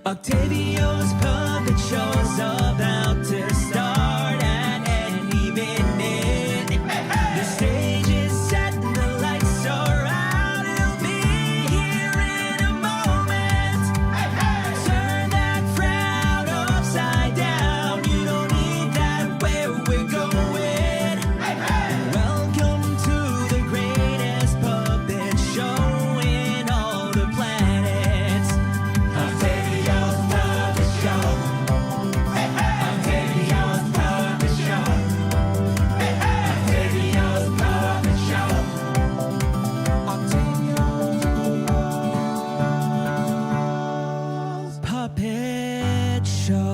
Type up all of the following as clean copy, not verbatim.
Octavio's puppet show's about to start at any minute. The stage is set and the lights are out. He'll be here in a moment. Turn that crowd upside down. You don't need that where we're going. Welcome to the greatest puppet show in all the planets. Octavio's puppet show. Octavio's puppet show. Octavio's puppet show. Octavio's puppet show.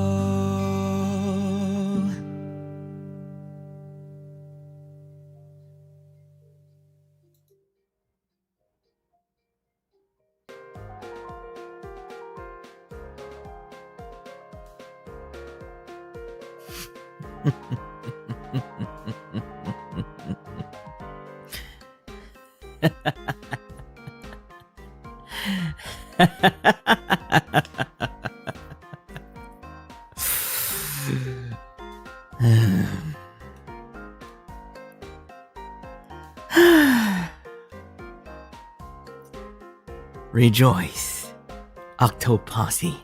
Rejoice, Octoposse.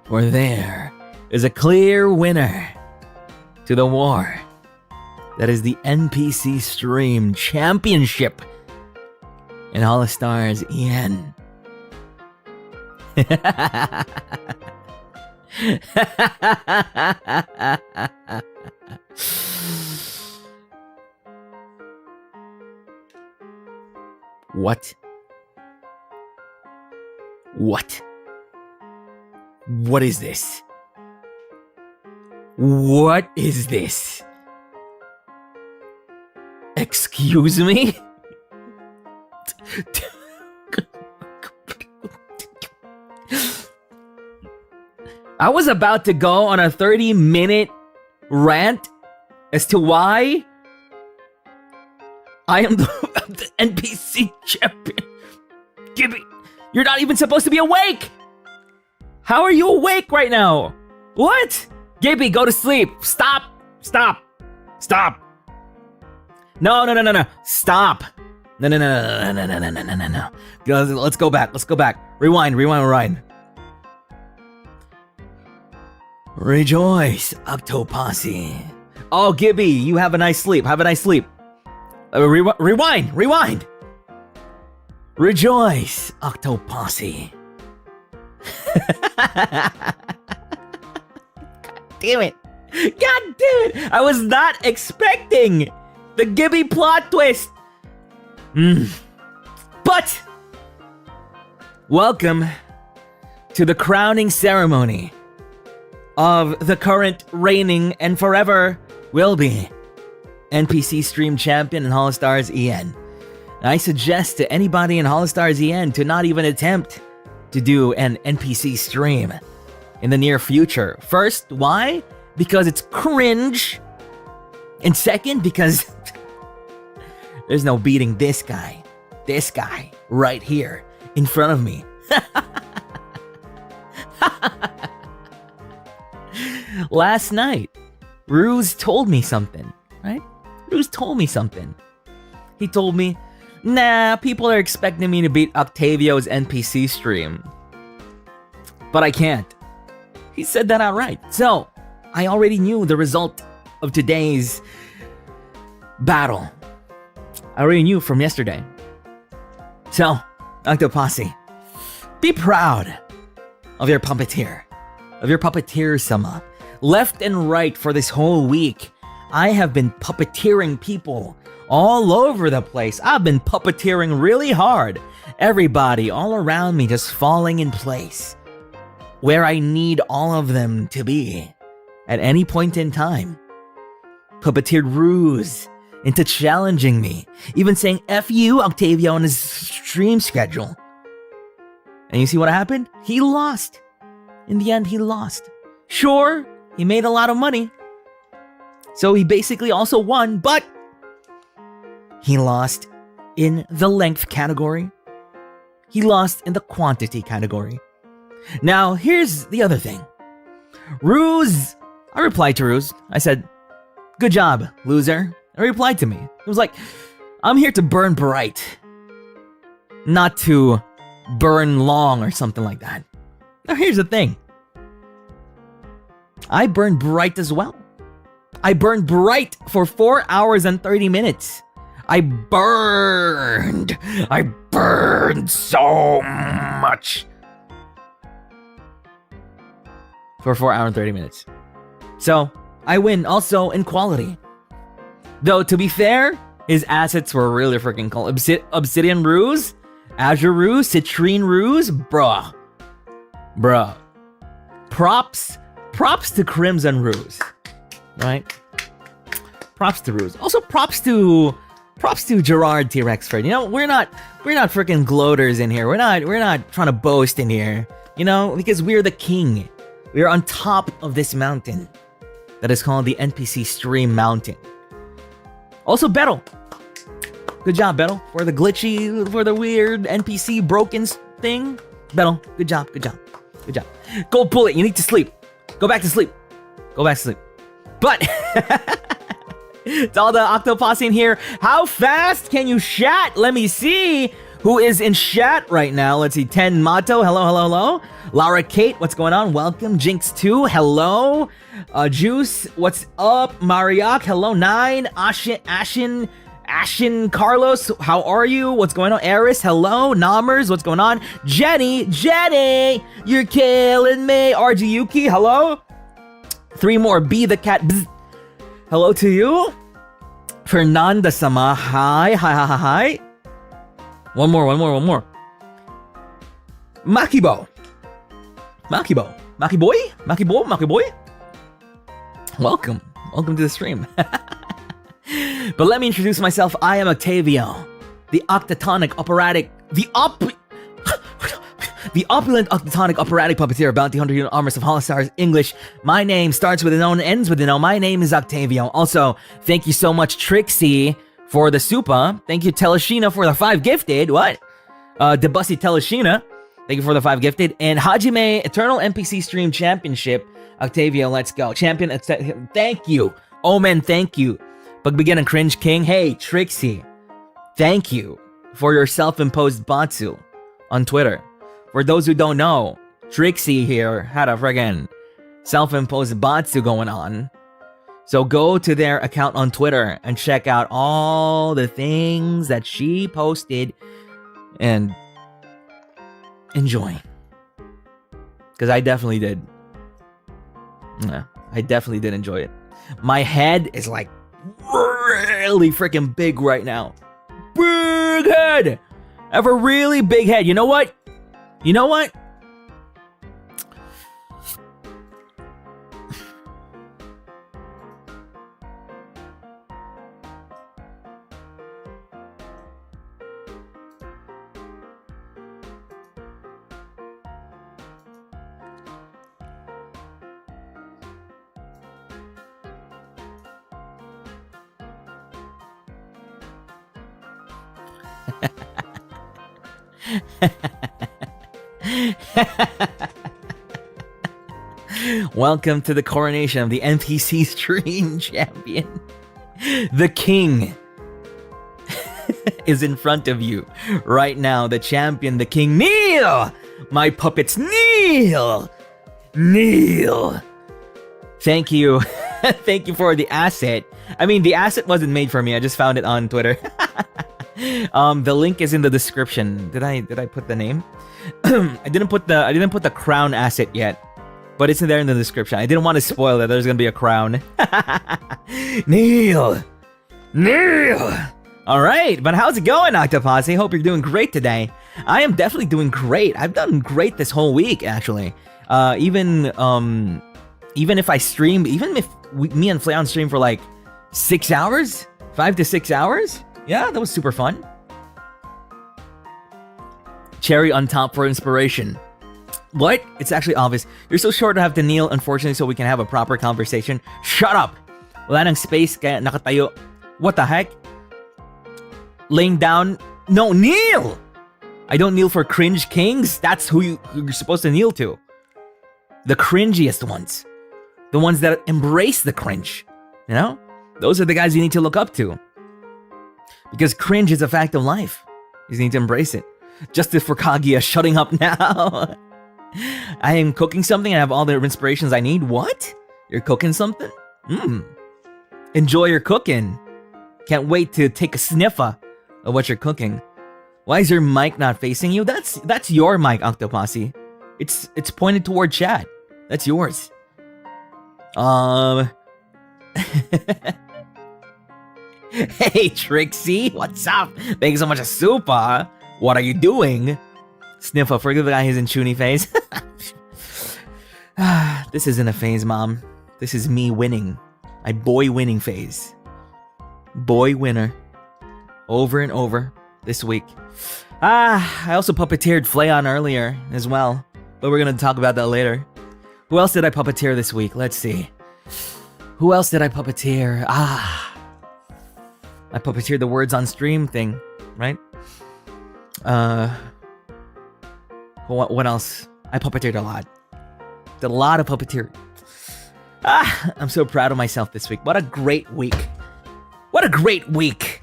For there is a clear winner to the war that is the NPC Stream Championship in Holostars EN. What? What? What is this? What is this? Excuse me? I was about to go on a 30-minute rant as to why I am the NPC champion. Gibby, you're not even supposed to be awake! How are you awake right now? What? Gibby, go to sleep. Stop. Stop. Stop. No. Stop. No. Let's go back. Rewind. Rejoice, Octoposse. Oh, Gibby, you have a nice sleep. Rewind. Rejoice, Octoposse. God damn it. I was not expecting the Gibby plot twist. But welcome to the crowning ceremony of the current, reigning, and forever will be NPC Stream Champion in Holostars EN. I suggest to anybody in Holostars EN to not even attempt to do an NPC stream in the near future. First, why? Because it's cringe. And second, because there's no beating this guy right here in front of me. Last night, Ruse told me something, right? He told me, nah, people are expecting me to beat Octavio's NPC stream. But I can't. He said that outright. So, I already knew the result of today's battle. I already knew from yesterday. So, Octoposse, be proud of your puppeteer. Of your puppeteer-sama. Left and right for this whole week, I have been puppeteering people all over the place. I've been puppeteering really hard. Everybody all around me just falling in place where I need all of them to be at any point in time. Puppeteered Ruse into challenging me, even saying F you, Octavio, on his stream schedule. And you see what happened? He lost. In the end, he lost. Sure, he made a lot of money. So he basically also won, but he lost in the length category. He lost in the quantity category. Now, here's the other thing. Ruse, I replied to Ruse. I said, "Good job, loser." And he replied to me. It was like, "I'm here to burn bright, not to burn long," or something like that. Now, here's the thing. I burned bright as well. I burned bright for 4 hours and 30 minutes. I burned so much for 4 hours and 30 minutes. So, I win also in quality. Though, to be fair, his assets were really freaking cool. Obsidian Ruse, Azure Ruse, Citrine Ruse, bruh. Props to Crimson Ruse, right? Props to Ruse. Also, props to Gerard T. Rexford. You know, we're not freaking gloaters in here. We're not trying to boast in here. You know, because we're the king. We are on top of this mountain that is called the NPC Stream Mountain. Also, Bettle. Good job, Bettle, for the weird NPC broken thing. Bettle, good job. Gold Bullet, you need to sleep. Go back to sleep. But to all the Octoposse in here, how fast can you chat? Let me see who is in chat right now. Let's see. 10 Mato, hello. Laura Kate, what's going on? Welcome. Jinx 2, hello. Juice, what's up? Mariak, hello. 9, Ashin Carlos, how are you? What's going on? Eris, hello. Namers, what's going on? Jenny, you're killing me. RG Yuki, hello. 3 more. Be the cat. Bzz. Hello to you. Fernanda Sama, hi. One more. Maki boy. Welcome to the stream. But let me introduce myself. I am Octavio, the opulent octatonic operatic puppeteer, bounty hunter, unit armors of Holostars English. My name starts with an O and ends with an O. My name is Octavio. Also, thank you so much, Trixie, for the supa. Thank you, Teleshina, for the 5 gifted. What? Debussy Teleshina, thank you for the 5 gifted. And Hajime, Eternal NPC Stream Championship. Octavio, let's go. Champion, thank you. Omen, thank you. Pagbigyan ng Cringe King. Hey, Trixie, thank you for your self-imposed batsu on Twitter. For those who don't know, Trixie here had a friggin' self-imposed batsu going on. So go to their account on Twitter and check out all the things that she posted and enjoy. Because I definitely did. Yeah, I definitely did enjoy it. My head is like really freaking big right now. Big head! I have a really big head. You know what? Welcome to the coronation of the NPC Stream Champion. The king is in front of you right now. The champion, the king. Kneel! My puppets, kneel! Kneel! Thank you. Thank you for the asset. I mean, the asset wasn't made for me. I just found it on Twitter. The link is in the description. Did I put the name? I didn't put the crown asset yet, but it's in there in the description. I didn't want to spoil that there's gonna be a crown. Kneel! All right, but how's it going, Octoposse? Hope you're doing great today. I am definitely doing great. I've done great this whole week, actually. Even if I stream, even if me and Flayon stream for like 6 hours, 5 to 6 hours. Yeah, that was super fun. Cherry on top for inspiration. What? It's actually obvious. You're so short to have to kneel, unfortunately, so we can have a proper conversation. Shut up! Wala nang space, kaya nakatayo. What the heck? Laying down No, kneel! I don't kneel for cringe kings. That's who you're supposed to kneel to. The cringiest ones. The ones that embrace the cringe. You know? Those are the guys you need to look up to. Because cringe is a fact of life. You need to embrace it. Justice for Kaguya shutting up now. I am cooking something. I have all the inspirations I need. What? You're cooking something? Enjoy your cooking. Can't wait to take a sniffer of what you're cooking. Why is your mic not facing you? That's your mic, Octoposse. It's pointed toward chat. That's yours. Hey Trixie, what's up? Thank you so much for super. What are you doing? Sniffer, forgive the guy who's in Chuni phase. This isn't a phase, Mom. This is me winning. My boy winning phase. Boy winner. Over and over this week. I also puppeteered Flayon earlier as well. But we're gonna talk about that later. Who else did I puppeteer this week? Let's see. Who else did I puppeteer? I puppeteered the words on stream thing, right? What else? I puppeteered a lot. Did a lot of puppeteering. I'm so proud of myself this week. What a great week. What a great week,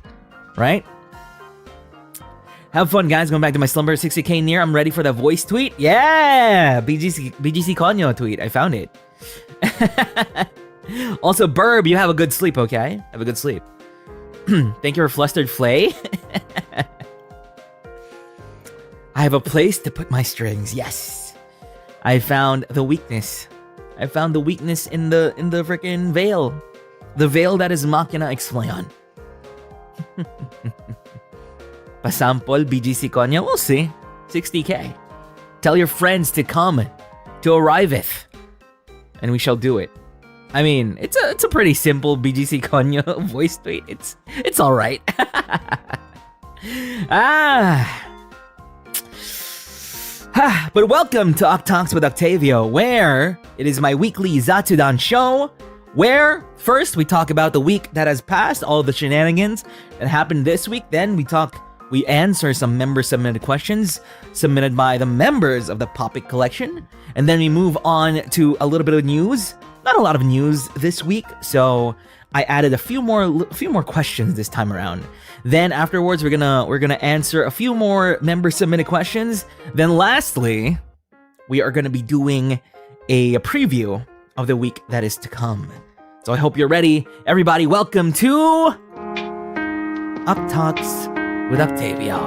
right? Have fun, guys. Going back to my slumber. 60k near. I'm ready for the voice tweet. Yeah! BGC Konyo tweet. I found it. Also, Burb, you have a good sleep, okay? Have a good sleep. Thank you for flustered Flay. I have a place to put my strings. Yes. I found the weakness. I found the weakness in the freaking veil. The veil that is Machina X Flayon. Pasample BGC Konya. We'll see. 60k. Tell your friends to come, to arriveth, and we shall do it. I mean, it's a pretty simple BGC Konya voice tweet. It's all right. But welcome to OcTalks with Octavio, where it is my weekly Zatsudan show, where first we talk about the week that has passed, all the shenanigans that happened this week. Then we answer some member-submitted questions submitted by the members of the Poppy Collection. And then we move on to a little bit of news. Not a lot of news this week, so I added a few more questions this time around. Then afterwards, we're gonna answer a few more member-submitted questions. Then lastly, we are gonna be doing a preview of the week that is to come. So I hope you're ready. Everybody, welcome to OcTalks with Octavio.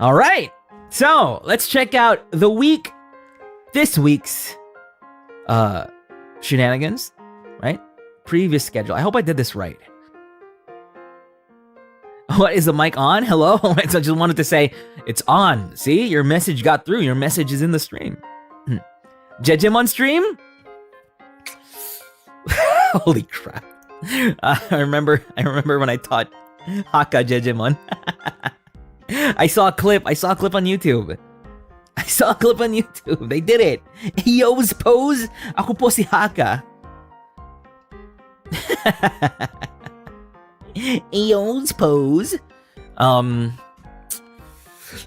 All right, so let's check out this week's shenanigans, right? Previous schedule. I hope I did this right. What, is the mic on? Hello? So I just wanted to say it's on. See, your message got through. Your message is in the stream. Jejim on stream? Holy crap. I remember when I taught Haka Jejimon. I saw a clip on YouTube. They did it. Yo's pose. Ako po si Haka. Yo's pose.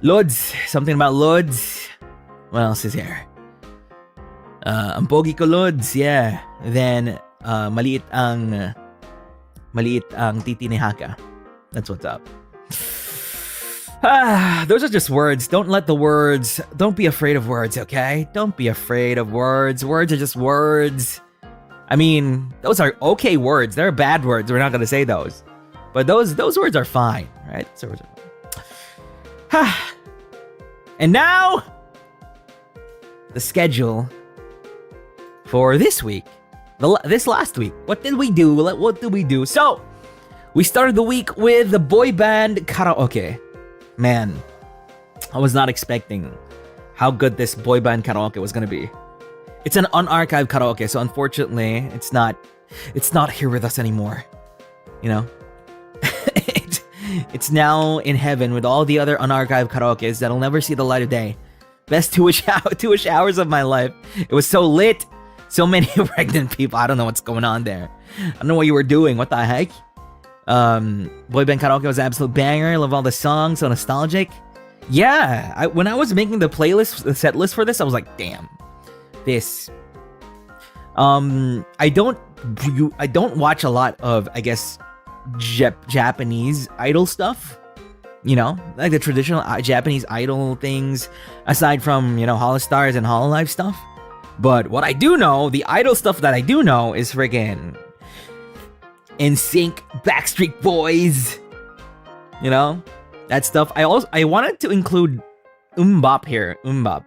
Lods. Something about Lods. What else is here? Ang pogi ko, Lods. Yeah. Then maliit ang titi ni Haka. That's what's up. Those are just words. Don't be afraid of words, okay? Don't be afraid of words. Words are just words. I mean, those are okay words. They're bad words. We're not gonna say those. But those words are fine, right? Those words are fine. And now, the schedule for this week. This last week. What did we do? So, we started the week with the boy band karaoke. Man, I was not expecting how good this boy band karaoke was gonna be. It's an unarchived karaoke, so unfortunately, it's not here with us anymore. You know, it's now in heaven with all the other unarchived karaokes that'll never see the light of day. Best two-ish hours of my life. It was so lit. So many pregnant people. I don't know what's going on there. I don't know what you were doing. What the heck? Boy band karaoke was an absolute banger. I love all the songs, so nostalgic. Yeah, when I was making the playlist, the set list for this, I was like, damn, this. I don't watch a lot of, I guess, Japanese idol stuff. You know, like the traditional Japanese idol things, aside from, you know, Holostars and Hololive stuff. But what I do know, the idol stuff that I do know is friggin' NSYNC, Backstreet Boys. You know, that stuff. I wanted to include Bop here, Bop.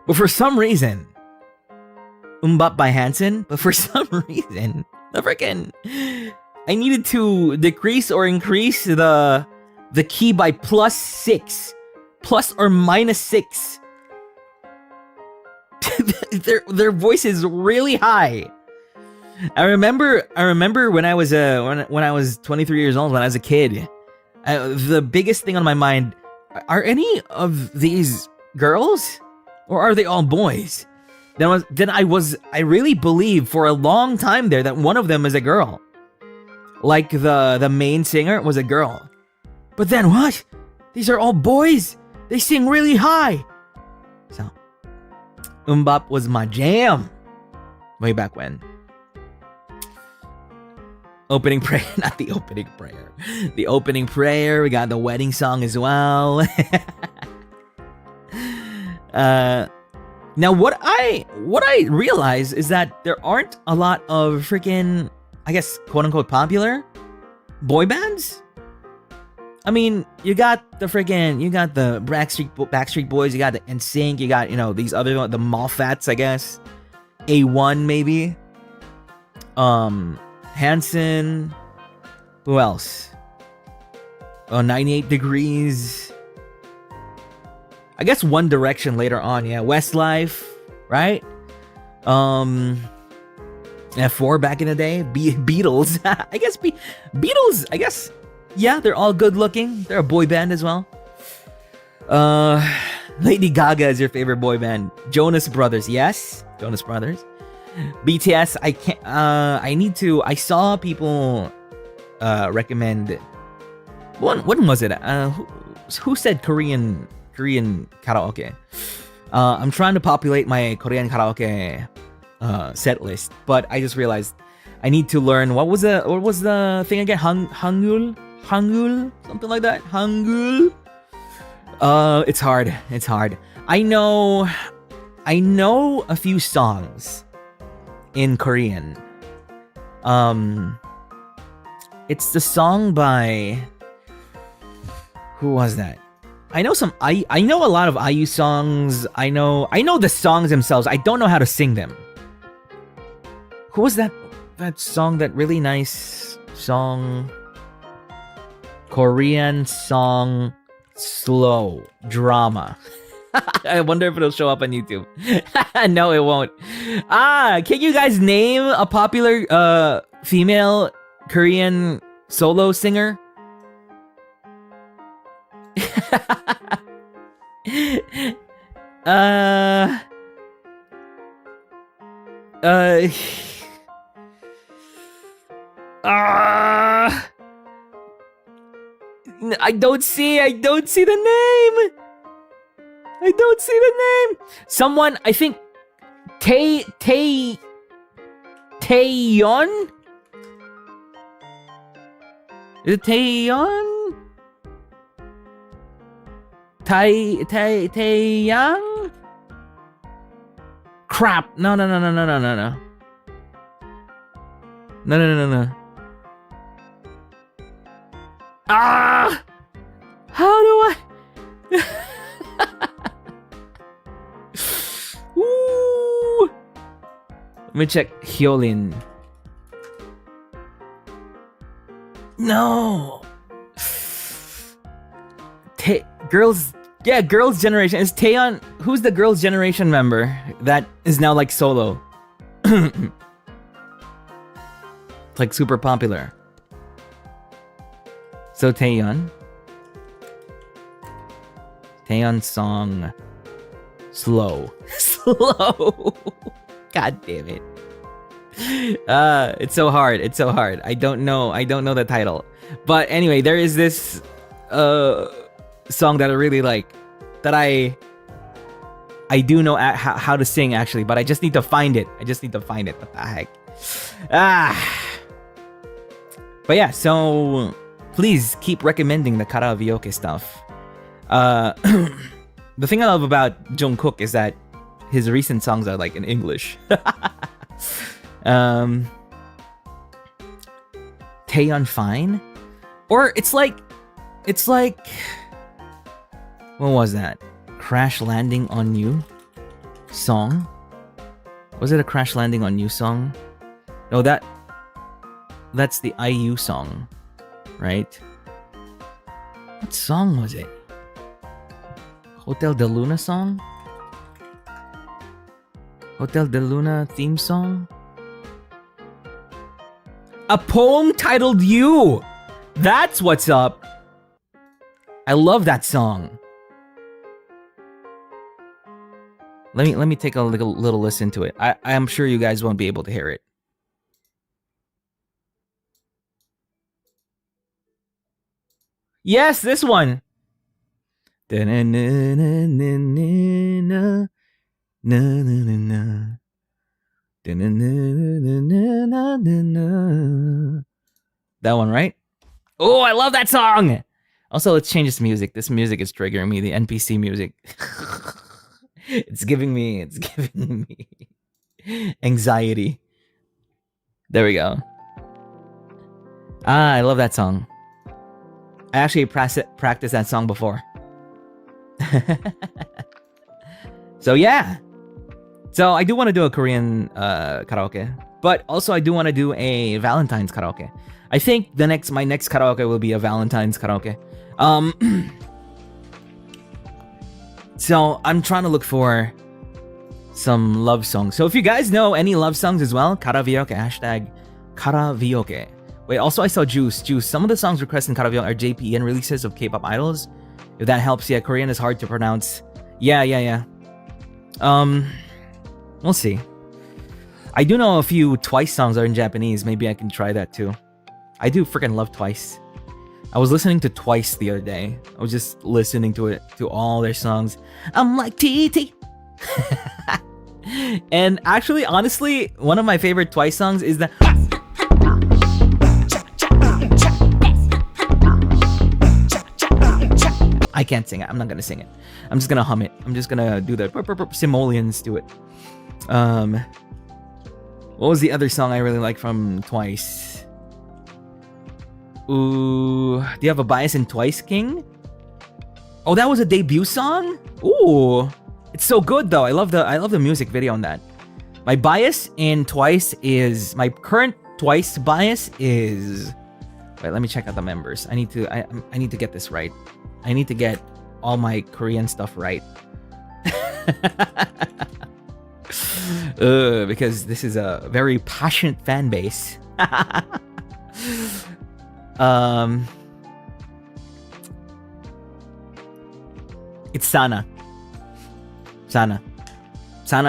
But for some reason, Bop by Hanson. But for some reason, the friggin' I needed to decrease or increase the key by +6, plus or -6. their voice is really high. I remember when I was when I was 23 years old, when I was a kid, the biggest thing on my mind, are any of these girls or are they all boys? I really believed for a long time there that one of them is a girl. Like the main singer was a girl. But then what? These are all boys. They sing really high. So, Bop was my jam. Way back when. Opening prayer, not the opening prayer. The opening prayer, we got the wedding song as well. Now what I realize is that there aren't a lot of freaking, I guess, quote unquote popular boy bands. I mean, you got the Backstreet Boys, you got the NSYNC, you got, you know, these other, the Moffats, I guess. A1 maybe. Hanson. Who else? 98 Degrees. I guess One Direction later on, yeah. Westlife, right? F4 back in the day. Beatles. I guess Beatles, I guess. Yeah, they're all good looking. They're a boy band as well. Lady Gaga is your favorite boy band. Jonas Brothers, yes. Jonas Brothers. BTS, I can't, I saw people recommend, when was it? Who said Korean karaoke? I'm trying to populate my Korean karaoke set list, but I just realized I need to learn, what was the thing again? Hangul, something like that. Hangul. It's hard. I know a few songs in Korean. It's the song by, who was that? I know a lot of IU songs. I know the songs themselves. I don't know how to sing them. Who was that song, that really nice song? Korean song, slow drama. I wonder if it'll show up on YouTube. No, it won't. Can you guys name a popular female Korean solo singer? I don't see the name. Someone, I think, Taeyeon? Is it Taeyeon? Taeyang? Crap. No. No. How do I? Ooh. Let me check Hyolyn. No. Girls Generation. Is Taeyeon? Who's the Girls Generation member that is now like solo? Like super popular. So Taeyeon song, slow. God damn it. It's so hard. It's so hard. I don't know the title. But anyway, there is this song that I really like, that I do know how to sing actually, but I just need to find it. What the heck? But yeah, so please keep recommending the karaoke stuff. The thing I love about Jungkook is that his recent songs are like in English. Taeyeon Fine? Or it's like what was that? Crash Landing on You song? Was it a Crash Landing on You song? No, that's the IU song, right? What song was it? Hotel de Luna song? Hotel de Luna theme song? A poem titled You! That's what's up! I love that song. Let me take a little listen to it. I am sure you guys won't be able to hear it. Yes, this one. That one, right? Oh, I love that song. Also, let's change this music. This music is triggering me. The NPC music. It's giving me anxiety. There we go. I love that song. I actually practiced that song before. So yeah. So I do want to do a Korean karaoke, but also I do want to do a Valentine's karaoke. I think my next karaoke will be a Valentine's karaoke. So I'm trying to look for some love songs. So if you guys know any love songs as well, karaoke, hashtag karaoke. Wait, also I saw Juice. Some of the songs requested in karaoke are JPN releases of K-pop idols. If that helps, yeah, Korean is hard to pronounce. Yeah. We'll see. I do know a few Twice songs are in Japanese. Maybe I can try that too. I do freaking love Twice. I was listening to Twice the other day. I was just listening to all their songs. I'm like TT. And actually, honestly, one of my favorite Twice songs is the I can't sing it. I'm not gonna sing it. I'm just gonna hum it. I'm just gonna do the simoleons to it. What was the other song I really like from Twice? Ooh, do you have a bias in Twice, King? Oh, that was a debut song? Ooh, it's so good though. I love the music video on that. My bias in Twice is my current Twice bias is. Wait, let me check out the members. I need to get this right. I need to get all my Korean stuff right. Because this is a very passionate fan base. It's Sana. Sana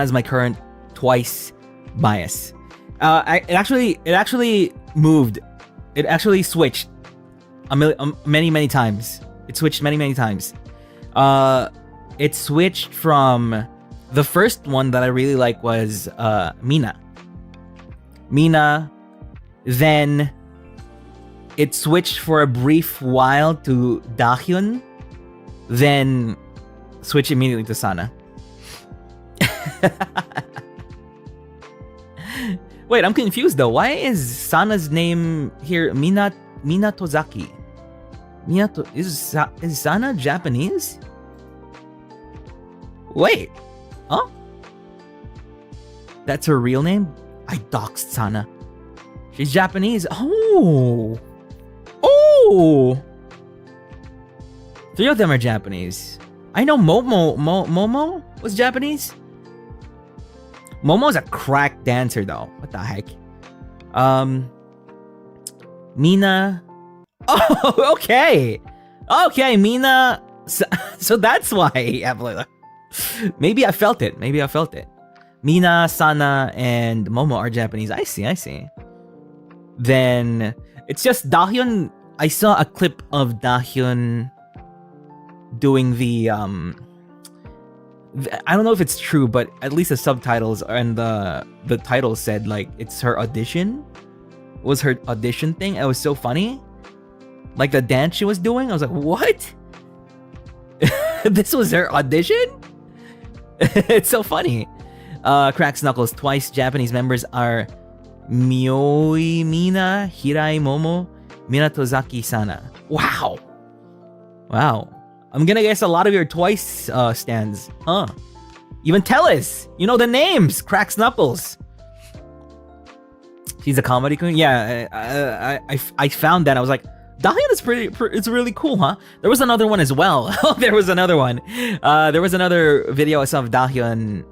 is my current Twice bias. It actually moved. It actually switched many times. It switched many times. It switched from the first one that I really like was Mina. Then it switched for a brief while to Dahyun. Then switched immediately to Sana. Wait, I'm confused though. Why is Sana's name here Mina Tozaki? Is Sana Japanese? Wait, huh? That's her real name? I doxed Sana. She's Japanese. Oh! 3 of them are Japanese. I know Momo was Japanese. Momo's a crack dancer though. What the heck? Mina. Oh, okay. Okay, Mina. So that's why. Maybe I felt it. Mina, Sana, and Momo are Japanese. I see. Then it's just Dahyun. I saw a clip of Dahyun doing the I don't know if it's true, but at least the subtitles and the title said like it's her audition. It was her audition thing. It was so funny. Like the dance she was doing, I was like, what? This was her audition? It's so funny. Cracks Knuckles. Twice Japanese members are Mioi Mina, Hirai Momo, Minatozaki Sana. Wow. I'm gonna guess a lot of your Twice stands, huh? Even tell us. You know the names. Cracks Knuckles. She's a comedy queen. Yeah, I found that. I was like, Dahyun is it's really cool, huh? There was another one as well. There was another one. There was another video I saw of Dahyun.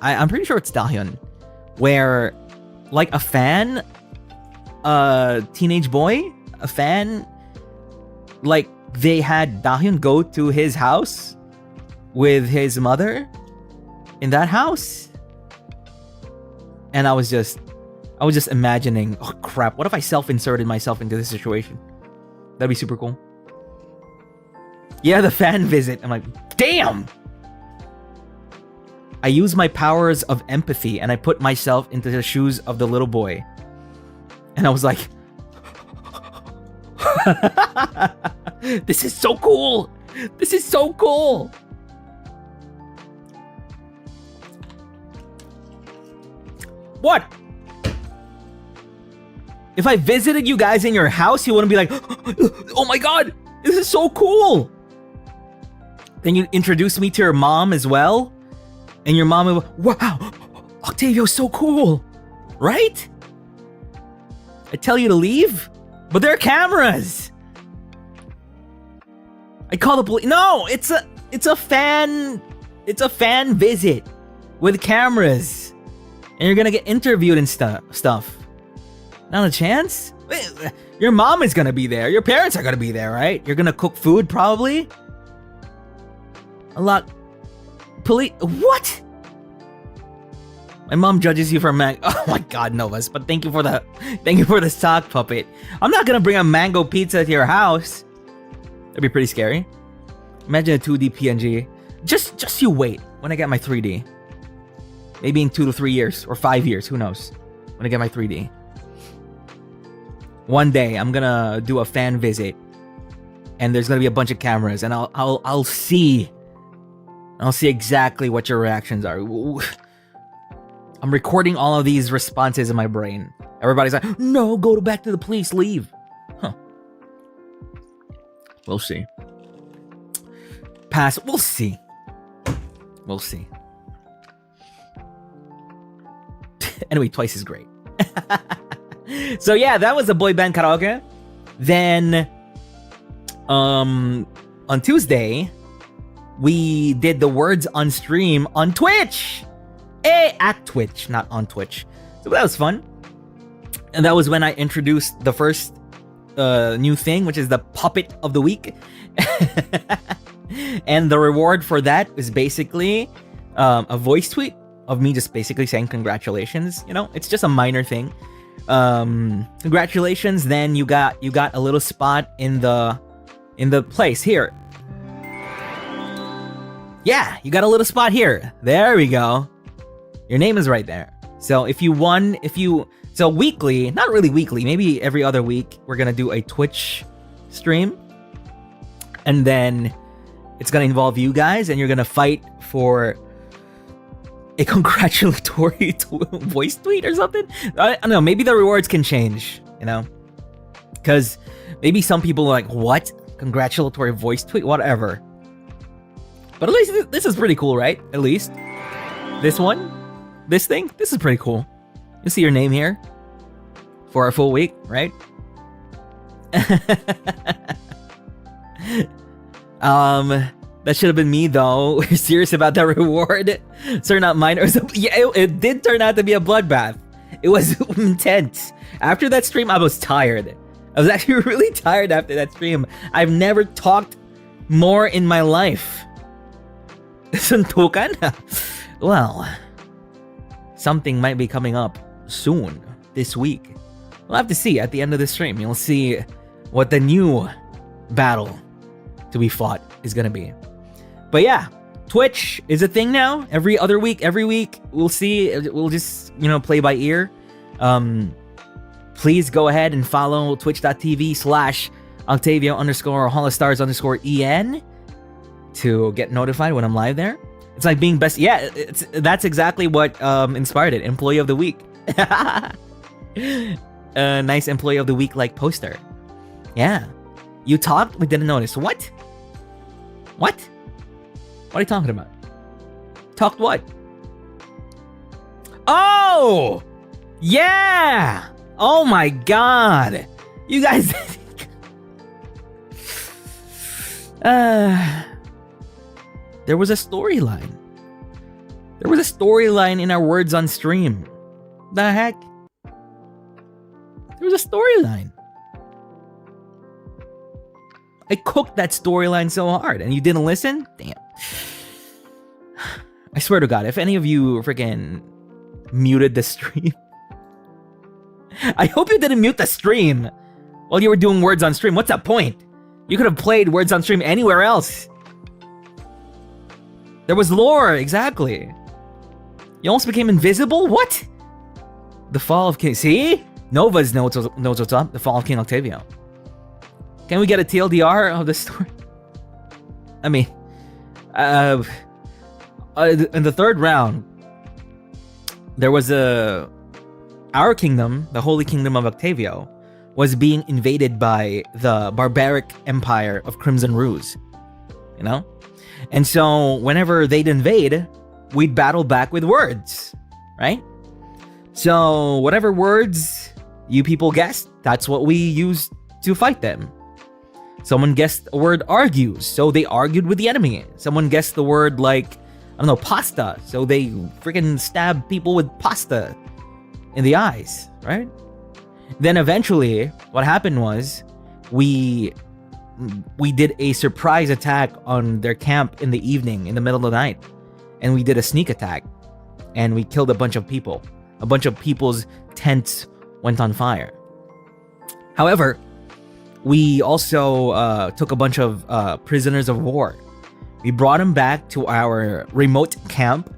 I'm pretty sure it's Dahyun, where like a fan, teenage boy, a fan, like they had Dahyun go to his house with his mother in that house, and I was just imagining, oh crap, what if I self-inserted myself into this situation? That'd be super cool. Yeah, the fan visit. I'm like, damn! I use my powers of empathy and I put myself into the shoes of the little boy. And I was like, this is so cool! This is so cool! What? If I visited you guys in your house, you wouldn't be like, oh my god, this is so cool! Then you introduce me to your mom as well, and your mom would, wow, Octavio's so cool, right? I tell you to leave, but there are cameras. I call the police. No, it's a fan visit with cameras, and you're gonna get interviewed and stuff. Not a chance? Your mom is gonna be there. Your parents are gonna be there, right? You're gonna cook food, probably. A lot. Police. What? My mom judges you for oh my god, Novus. But thank you for the sock puppet. I'm not gonna bring a mango pizza to your house. That'd be pretty scary. Imagine a 2D PNG. Just you wait when I get my 3D. Maybe in 2 to 3 years or 5 years. Who knows? When I get my 3D. One day I'm gonna do a fan visit, and there's gonna be a bunch of cameras, and I'll see exactly what your reactions are. I'm recording all of these responses in my brain. Everybody's like, no, go back to the police, leave. Huh. We'll see. Pass. We'll see. Anyway, Twice is great. So yeah, that was the boy band karaoke. Then on Tuesday, we did the words on stream on Twitch. At Twitch, not on Twitch. So that was fun. And that was when I introduced the first new thing, which is the puppet of the week. And the reward for that is basically a voice tweet of me just basically saying congratulations. You know, it's just a minor thing. Congratulations. Then you got a little spot in the place here. Yeah, you got a little spot here. There we go. Your name is right there. So if you won, so weekly, not really weekly, maybe every other week, we're gonna do a Twitch stream, and then it's gonna involve you guys, and you're gonna fight for a congratulatory voice tweet or something. I don't know. Maybe the rewards can change, you know, because maybe some people are like, "What? Congratulatory voice tweet? Whatever." But at least this is pretty cool, right? At least this thing, this is pretty cool. You see your name here for a full week, right? That should have been me though. We're serious about that reward. Sir, not mine. Yeah, it did turn out to be a bloodbath. It was intense. After that stream, I was tired. I was actually really tired after that stream. I've never talked more in my life. Suntukan? Well, something might be coming up soon this week. We'll have to see at the end of the stream. You'll see what the new battle to be fought is gonna be. But yeah, Twitch is a thing now. Every week, we'll see. We'll just, play by ear. Please go ahead and follow twitch.tv/Octavio_Holostars_EN to get notified when I'm live there. It's like being best. Yeah, that's exactly what inspired it. Employee of the week. Nice employee of the week like poster. Yeah. You talked? We didn't notice. What? What are you talking about? Talked what? Oh! Yeah! Oh my god! You guys... There was a storyline. There was a storyline in our words on stream. The heck? There was a storyline. I cooked that storyline so hard and you didn't listen? Damn. I swear to God, if any of you freaking muted the stream. I hope you didn't mute the stream while you were doing words on stream. What's that point? You could have played words on stream anywhere else. There was lore, exactly. You almost became invisible? What? The Fall of King... See? Nova's knows what's up. The Fall of King Octavio. Can we get a TLDR of the story? I mean... in the third round, there was our kingdom, the Holy Kingdom of Octavio, was being invaded by the barbaric empire of Crimson Ruse. You know? And so, whenever they'd invade, we'd battle back with words. Right? So, whatever words you people guessed, that's what we used to fight them. Someone guessed the word argues, so they argued with the enemy. Someone guessed the word, like, I don't know, pasta, so they freaking stabbed people with pasta in the eyes, right? Then eventually, what happened was, we did a surprise attack on their camp in the evening, in the middle of the night. And we did a sneak attack. And we killed a bunch of people. A bunch of people's tents went on fire. However, we also took a bunch of prisoners of war. We brought them back to our remote camp,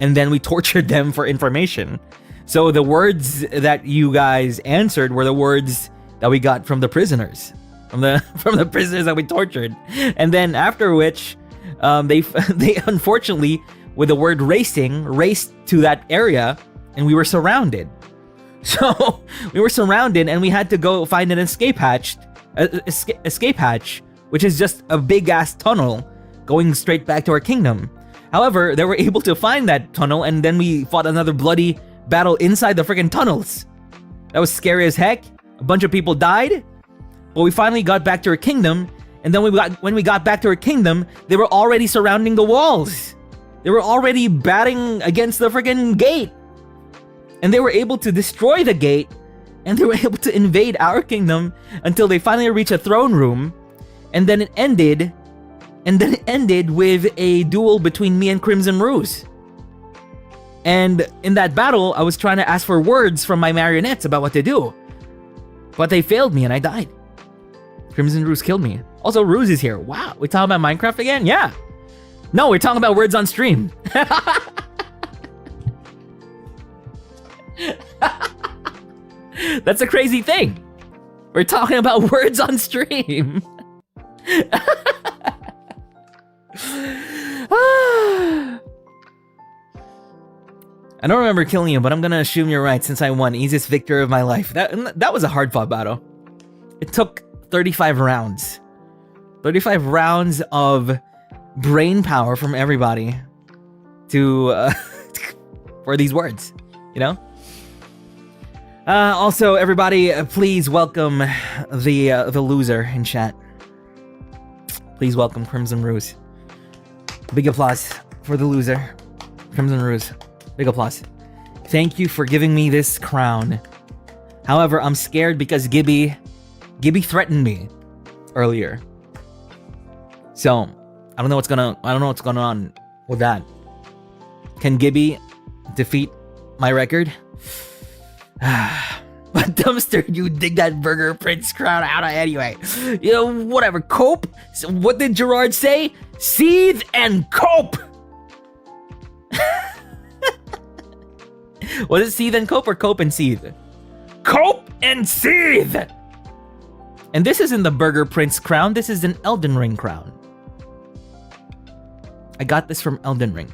and then we tortured them for information. So the words that you guys answered were the words that we got from the prisoners, from the prisoners that we tortured. And then after which, they unfortunately, with the word racing, raced to that area, and we were surrounded. So we were surrounded, and we had to go find an escape hatch, which is just a big ass tunnel going straight back to our kingdom. However, they were able to find that tunnel, and then we fought another bloody battle inside the freaking tunnels. That was scary as heck. A bunch of people died, but we finally got back to our kingdom. And then when we got back to our kingdom, they were already surrounding the walls. They were already batting against the freaking gate. And they were able to destroy the gate, and they were able to invade our kingdom until they finally reached a throne room. And then it ended with a duel between me and Crimson Ruse. And in that battle, I was trying to ask for words from my marionettes about what to do. But they failed me and I died. Crimson Ruse killed me. Also, Ruse is here. Wow, we talking about Minecraft again? Yeah. No, we're talking about words on stream. That's a crazy thing. We're talking about words on stream. I don't remember killing you, but I'm gonna assume you're right since I won. Easiest victory of my life. That was a hard fought battle. It took 35 rounds. 35 rounds of brain power from everybody to for these words, you know? Also, everybody, please welcome the loser in chat. Please welcome Crimson Ruse. Big applause for the loser, Crimson Ruse. Big applause. Thank you for giving me this crown. However, I'm scared because Gibby threatened me earlier. So, I don't know what's going on with that. Can Gibby defeat my record. But dumpster, you dig that Burger Prince crown out anyway. You know, whatever. Cope. So what did Gerard say? Seethe and cope. Was it seethe and cope or cope and seethe? Cope and seethe. And this isn't the Burger Prince crown. This is an Elden Ring crown. I got this from Elden Ring.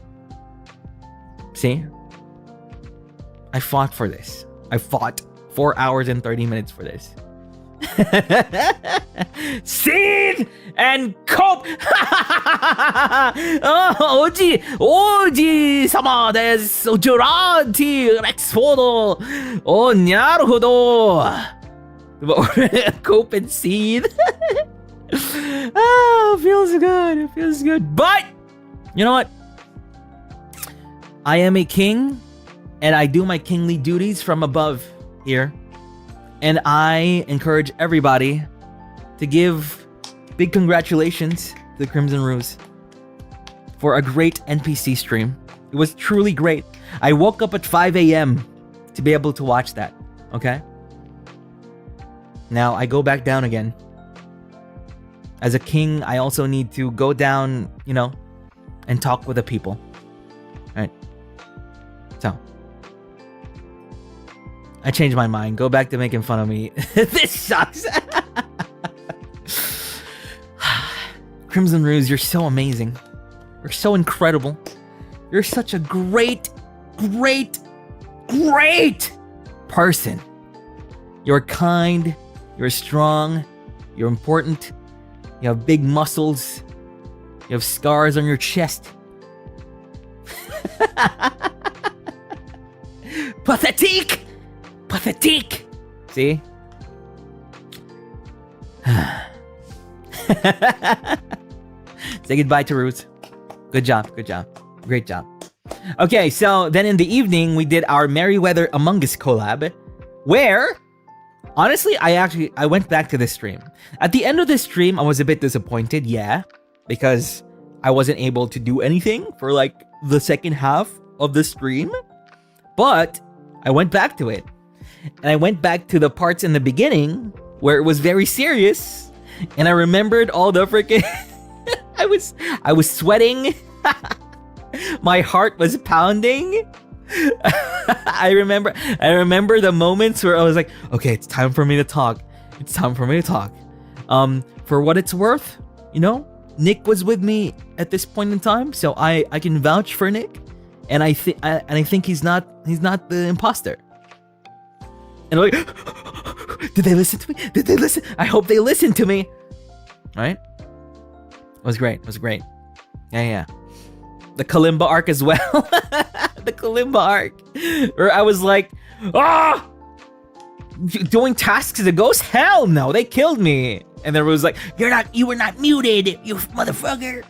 See? I fought for this. I fought 4 hours and 30 minutes for this. Seethe and cope. Oji sama desu. Gerard T. Rexfordo. Oh, naruhodo. Cope and seethe. Oh, feels good. It feels good. But you know what? I am a king, and I do my kingly duties from above here. And I encourage everybody to give big congratulations to the Crimson Ruse for a great NPC stream. It was truly great. I woke up at 5 a.m. to be able to watch that. Okay? Now I go back down again. As a king, I also need to go down, you know, and talk with the people. Right? So I changed my mind. Go back to making fun of me. This sucks. Crimson Ruse, you're so amazing. You're so incredible. You're such a great person. You're kind. You're strong. You're important. You have big muscles. You have scars on your chest. Pathetic! Pathetic! See? Say goodbye to Ruth. Good job, good job. Great job. Okay, so then in the evening, we did our Merryweather Among Us collab, where, honestly, I went back to this stream. At the end of this stream, I was a bit disappointed, yeah, because I wasn't able to do anything for like the second half of the stream, but I went back to it. And I went back to the parts in the beginning where it was very serious, and I remembered all the freaking I was sweating. My heart was pounding. I remember the moments where I was like, okay, it's time for me to talk. It's time for me to talk. For what it's worth, you know, Nick was with me at this point in time, so I can vouch for Nick, and I think he's not the imposter. And I'm like, did they listen to me? Did they listen? I hope they listened to me. Right? It was great. It was great. Yeah. The Kalimba arc as well. The Kalimba arc. Where I was like, doing tasks as a ghost? Hell no, they killed me. And there was like, you were not muted, you motherfucker.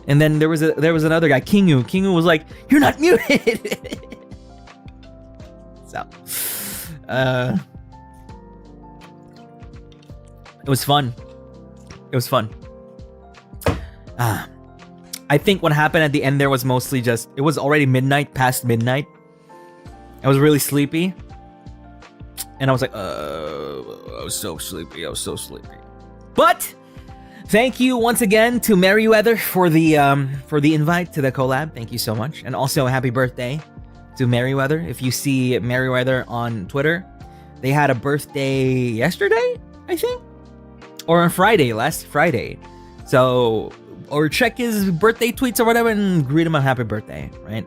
And then there was another guy, Kingu. Kingu was like, you're not muted. So it was fun. It was fun. I think what happened at the end there was mostly just, it was already past midnight. I was really sleepy. And I was like, I was so sleepy. But thank you once again to Merryweather for the invite to the collab. Thank you so much. And also happy birthday to Merryweather. If you see Merryweather on Twitter, they had a birthday yesterday, I think, or on Friday, last Friday. So, or check his birthday tweets or whatever and greet him a happy birthday, right?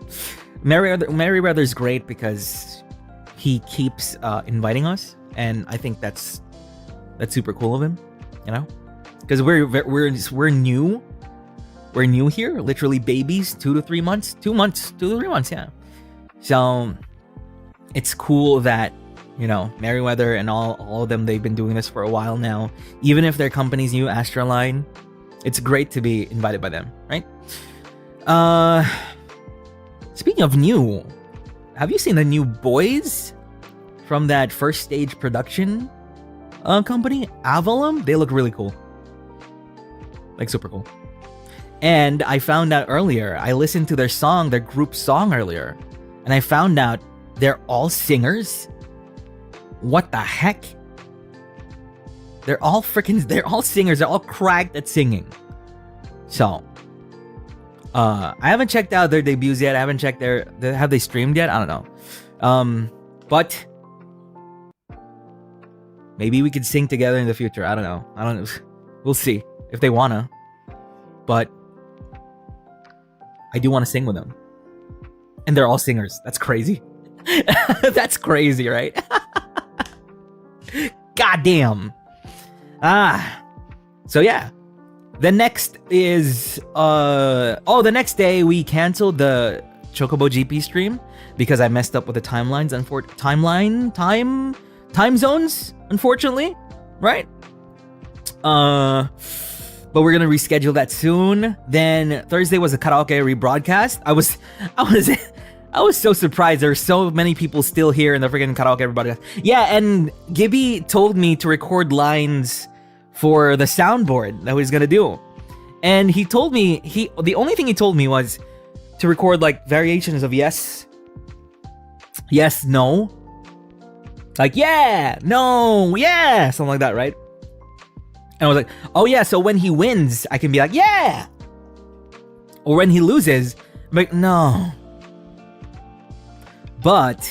Merryweather's great because he keeps inviting us, and I think that's super cool of him, you know, because we're new here, literally babies, 2 to 3 months, 2 months, 2 to 3 months, yeah. So it's cool that, you know, Merryweather and all of them, they've been doing this for a while now. Even if their company's new, Astraline, it's great to be invited by them, right? Speaking of new, have you seen the new boys from that First Stage production company, Avalon? They look really cool. Like super cool. And I found out earlier, I listened to their group song earlier. and I found out they're all singers. What the heck? They're all singers. They're all cracked at singing. So, I haven't checked out their debuts yet. I haven't checked have they streamed yet? I don't know. But maybe we could sing together in the future. I don't know. We'll see if they wanna. But I do want to sing with them. And they're all singers. That's crazy. That's crazy, right? Goddamn. So yeah. The next is the next day we canceled the Chocobo GP stream because I messed up with the timelines time zones, unfortunately, right? But we're gonna reschedule that soon. Then Thursday was a karaoke rebroadcast. I was so surprised. There were so many people still here in the freaking karaoke rebroadcast. Yeah, and Gibby told me to record lines for the soundboard that he was gonna do. And he told me the only thing he told me was to record like variations of yes, no. Like yeah, no, yeah, something like that, right? And I was like, oh yeah, so when he wins, I can be like, yeah. Or when he loses, I'm like, no. But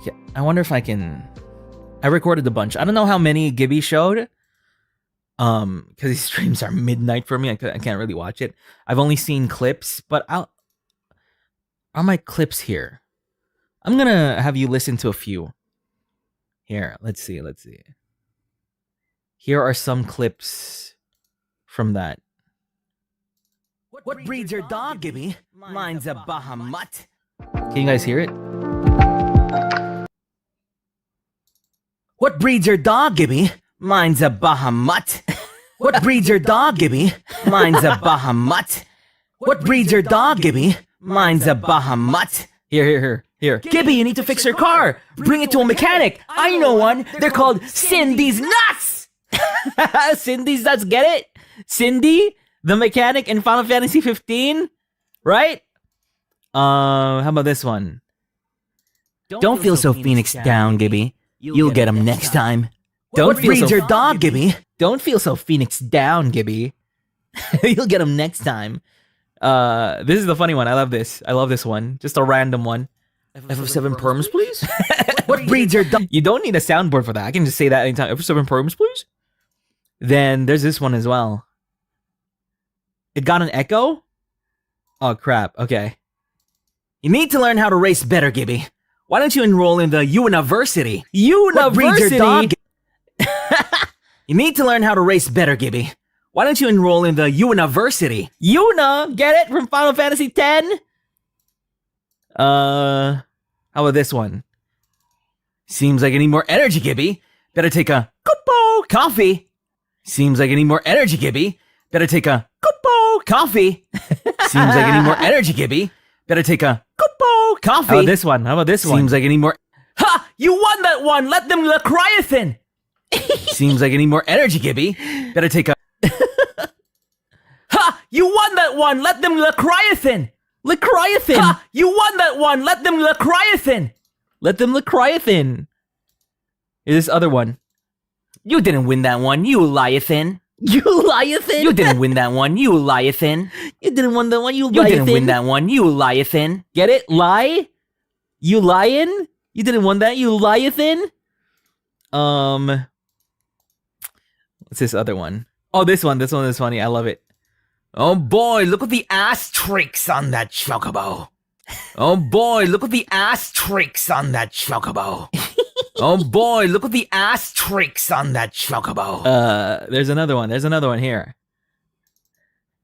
yeah, I wonder if I recorded a bunch. I don't know how many Gibby showed. Because these streams are midnight for me. I can't really watch it. I've only seen clips, but are my clips here? I'm gonna have you listen to a few. Here, let's see. Here are some clips from that. What breeds your dog, Gibby? Mine's a Bahamut. Can you guys hear it? What breeds your dog, Gibby? Mine's a Bahamut. What breeds your dog, Gibby? Mine's a Bahamut. What breeds your dog, Gibby? Mine's a Bahamut. Here. Gibby, you need to fix your car. Bring it to a mechanic. I know one. They're called Cindy's Nuts. Cindy's Nuts, get it? Cindy, the mechanic in Final Fantasy 15, right? How about this one? Don't feel so Phoenix down, Gibby. You'll get him next time. What breeds your dog, Gibby? Don't feel so Phoenix down, Gibby. You'll get him next time. This is the funny one. I love this one. Just a random one. FF7 perms, please? What breeds your dog? You don't need a soundboard for that. I can just say that anytime. FF7 perms, please? Then there's this one as well. It got an echo? Oh, crap. Okay. You need to learn how to race better, Gibby. Why don't you enroll in the University? What breeds your dog? You need to learn how to race better, Gibby. Why don't you enroll in the University? Yuna, get it from Final Fantasy X? How about this one? Seems like I need more energy, Gibby. Better take a cup of coffee. Seems like I need more energy, Gibby. Better take a cup of coffee. Seems like I need more energy, Gibby. Better take a cup of coffee. How about this one? Seems like I need more. Ha! You won that one! Let them Lecriathan! Seems like I need more energy, Gibby. Better take a. Ha! You won that one! Let them Lecriathan! Lecriathan! Ha! You won that one! Let them Lecriathan! Let them Lecriathan! Here's this other one. You didn't win that one, you Liathan. You Liathan? You didn't win that one, you Liathan. You didn't win that one, you Liathan. You didn't win that one, you Liathan. Get it? Lie? You lion? You didn't win that, you Liathan? What's this other one? Oh, this one is funny. I love it. Oh boy, look at the asterisks on that chocobo. Oh boy, look at the asterisks on that chocobo. Oh boy, look at the asterisks on that chocobo. There's another one here.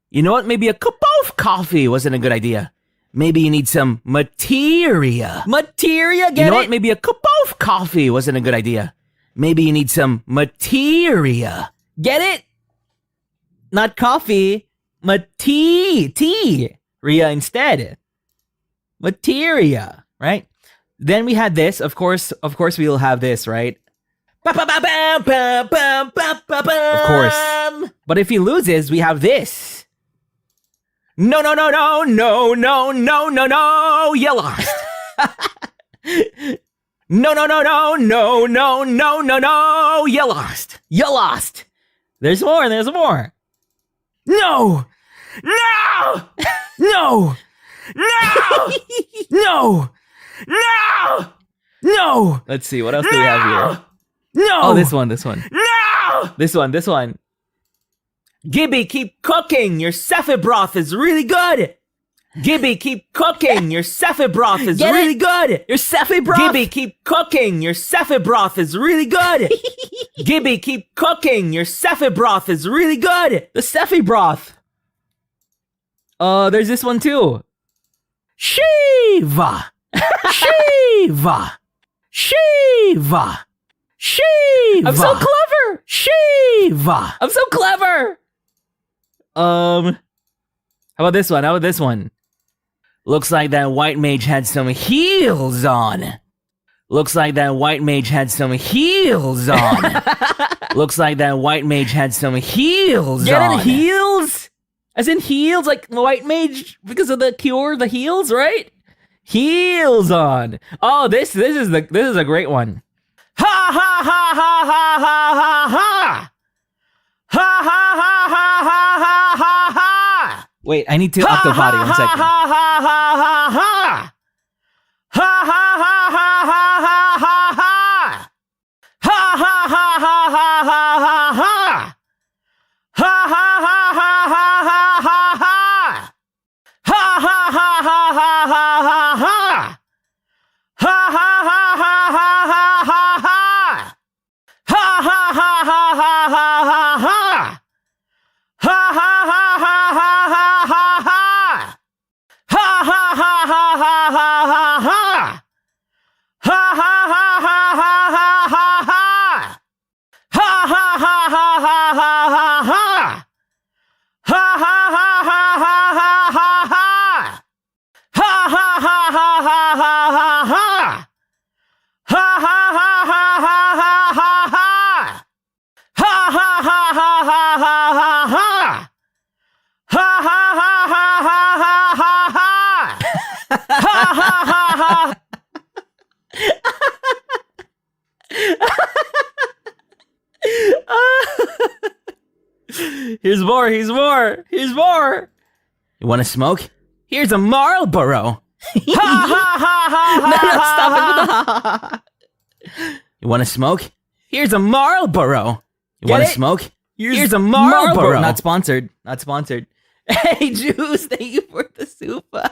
You know what? Maybe a cup of coffee wasn't a good idea. Maybe you need some materia. Materia, get it? You know what? Maybe a cup of coffee wasn't a good idea. Maybe you need some materia. Get it? Not coffee. Tea. Ria instead. Materia, right? Then we had this. Of course we'll have this, right? Of course. But if he loses, we have this. No, no, no, no, no, no, no, no, no, you lost. No, no, no, no, no, no, no, no, no, you lost. You lost. There's more. There's more. No! No! No! No! No! No! No! Let's see. What else do we have here? No! Oh, this one. This one. No! This one. This one. Gibby, keep cooking. Your Cephi broth is really good. Gibby, keep cooking. Your Cephi broth is Get really it? good. Your Cephi broth. Gibby, keep cooking. Your Cephi broth is really good. Gibby, keep cooking. Your Cephi broth is really good. The Cephi broth. There's this one too. Shiva! Shiva! Shiva! Shiva! I'm so clever. Shiva! I'm so clever. How about this one? How about this one? Looks like that white mage had some heels on. Looks like that white mage had some heels on. Looks like that white mage had some heels Get on. it? Heels? As in heels, like white mage because of the cure, the heels, right? Heels on. Oh, this is a great one. Ha ha ha ha ha ha ha ha! Ha ha ha ha ha ha ha ha! Wait, I need to up the body 1 second. Ha ha ha ha ha ha! Ha ha ha ha ha ha ha ha! Ha ha ha ha ha ha ha ha! Ha ha ha ha ha ha ha ha! Ha ha ha ha ha ha ha ha! Ha ha ha ha ha ha ha ha! Ha ha ha ha ha ha ha ha! Ha ha ha ha ha ha ha ha! Ha ha ha ha ha ha ha ha! Ha ha ha ha ha ha ha ha! Ha ha ha ha ha ha ha ha! Ha ha ha ha ha ha ha ha! Ha ha ha ha ha ha ha ha! Ha ha ha ha ha ha ha ha! Ha ha ha ha ha ha ha ha! Ha ha ha ha ha ha ha ha! Ha ha ha ha! Here's more. Here's more. Here's more. You want to smoke? Here's a Marlboro. Ha ha ha ha No, no, ha stop ha, it with the ha. You want to smoke? Here's a Marlboro. You Get want it? to smoke? Here's a Marlboro. Not sponsored. Not sponsored. Hey, Juice, thank you for the super.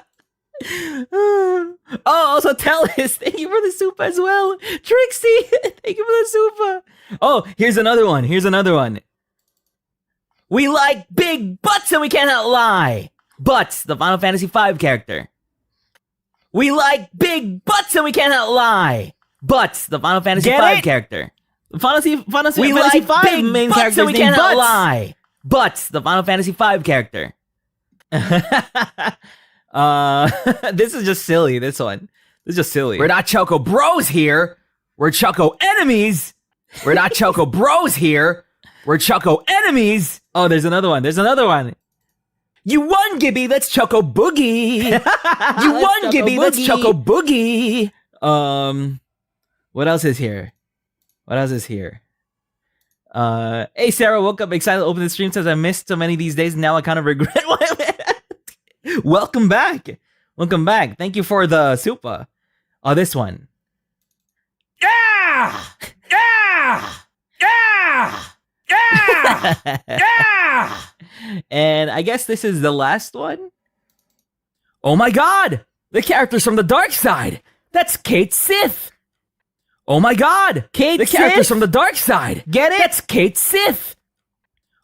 Oh, also Tellis, thank you for the super as well. Trixie, thank you for the super. Oh, here's another one. Here's another one. We like big butts and we cannot lie. Butts, the Final Fantasy V character. We like big butts and we cannot lie. Butts, the Final Fantasy Get V it? character. The Final We Fantasy like V big main butts character and we named cannot Butts. lie. Butts, the Final Fantasy V character. This is just silly. This one. This is just silly. We're not Choco Bros here. We're Choco enemies. We're not Choco Bros here. We're Choco enemies. Oh, there's another one. There's another one. You won, Gibby. That's Choco Boogie. You won, Choco Gibby. That's Boogie. Choco Boogie. What else is here? What else is here? Hey Sarah, woke up excited to open the stream. Says I missed so many these days. Now I kind of regret why I'm Welcome back. Welcome back. Thank you for the super. Oh, this one. Yeah! Yeah! Yeah! Yeah! Yeah! And I guess this is the last one. Oh my god! The character's from the dark side! That's Kate Sith! Oh my god! Kate The character's Sith? from the dark side! Get it? That's Kate Sith!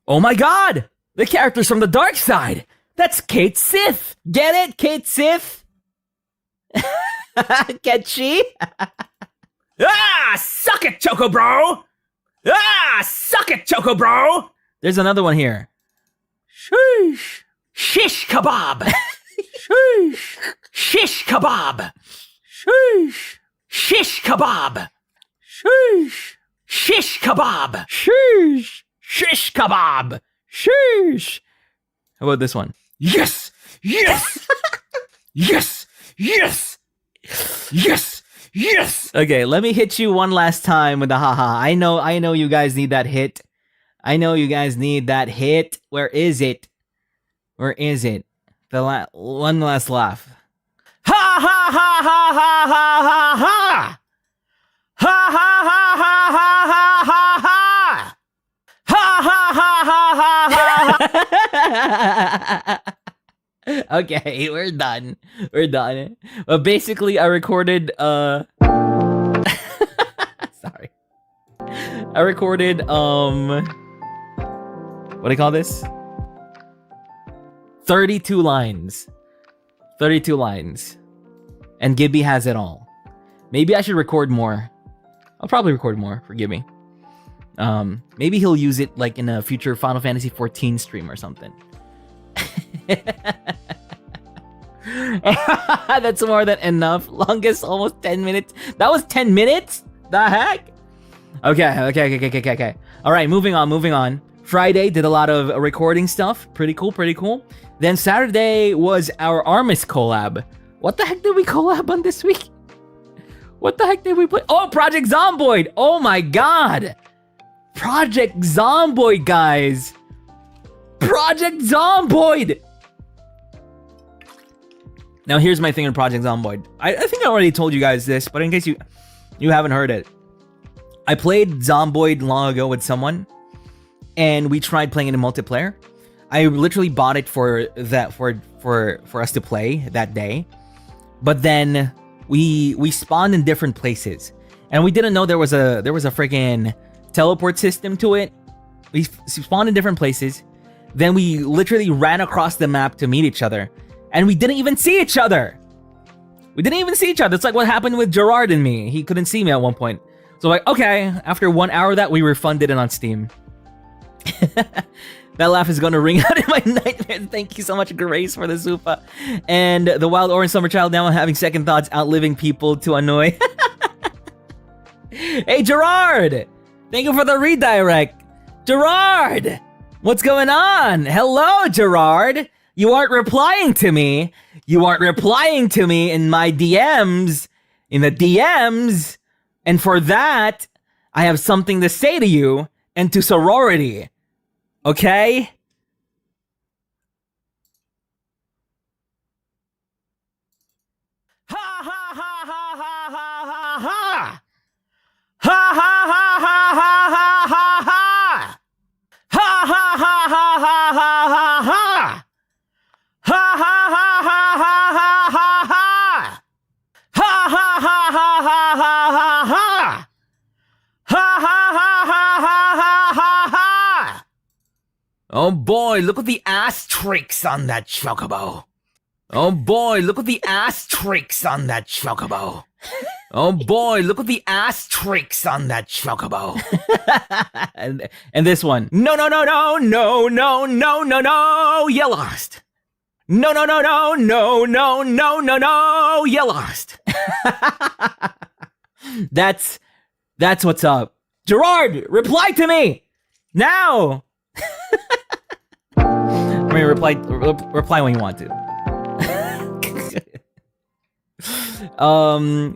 Oh my god! The character's from the dark side! That's Kate Sith! Get it, Kate Sith? Get she? Ah! Suck it, Choco Bro! Ah! Suck it, Choco Bro! There's another one here. Sheesh! Shish kebab! Sheesh! Shish kebab! Sheesh! Shish kebab! Sheesh! Shish kebab! Sheesh. Shish kebab! Sheesh. How about this one? Yes! Yes! Yes! Yes! Yes! Yes! Okay, let me hit you one last time with the haha. I know you guys need that hit. I know you guys need that hit. Where is it? Where is it? One last laugh. Ha ha ha ha ha ha ha ha! Ha ha ha ha ha ha ha ha! Ha ha ha ha ha ha! Okay, we're done. We're done. But basically, I recorded sorry. I recorded what do you call this? 32 lines. 32 lines. And Gibby has it all. Maybe I should record more. I'll probably record more for Gibby. Maybe he'll use it like in a future Final Fantasy 14 stream or something. That's more than enough. Longest almost 10 minutes. That was 10 minutes? The heck? Okay. All right, moving on. Friday did a lot of recording stuff. Pretty cool. Then Saturday was our Armis collab. What the heck did we collab on this week? What the heck did we play? Oh, Project Zomboid. Oh my god. Project Zomboid, guys. Project Zomboid. Now here's my thing in Project Zomboid. I think I already told you guys this, but in case you haven't heard it, I played Zomboid long ago with someone, and we tried playing it in multiplayer. I literally bought it for us to play that day, but then we spawned in different places, and we didn't know there was a freaking teleport system to it. We spawned in different places, then we literally ran across the map to meet each other. And we didn't even see each other. It's like what happened with Gerard and me. He couldn't see me at one point. So like, okay, after 1 hour of that, we refunded it on Steam. That laugh is gonna ring out in my nightmares. Thank you so much, Grace, for the Zupa. And the Wild Orange Summer Child now having second thoughts, outliving people to annoy. Hey, Gerard! Thank you for the redirect. Gerard! What's going on? Hello, Gerard! You aren't replying to me. You aren't replying to me in my DMs. In the DMs. And for that, I have something to say to you and to sorority. Okay? Ha ha ha ha ha ha ha ha! Ha ha ha ha ha ha ha ha! Ha ha ha ha ha ha ha ha! Ha ha ha ha ha ha ha ha! Ha ha ha ha ha ha ha ha! Ha ha ha ha ha ha ha ha! Oh boy, look at the asterisks on that chocobo. Oh boy, look at the asterisks on that chocobo. Oh boy, look at the asterisks on that chocobo. and this one. No, you lost. No, you lost. That's what's up. Gerard, reply to me now. I mean, reply when you want to.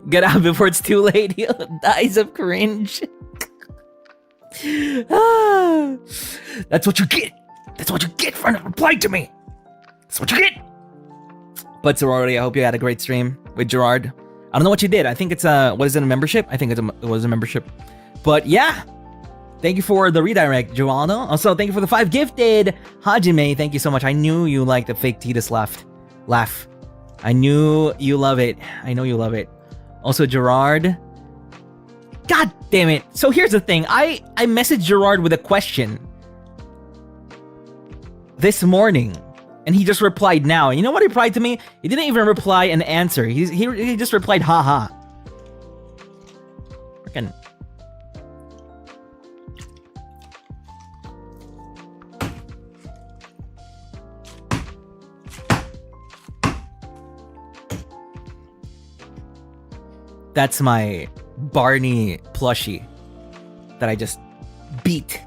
Get out before it's too late. He dies of cringe. That's what you get. That's what you get for not replying to me. That's what you get. But sorority, I hope you had a great stream with Gerard. I don't know what you did. I think it's a membership? I think it was a membership. But yeah, thank you for the redirect, Joanna. Also, thank you for the 5 gifted. Hajime, thank you so much. I knew you liked the fake Titus laugh. I knew you love it. I know you love it. Also, Gerard. God damn it. So here's the thing. I messaged Gerard with a question this morning, and he just replied now. And you know what he replied to me? He didn't even reply an answer. He just replied, haha. Freaking. That's my Barney plushie that I just beat.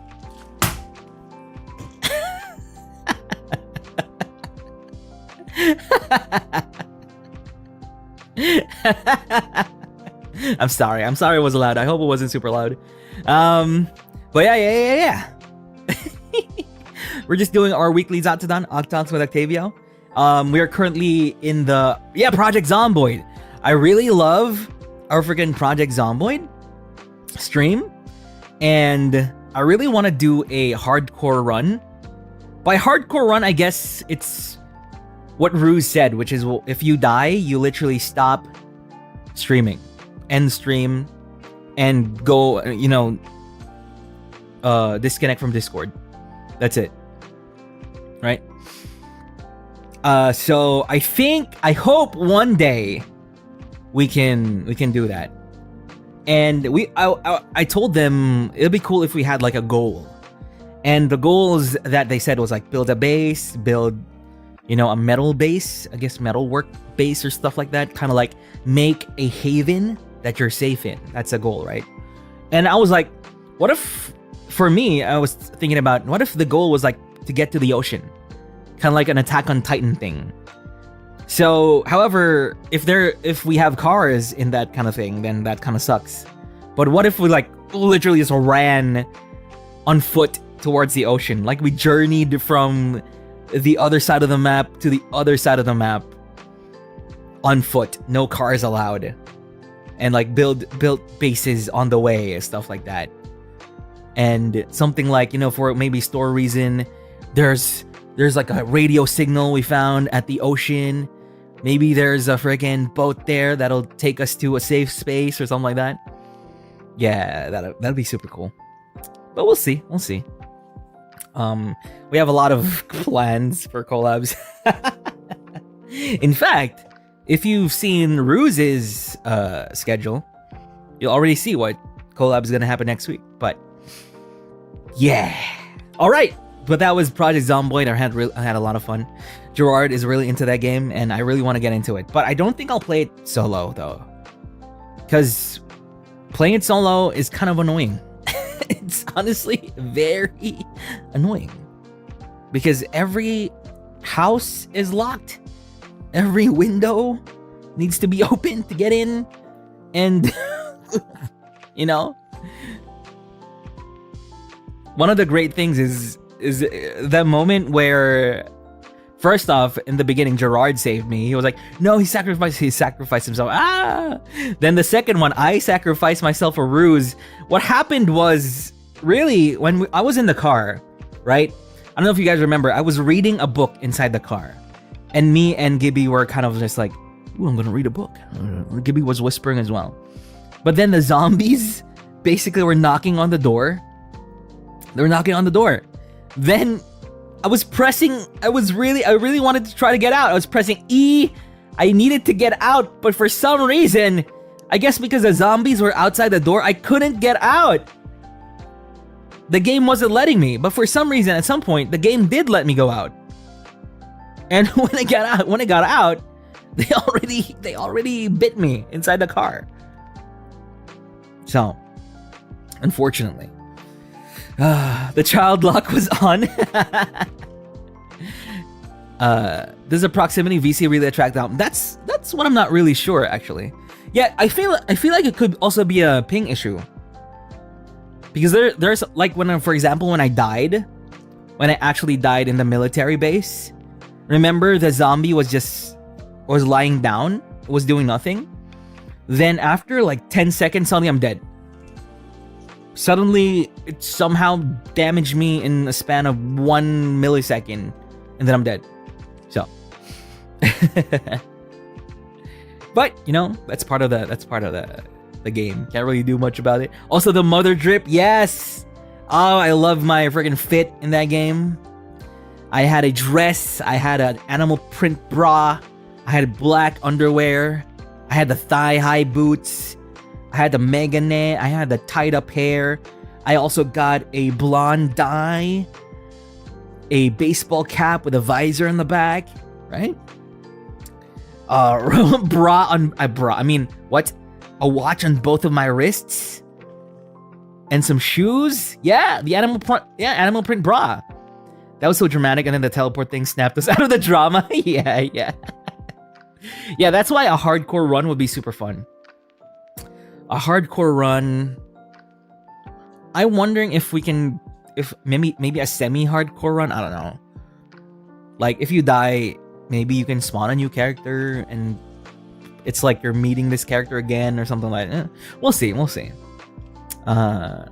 I'm sorry it was loud. I hope it wasn't super loud. But yeah. We're just doing our weekly Zatsudan, OcTalks with Octavio. We are currently in the Project Zomboid. I really love our freaking Project Zomboid stream, and I really want to do a hardcore run. By hardcore run, I guess it's what Ruse said, which is, well, if you die, you literally stop streaming, end stream, and go, disconnect from Discord. That's it. Right? So I hope one day we can do that. And I told them it'd be cool if we had like a goal. And the goals that they said was like build a base, build, a metal base, I guess metal work base or stuff like that. Kind of like make a haven that you're safe in. That's a goal, right? And I was like, what if, for me, I was thinking about, what if the goal was like to get to the ocean? Kind of like an Attack on Titan thing. So, however, if we have cars in that kind of thing, then that kind of sucks. But what if we like literally just ran on foot towards the ocean? Like we journeyed from the other side of the map to the other side of the map on foot, no cars allowed, and like build bases on the way and stuff like that. And something like, for maybe store reason, there's like a radio signal we found at the ocean. Maybe there's a freaking boat there that'll take us to a safe space or something like that. Yeah, that'd be super cool. But we'll see. We have a lot of plans for collabs. In fact, if you've seen Ruse's schedule, you'll already see what collab is gonna happen next week. But yeah, all right. But that was Project Zomboid. I had a lot of fun. Gerard is really into that game, and I really want to get into it. But I don't think I'll play it solo, though. Because playing it solo is kind of annoying. It's honestly very annoying. Because every house is locked. Every window needs to be open to get in. And, one of the great things is the moment where, first off, in the beginning, Gerard saved me. He was like, no, he sacrificed himself. Then the second one, I sacrificed myself for Ruse. What happened was, really, when I was in the car, right? I don't know if you guys remember, I was reading a book inside the car. And me and Gibby were kind of just like, ooh, I'm gonna read a book. Gibby was whispering as well. But then the zombies basically were knocking on the door. They were knocking on the door. Then I really wanted to try to get out. I was pressing E. I needed to get out, but for some reason, I guess because the zombies were outside the door, I couldn't get out. The game wasn't letting me, but for some reason, at some point, the game did let me go out. And when I got out, they already bit me inside the car. So, unfortunately, the child lock was on. Does a proximity VC really attract out? That's what I'm not really sure, actually. Yeah, I feel like it could also be a ping issue. Because there's like for example, when I actually died in the military base, remember the zombie was lying down, was doing nothing. Then after like 10 seconds, suddenly I'm dead. Suddenly, it somehow damaged me in a span of 1 millisecond, and then I'm dead. So, but that's part of the game. Can't really do much about it. Also, the mother drip, yes. Oh, I love my freaking fit in that game. I had a dress. I had an animal print bra. I had black underwear. I had the thigh-high boots. I had the megane. I had the tied-up hair. I also got a blonde dye, a baseball cap with a visor in the back, right? A watch on both of my wrists, and some shoes. Yeah, the animal print bra. That was so dramatic, and then the teleport thing snapped us out of the drama. Yeah. Yeah, that's why a hardcore run would be super fun. A hardcore run. I'm wondering if we can, if maybe a semi-hardcore run. I don't know. Like if you die, maybe you can spawn a new character and it's like you're meeting this character again or something like that. We'll see. We'll see. For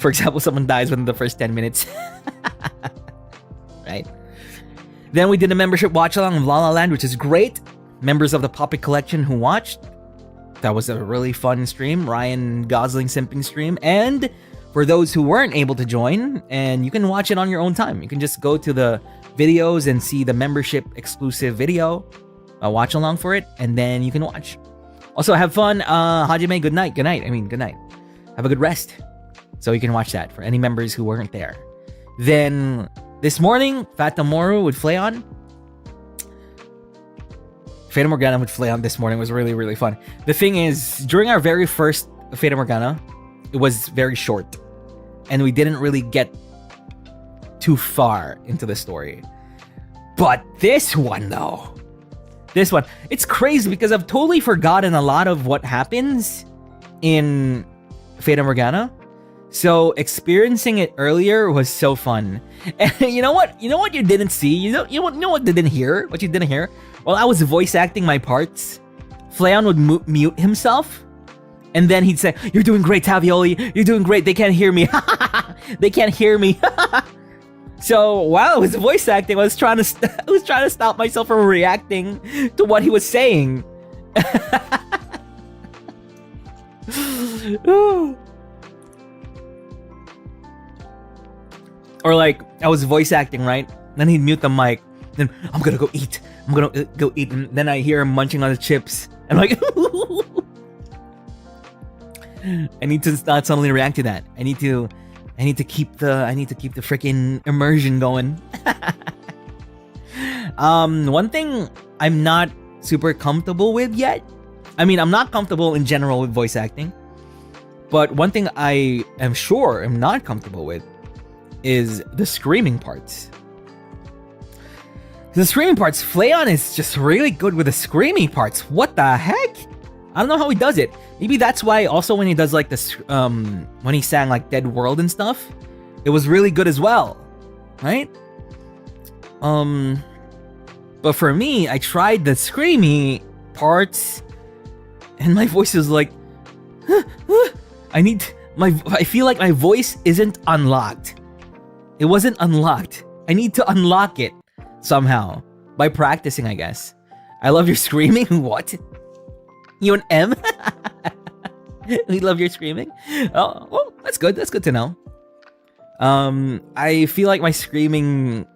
example, someone dies within the first 10 minutes. Right? Then we did a membership watch along of La La Land, which is great. Members of the Puppet Collection who watched. That was a really fun stream. Ryan Gosling simping stream. And for those who weren't able to join, and you can watch it on your own time. You can just go to the videos and see the membership exclusive video. Watch along for it, and then you can watch. Also, have fun. Hajime, good night. Good night. I mean, good night. Have a good rest. So you can watch that for any members who weren't there. Then this morning, Fata Moru with Flayon. Fata Morgana with Flayon this morning was really, really fun. The thing is, during our very first Fata Morgana, it was very short. And we didn't really get too far into the story. But this one, though. This one. It's crazy because I've totally forgotten a lot of what happens in Fata Morgana. So experiencing it earlier was so fun. And you know what? You know what you didn't see? You know what you didn't hear? What you didn't hear? While I was voice acting my parts, Flayon would mute himself. And then he'd say, "You're doing great, Tavioli. You're doing great. They can't hear me. They can't hear me." So while I was voice acting, I was trying to stop myself from reacting to what he was saying. Or like I was voice acting, right? Then he'd mute the mic. Then I'm gonna go eat. I'm gonna go eat. And then I hear him munching on the chips. I'm like, I need to not suddenly react to that. I need to keep the freaking immersion going. One thing I'm not super comfortable with yet. I mean, I'm not comfortable in general with voice acting. But one thing I am sure I'm not comfortable with is the screaming parts. The screaming parts, Flayon is just really good with the screaming parts. What the heck? I don't know how he does it. Maybe that's why also when he does like this, when he sang like Dead World and stuff, it was really good as well, right? But for me, I tried the screamy parts, and my voice is like, I feel like my voice isn't unlocked. It wasn't unlocked. I need to unlock it somehow by practicing, I guess. I love your screaming. What? You and M? We love your screaming. Oh, well, that's good. That's good to know. I feel like my screaming.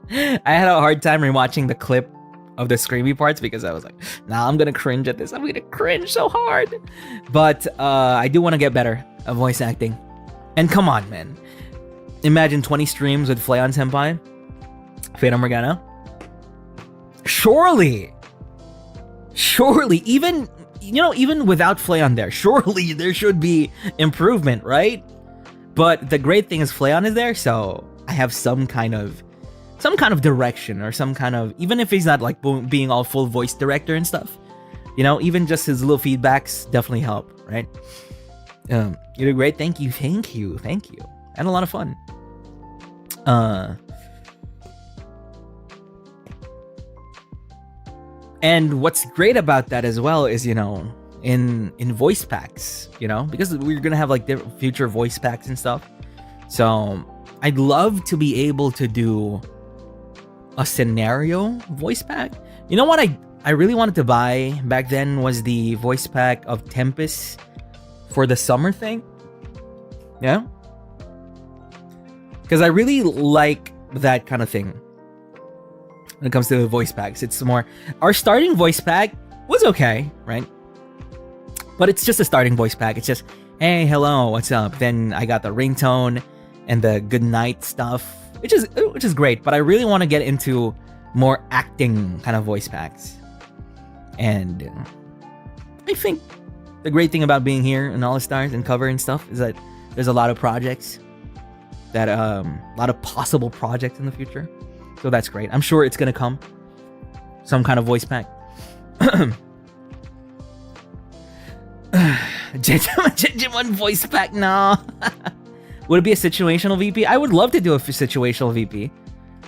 I had a hard time rewatching the clip of the screamy parts because I was like, nah, I'm gonna cringe at this. I'm gonna cringe so hard. But I do want to get better at voice acting. And come on, man. Imagine 20 streams with Flayon Senpai, Fata Morgana. Surely, even without Flayon there, surely there should be improvement, right? But the great thing is Flayon is there, so I have some kind of direction or some kind of, even if he's not like being all full voice director and stuff, even just his little feedbacks definitely help, right? You did great. Thank you. I had a lot of fun. And what's great about that as well is, in voice packs, because we're gonna have like different future voice packs and stuff. So I'd love to be able to do a scenario voice pack. You know what I really wanted to buy back then was the voice pack of Tempest for the summer thing. Yeah. Because I really like that kind of thing when it comes to the voice packs. It's more, our starting voice pack was okay, right? But it's just a starting voice pack. It's just, hey, hello, what's up? Then I got the ringtone and the good night stuff, which is great. But I really want to get into more acting kind of voice packs. And I think the great thing about being here in All Stars and covering stuff is that there's a lot of projects, a lot of possible projects in the future. So that's great. I'm sure it's gonna come. some kind of voice pack. Digimon voice pack, no. Would it be a situational VP? I would love to do a situational VP,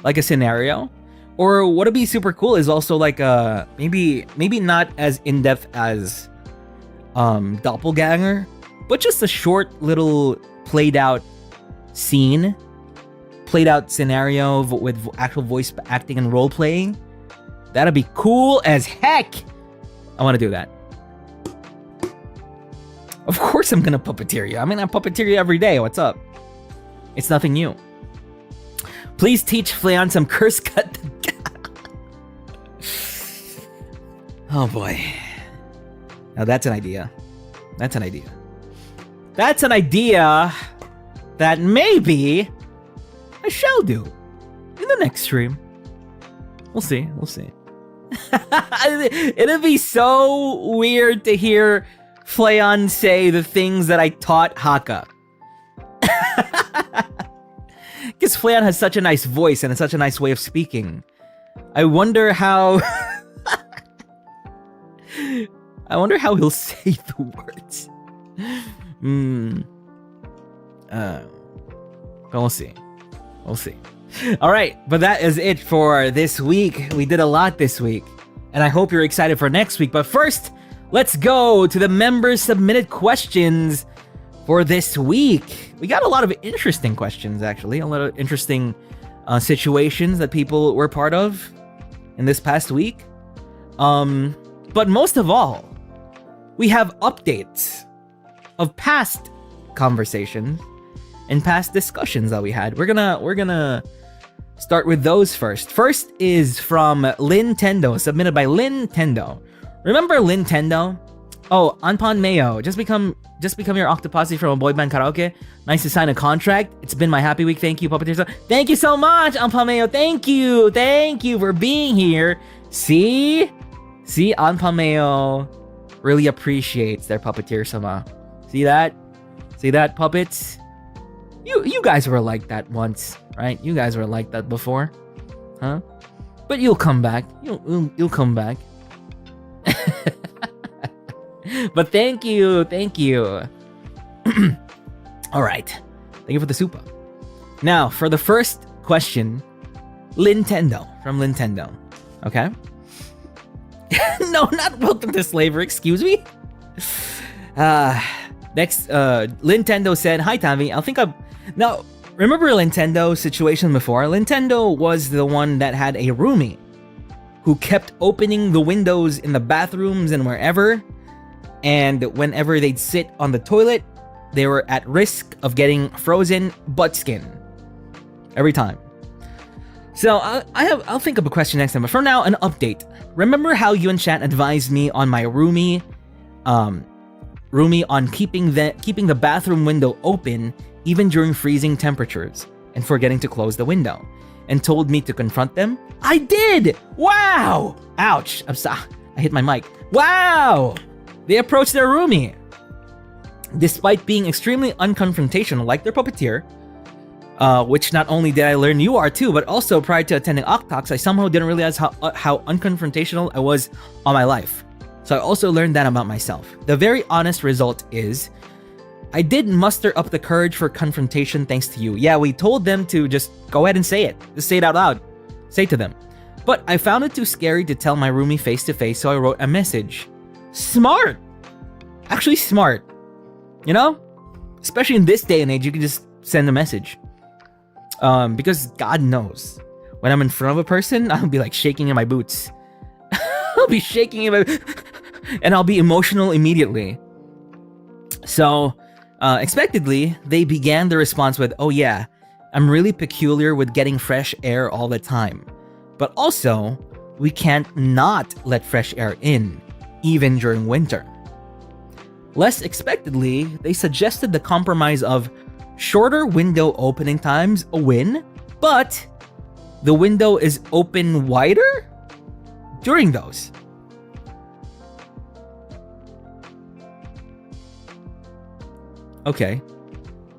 like a scenario. Or what would be super cool is also like maybe not as in depth as Doppelganger, but just a short little played out scene, played out scenario with actual voice acting and role playing. That'd be cool as heck. I want to do that. Of course I'm gonna puppeteer you. I mean, I puppeteer you every day. What's up? It's nothing new. Please teach Fleon some curse cut. Oh boy. Now that's an idea. That's an idea. That's an idea that maybe I shall do in the next stream. We'll see. We'll see. It'd be so weird to hear Fleon say the things that I taught Haka. Because Fleon has such a nice voice and such a nice way of speaking. I wonder how... I wonder how he'll say the words. But we'll see. We'll see. Alright, but that is it for this week. We did a lot this week. And I hope you're excited for next week. But first, let's go to the members submitted questions for this week. We got a lot of interesting questions, actually. A lot of interesting situations that people were part of in this past week. But most of all, we have updates of past conversations and past discussions that we had. We're gonna start with those first. First is from Lintendo, submitted by Lintendo. Remember Lintendo? Oh, Anpon Mayo, just become your Octoposse from a boy band karaoke. Nice to sign a contract. It's been my happy week. Thank you, Puppeteers. Thank you so much, Anpon Mayo. Thank you for being here. See, Anpon Mayo really appreciates their puppeteer sama. See that, puppets? You guys were like that once, right? You guys were like that before, huh? But you'll come back. You'll come back. But thank you. All right, thank you for the super. Now for the first question, Lintendo from Lintendo. Okay. No, not welcome to slavery. Excuse me. Next, Lintendo said, "Hi, Tavi. Now, remember Nintendo's situation before? Nintendo was the one that had a roomie who kept opening the windows in the bathrooms and wherever, and whenever they'd sit on the toilet, they were at risk of getting frozen butt skin every time. So I'll think of a question next time, but for now, an update. Remember how you and Chat advised me on my roomie on keeping the bathroom window open even during freezing temperatures and forgetting to close the window, and told me to confront them? I did! Wow! Ouch! I hit my mic. Wow! They approached their roomie. Despite being extremely unconfrontational like their puppeteer, which not only did I learn you are too, but also prior to attending OcTalks, I somehow didn't realize how unconfrontational I was all my life. So I also learned that about myself. The very honest result is, I did muster up the courage for confrontation thanks to you. Yeah, we told them to just go ahead and say it. Just say it out loud. Say it to them. But I found it too scary to tell my roomie face to face, so I wrote a message. Smart! Actually smart. You know? Especially in this day and age, you can just send a message. Because God knows, when I'm in front of a person, I'll be like shaking in my boots. I'll be shaking in my... and I'll be emotional immediately. So, expectedly, they began the response with, "Oh yeah, I'm really peculiar with getting fresh air all the time. But also, we can't not let fresh air in, even during winter." Less expectedly, they suggested the compromise of shorter window opening times a win, but the window is open wider during those. Okay.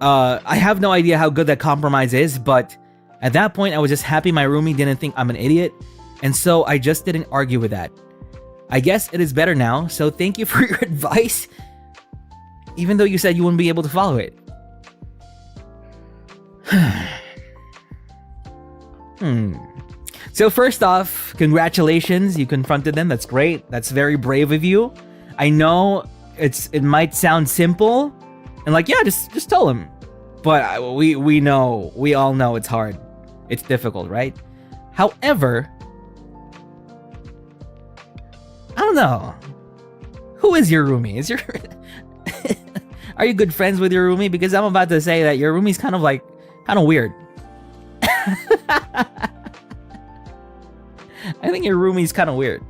I have no idea how good that compromise is, but at that point I was just happy my roomie didn't think I'm an idiot And so I just didn't argue with that. I guess it is better now, so thank you for your advice, even though you said you wouldn't be able to follow it. So first off, congratulations, you confronted them. That's great. That's very brave of you. I know it might sound simple, and like, yeah, just tell them. But we all know it's hard. It's difficult, right? However, I don't know. Who is your roomie? Are you good friends with your roomie? Because I'm about to say that your roomie's kind of weird. I think your roomie's kind of weird.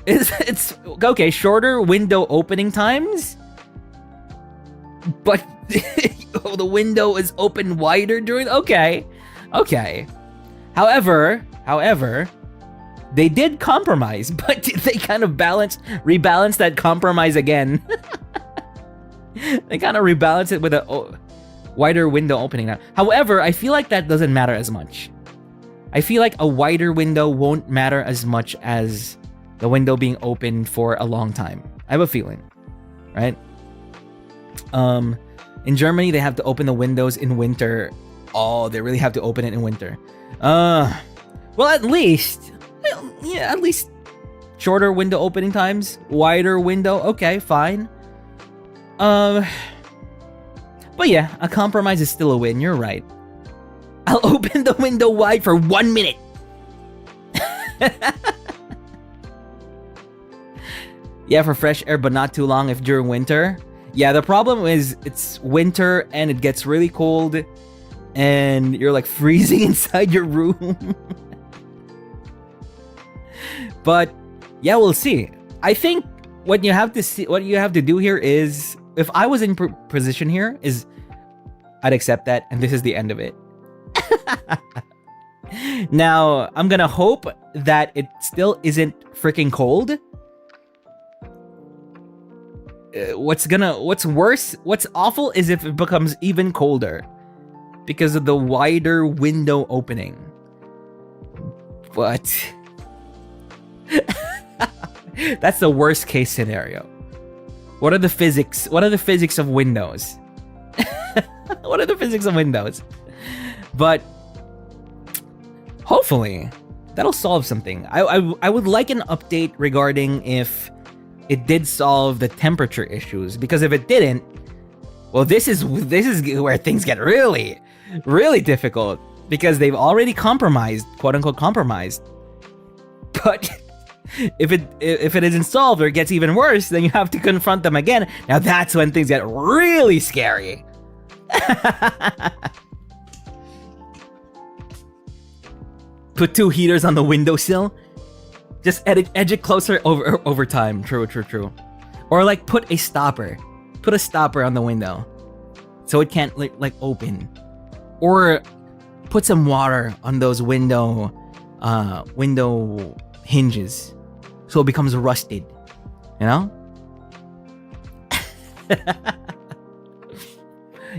It's okay, shorter window opening times, but the window is open wider during. Okay. However, they did compromise, but they kind of rebalance that compromise again. They kind of rebalance it with a wider window opening now. However, I feel like that doesn't matter as much. I feel like a wider window won't matter as much as the window being open for a long time. I have a feeling, right? In Germany, they have to open the windows in winter. Oh, they really have to open it in winter. Well, at least shorter window opening times, wider window. Okay, fine. But yeah, a compromise is still a win. You're right. I'll open the window wide for 1 minute. Yeah, for fresh air, but not too long if during winter. Yeah, the problem is it's winter and it gets really cold and you're like freezing inside your room. But yeah, we'll see. I think what you have to do here is, if I was in position here, is I'd accept that and this is the end of it. Now, I'm gonna hope that it still isn't freaking cold. What's awful is if it becomes even colder because of the wider window opening. But that's the worst case scenario. What are the physics of windows? What are the physics of windows? But hopefully that'll solve something. I would like an update regarding if it did solve the temperature issues, because if it didn't, well, this is where things get really, really difficult, because they've already compromised, quote unquote compromised. But if it isn't solved or it gets even worse, then you have to confront them again. Now that's when things get really scary. Put 2 heaters on the windowsill. Just edge it closer over time. True. Or like put a stopper on the window so it can't like open. Or put some water on those window hinges so it becomes rusted. You know?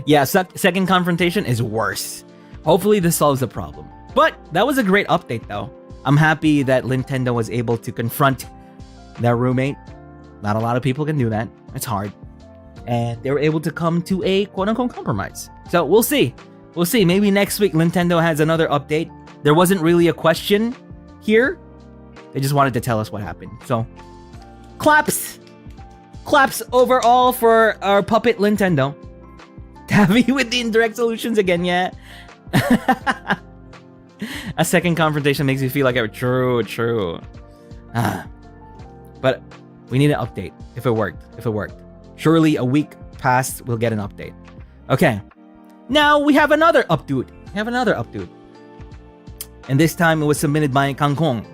Yeah, second confrontation is worse. Hopefully this solves the problem. But that was a great update though. I'm happy that Nintendo was able to confront their roommate. Not a lot of people can do that. It's hard. And they were able to come to a quote-unquote compromise. So we'll see. We'll see. Maybe next week Nintendo has another update. There wasn't really a question here. They just wanted to tell us what happened. So, claps overall for our puppet Nintendo. Tavi with the indirect solutions again, yeah. A second confrontation makes me feel like true. But we need an update. If it worked. Surely a week past, we'll get an update. Okay. Now we have another update. And this time it was submitted by Kangkong.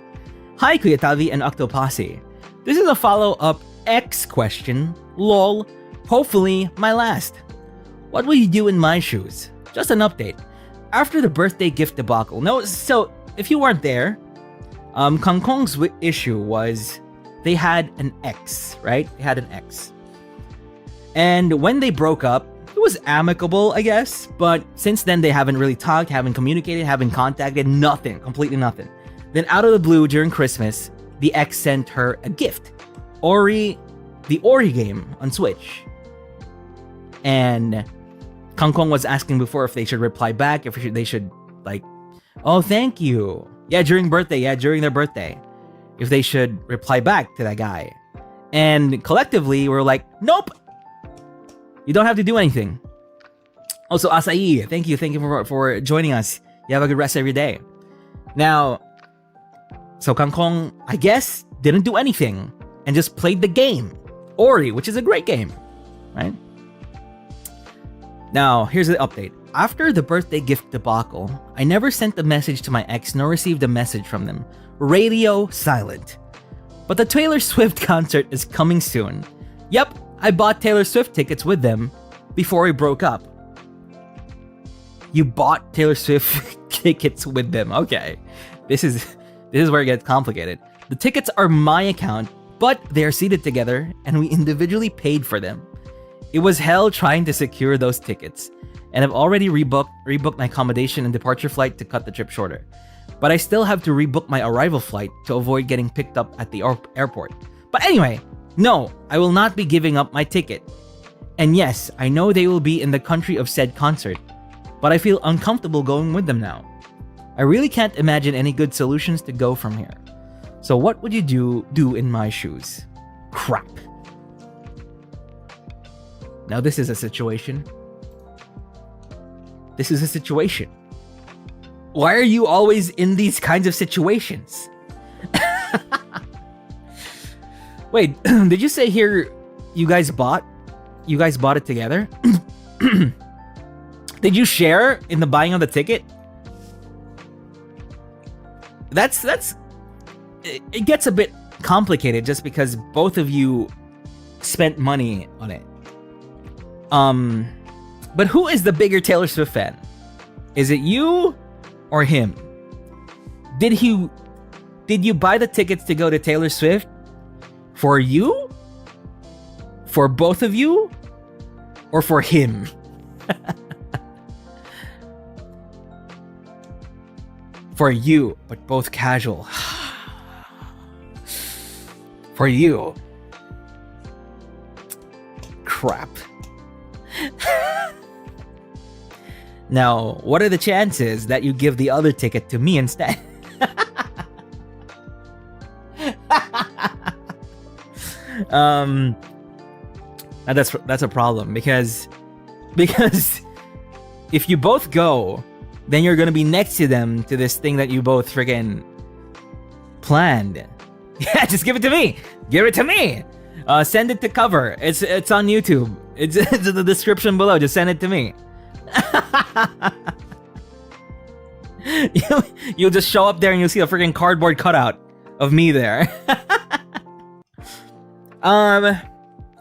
Hi, Kuya Tavi and Octopasi. This is a follow-up X question. Lol. Hopefully my last. What will you do in my shoes? Just an update. After the birthday gift debacle. No, so if you weren't there, Kangkong's issue was they had an ex, right? They had an ex. And when they broke up, it was amicable, I guess. But since then, they haven't really talked, haven't communicated, haven't contacted, nothing, completely nothing. Then out of the blue, during Christmas, the ex sent her a gift. The Ori game on Switch. And Kangkong was asking before if they should reply back, if they should, like, oh, thank you. Yeah, during their birthday. If they should reply back to that guy. And collectively, we're like, nope. You don't have to do anything. Also, Asai, thank you for joining us. You have a good rest of your day. Now, so Kangkong, I guess, didn't do anything and just played the game. Ori, which is a great game, right? Now, here's the update. After the birthday gift debacle, I never sent a message to my ex nor received a message from them. Radio silent. But the Taylor Swift concert is coming soon. Yep, I bought Taylor Swift tickets with them before we broke up. You bought Taylor Swift tickets with them. Okay. This is where it gets complicated. The tickets are my account, but they are seated together and we individually paid for them. It was hell trying to secure those tickets, and I've already rebooked my accommodation and departure flight to cut the trip shorter. But I still have to rebook my arrival flight to avoid getting picked up at the airport. But anyway, no, I will not be giving up my ticket. And yes, I know they will be in the country of said concert, but I feel uncomfortable going with them now. I really can't imagine any good solutions to go from here. So what would you do in my shoes? Crap. Now this is a situation. This is a situation. Why are you always in these kinds of situations? Wait, did you say here you guys bought it together? Did you share in the buying of the ticket? It gets a bit complicated just because both of you spent money on it. But who is the bigger Taylor Swift fan? Is it you or him? Did you buy the tickets to go to Taylor Swift for you? For both of you? Or for him? For you, but both casual. For you. Crap. Now, what are the chances that you give the other ticket to me instead? That's a problem because if you both go, then you're gonna be next to them to this thing that you both friggin' planned. Yeah, just give it to me. Give it to me. Send it to cover. It's on YouTube. It's in the description below. Just send it to me. You'll just show up there and you'll see a freaking cardboard cutout of me there.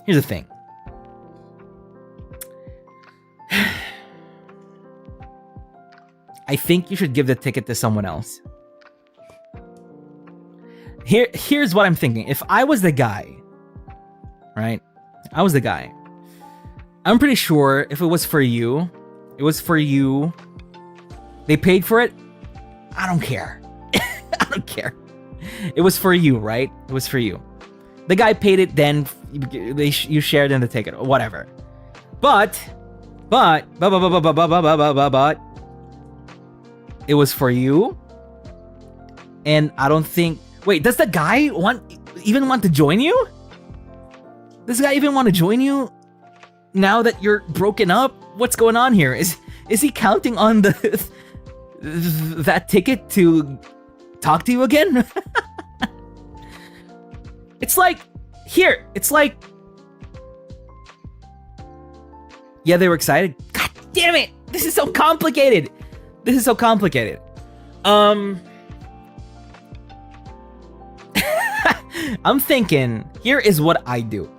Here's the thing. I think you should give the ticket to someone else. Here's what I'm thinking. If I was the guy, right? I was the guy. I'm pretty sure if it was for you, they paid for it. I don't care. I don't care. It was for you, right? It was for you. The guy paid it, then you shared in the ticket, or whatever. But, it was for you, and I don't think. Wait, does the guy even want to join you? Does the guy even want to join you? Now that you're broken up, what's going on here? Is he counting on that ticket to talk to you again? It's like, yeah, they were excited. God damn it! This is so complicated. I'm thinking, here is what I do.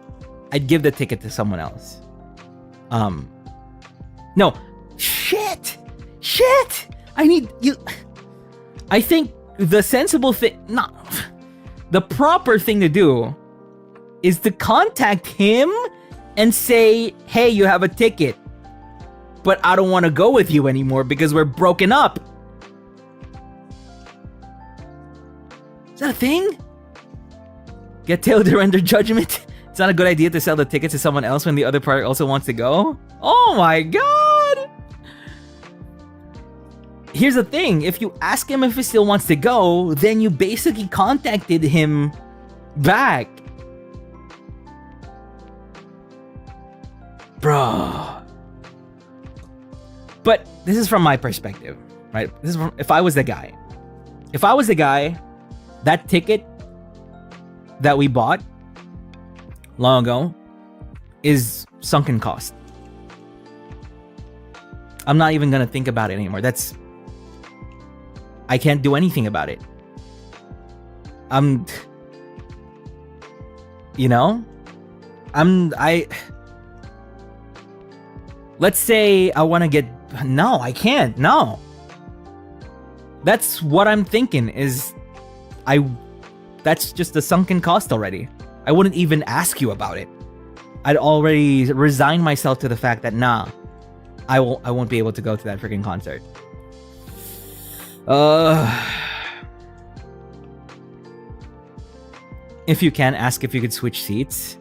I'd give the ticket to someone else. No. Shit! I need you. I think the sensible thing, the proper thing to do is to contact him and say, hey, you have a ticket. but I don't want to go with you anymore because we're broken up. Is that a thing? Get tailed to render judgment. It's not a good idea to sell the tickets to someone else when the other party also wants to go. Oh my god! Here's the thing, if you ask him if he still wants to go, then you basically contacted him back. Bro. But this is from my perspective, right? This is from, if I was the guy, that ticket that we bought long ago is sunken cost. I'm not even gonna think about it anymore. I can't do anything about it. Let's say I want to get, no, I can't, no. That's what I'm thinking is, that's just a sunken cost already. I wouldn't even ask you about it. I'd already resigned myself to the fact that, nah, I won't be able to go to that freaking concert. If you can, ask if you could switch seats.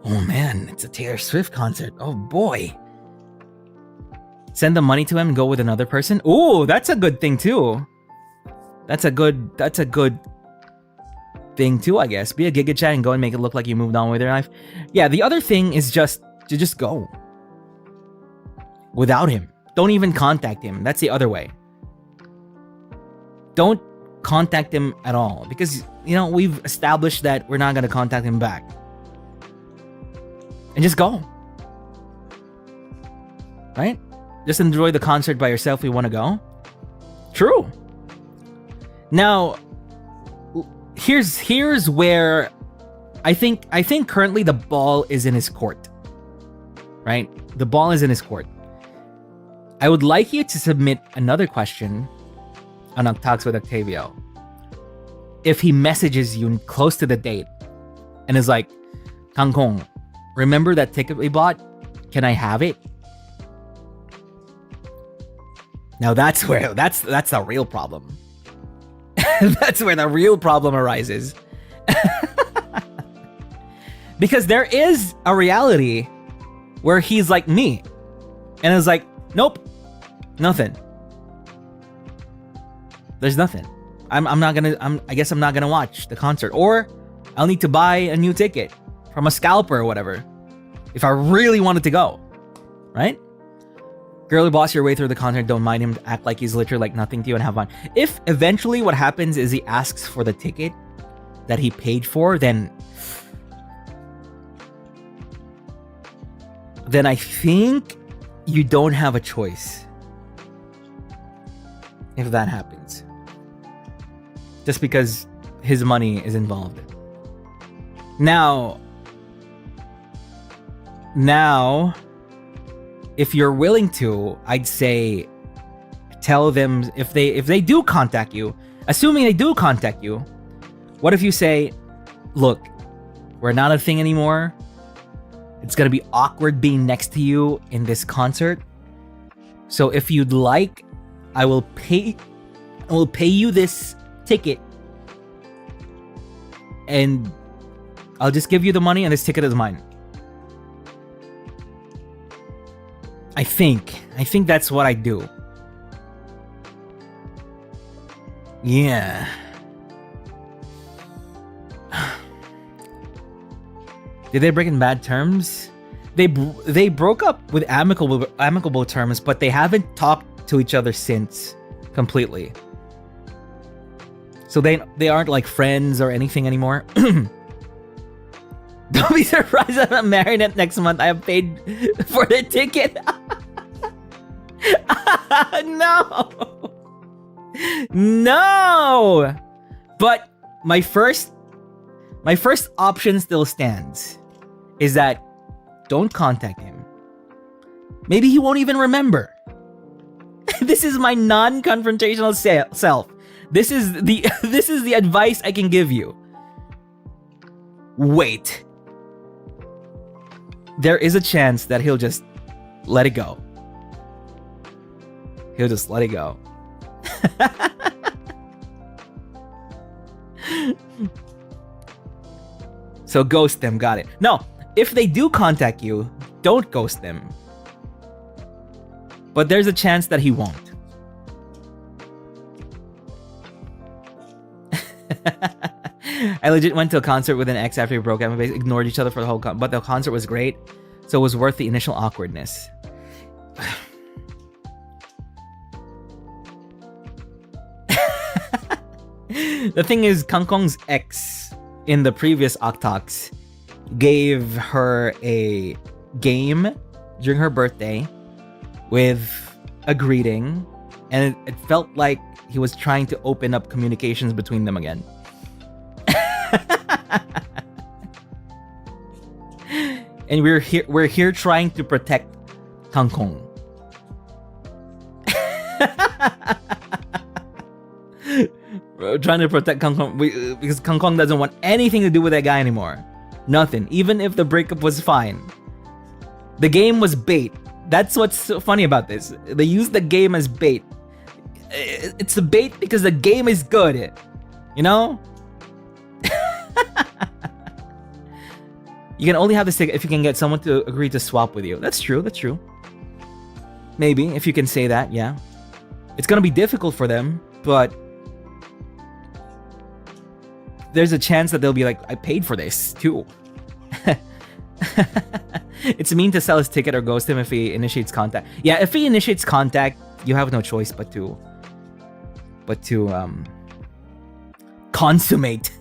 Oh man, it's a Taylor Swift concert. Oh boy. Send the money to him and go with another person. Ooh, that's a good thing too. That's a good thing too, I guess. Be a Giga Chat and go and make it look like you moved on with your life. Yeah, the other thing is just to just go. Without him. Don't even contact him. That's the other way. Don't contact him at all. Because, we've established that we're not going to contact him back. And just go. Right? Just enjoy the concert by yourself if you want to go. True. Now, here's where I think currently the ball is in his court. Right? The ball is in his court. I would like you to submit another question on OcTalks with Octavio. If he messages you close to the date and is like, Kangkong, remember that ticket we bought? Can I have it? Now that's the real problem. That's where the real problem arises. Because there is a reality where he's like me and is like, nope, nothing. There's nothing. I guess I'm not gonna watch the concert, or I'll need to buy a new ticket from a scalper or whatever if I really wanted to go, right? Girly boss your way through the concert, don't mind him, act like he's literally like nothing to you and have fun. If eventually what happens is he asks for the ticket that he paid for, then I think you don't have a choice if that happens. Just because his money is involved. Now, if you're willing to, I'd say tell them if they do contact you, assuming they do contact you, what if you say, look, we're not a thing anymore. It's gonna be awkward being next to you in this concert. So if you'd like, I will pay you this ticket and I'll just give you the money and this ticket is mine. I think that's what I do. Yeah. Did they break in bad terms? They broke up with amicable terms, but they haven't talked to each other since completely. So they aren't like friends or anything anymore. Don't be surprised if I'm married next month. I have paid for the ticket. No. But my first option still stands. Is that don't contact him. Maybe he won't even remember. This is my non-confrontational self. This is the advice I can give you. Wait. There is a chance that he'll just let it go. He'll just let it go. So ghost them, got it. No, if they do contact you, don't ghost them. But there's a chance that he won't. I legit went to a concert with an ex after we broke up and we ignored each other for the whole but the concert was great, so it was worth the initial awkwardness. The thing is, Kangkong's ex in the previous OcTalks gave her a game during her birthday with a greeting, and it felt like he was trying to open up communications between them again. And we're here trying to protect Kangkong. We're trying to protect Kangkong because Kangkong doesn't want anything to do with that guy anymore. Nothing. Even if the breakup was fine. The game was bait. That's what's so funny about this. They use the game as bait. It's a bait because the game is good. You know? You can only have this ticket if you can get someone to agree to swap with you. That's true. That's true. Maybe, if you can say that, yeah. It's gonna be difficult for them, but there's a chance that they'll be like, I paid for this, too. It's mean to sell his ticket or ghost him if he initiates contact. Yeah, if he initiates contact, you have no choice but to consummate.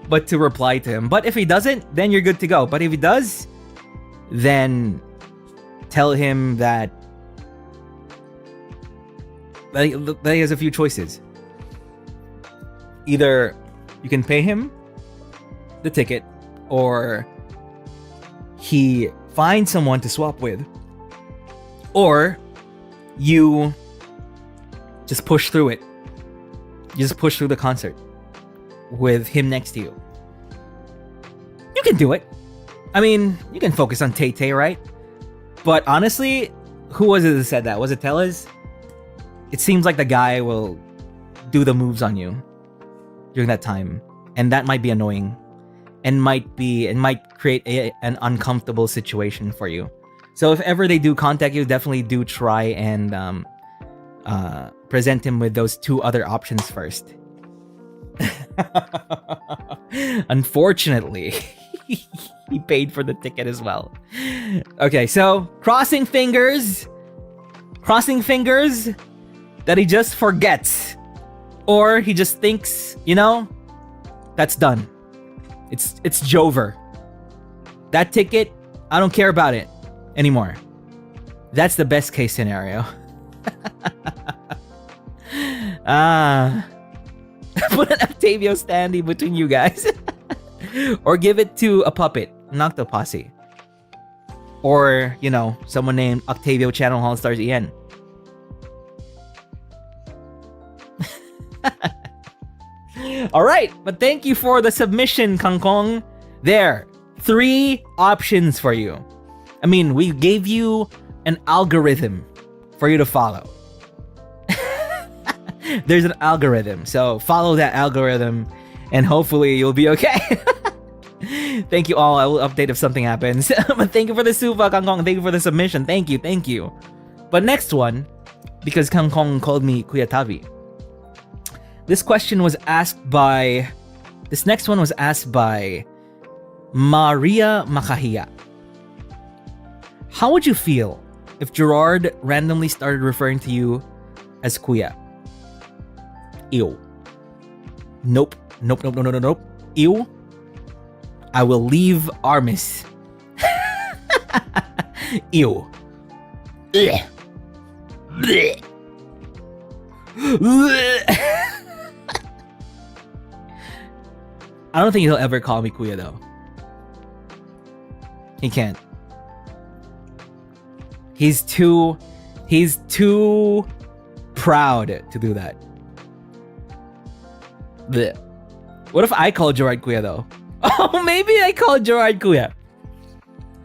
But to reply to him. But if he doesn't, then you're good to go. But if he does, then tell him that he has a few choices. Either you can pay him the ticket, or he finds someone to swap with, or you just push through it. You just push through the concert with him next to you. You can do it. I mean, you can focus on Tay-Tay, right? But honestly, who was it that said that? Was it Tellez? It seems like the guy will do the moves on you during that time, and that might be annoying, and might create an uncomfortable situation for you. So if ever they do contact you, definitely do try and present him with those two other options first. Unfortunately, he paid for the ticket as well. Okay, so crossing fingers that he just forgets, or he just thinks, you know, that's done. It's Jover. That ticket, I don't care about it anymore. That's the best case scenario. Put an Octavio standee between you guys. Or give it to a puppet, an Octoposse. Or, you know, someone named Octavio of Holostars EN. Alright, but thank you for the submission, Kangkong. There, 3 options for you. I mean, we gave you an algorithm for you to follow. There's an algorithm, so follow that algorithm and hopefully you'll be okay. Thank you all. I will update if something happens. But thank you for the super, Kangkong. Thank you for the submission. Thank you. But next one, because Kangkong called me Kuya Tavi. This next one was asked by Maria Makahia. How would you feel if Gerard randomly started referring to you as Kuya? Ew. Nope. Ew. I will leave Armis. Ew. Blech. Blech. I don't think he'll ever call me Kuya though. He can't. He's too proud to do that. Blech. What if I call Gerard Kuya though? Oh, maybe I call Gerard Kuya.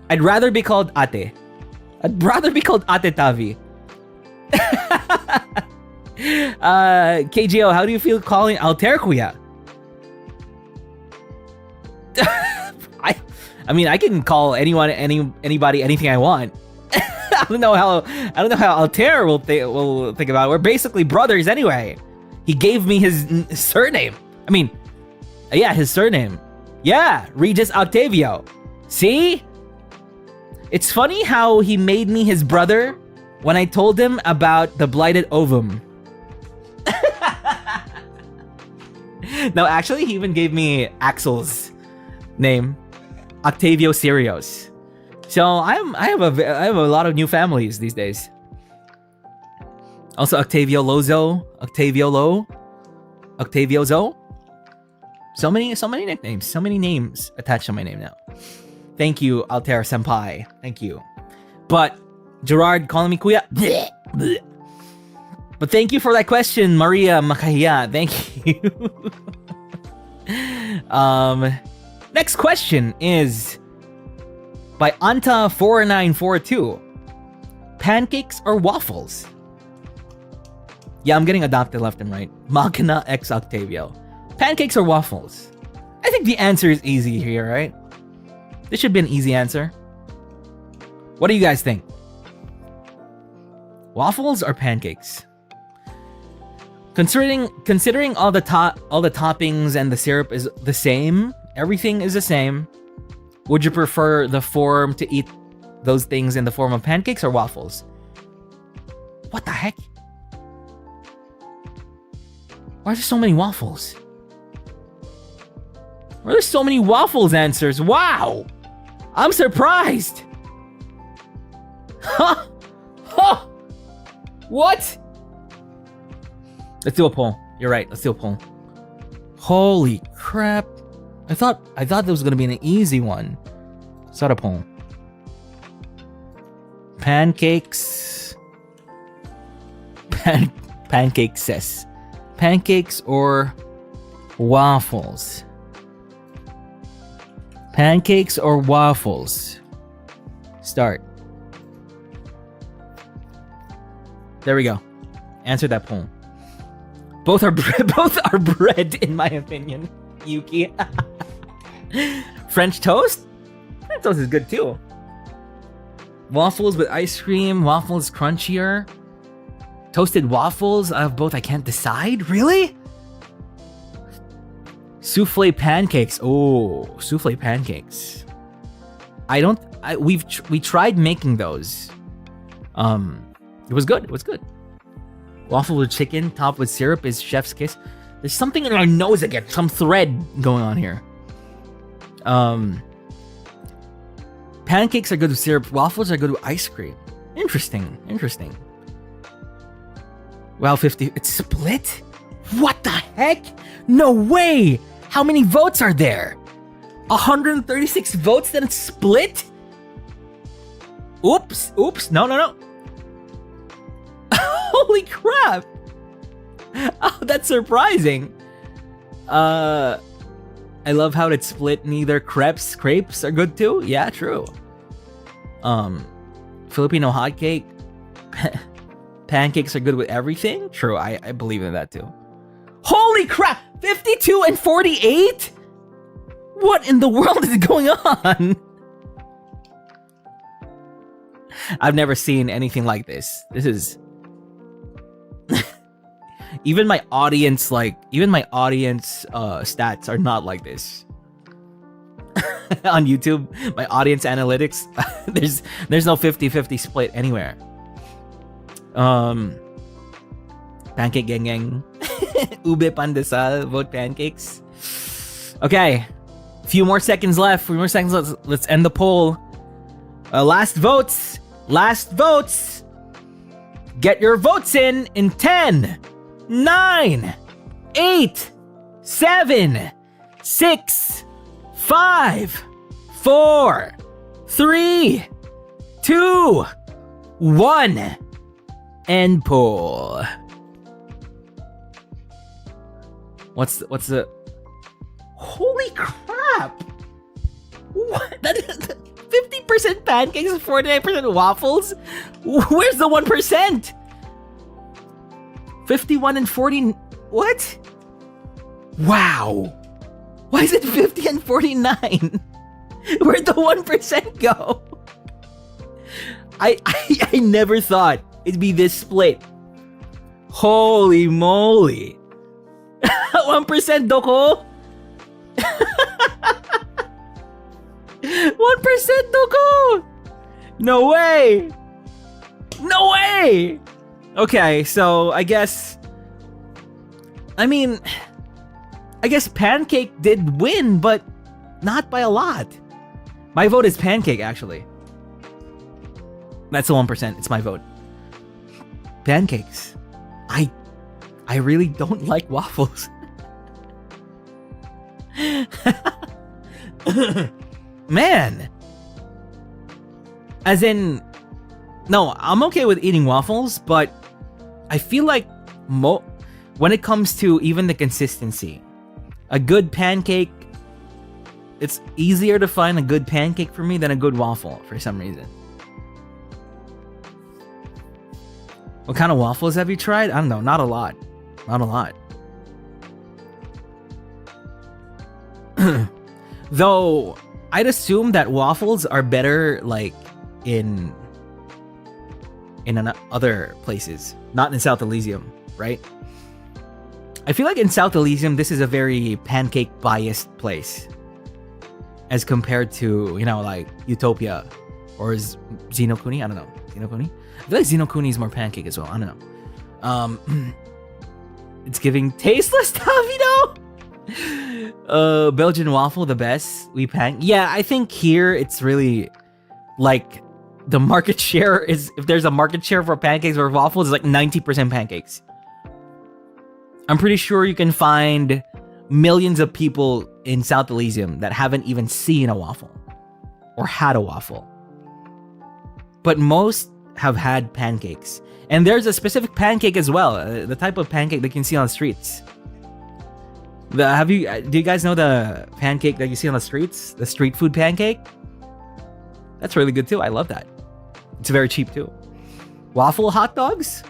I'd rather be called Ate. I'd rather be called Ate Tavi. KGO, how do you feel calling Altair Kuya? I mean, I can call anybody anything I want. I don't know how Altair will think about it. We're basically brothers anyway. He gave me his surname. I mean, yeah, his surname. Yeah, Regis Octavio. See? It's funny how he made me his brother when I told him about the blighted ovum. No, actually, he even gave me Axel's name, Octavio Sirios. So I have a lot of new families these days. Also, Octavio Lozo, Octavio Lo, Octavio Zo. So many nicknames, so many names attached to my name now. Thank you, Altair Senpai. Thank you. But Gerard calling me Kuya. Bleh, bleh. But thank you for that question, Maria Makahiya. Thank you. Next question is by Anta4942. Pancakes or waffles? Yeah, I'm getting adopted left and right. Machina X Octavio. Pancakes or waffles? I think the answer is easy here, right? This should be an easy answer. What do you guys think? Waffles or pancakes? Considering all the toppings and the syrup is the same, everything is the same, would you prefer the form to eat those things in the form of pancakes or waffles? What the heck? Why are there so many waffles? Why are there so many waffles answers? Wow! I'm surprised! Huh? Huh? What? Let's do a poll. You're right, let's do a poll. Holy crap. I thought that was gonna be an easy one. Start a poll. Pancakes. Pancakes says. Pancakes or waffles? Pancakes or waffles? Start. There we go. Answer that poll. Both are bread, in my opinion. Yuki. French toast? French toast is good too. Waffles with ice cream. Waffles crunchier. Toasted waffles out of both. I can't decide. Really? Souffle pancakes. Oh, souffle pancakes. We tried making those. It was good. It was good. Waffle with chicken topped with syrup is chef's kiss. There's something in our nose again. Some thread going on here. Pancakes are good with syrup. Waffles are good with ice cream. Interesting. Interesting. Wow, 50. It's split? What the heck? No way! How many votes are there? 136 votes, then it's split? Oops. No. Holy crap! Oh, that's surprising. I love how it's split. Neither crepes are good too. Yeah, true. Filipino hotcake. Pancakes are good with everything. True, I believe in that too. Holy crap! 52 and 48? What in the world is going on? I've never seen anything like this. This is even my audience stats are not like this. On YouTube, my audience analytics, there's no 50-50 split anywhere. Pancake gang. Ube pandesal, vote pancakes. Okay. Few more seconds left. Let's end the poll. Last votes. Get your votes in 10, 9, 8, 7, 6, 5, 4, 3, 2, 1. End poll. What's the Holy crap! What? 50% pancakes and 49% waffles? Where's the 1%? 51 and 40. What? Wow. Why is it 50 and 49? Where'd the 1% go? I never thought it'd be this split. Holy moly. 1% doko? 1% doko? No way. No way. Okay, so I guess pancake did win, but not by a lot. My vote is pancake, actually. That's the 1%. It's my vote. Pancakes. I really don't like waffles. Man. As in, no, I'm okay with eating waffles, but I feel like when it comes to even the consistency, a good pancake, it's easier to find a good pancake for me than a good waffle for some reason. What kind of waffles have you tried? I don't know, not a lot. Not a lot. Though, I'd assume that waffles are better, like, in other places. Not in South Elysium, right? I feel like in South Elysium, this is a very pancake-biased place. As compared to, like, Utopia. Or Zenokuni? I don't know. Zenokuni? I feel like Zenokuni is more pancake as well. I don't know. It's giving tasteless stuff, Belgian waffle, the best. Yeah, I think here it's really like the market share is, if there's a market share for pancakes or waffles, it's like 90% pancakes. I'm pretty sure you can find millions of people in South Elysium that haven't even seen a waffle or had a waffle. But most have had pancakes. And there's a specific pancake as well, the type of pancake that you can see on the streets. Do you guys know the pancake that you see on the streets? The street food pancake? That's really good too. I love that. It's very cheap too. Waffle hot dogs?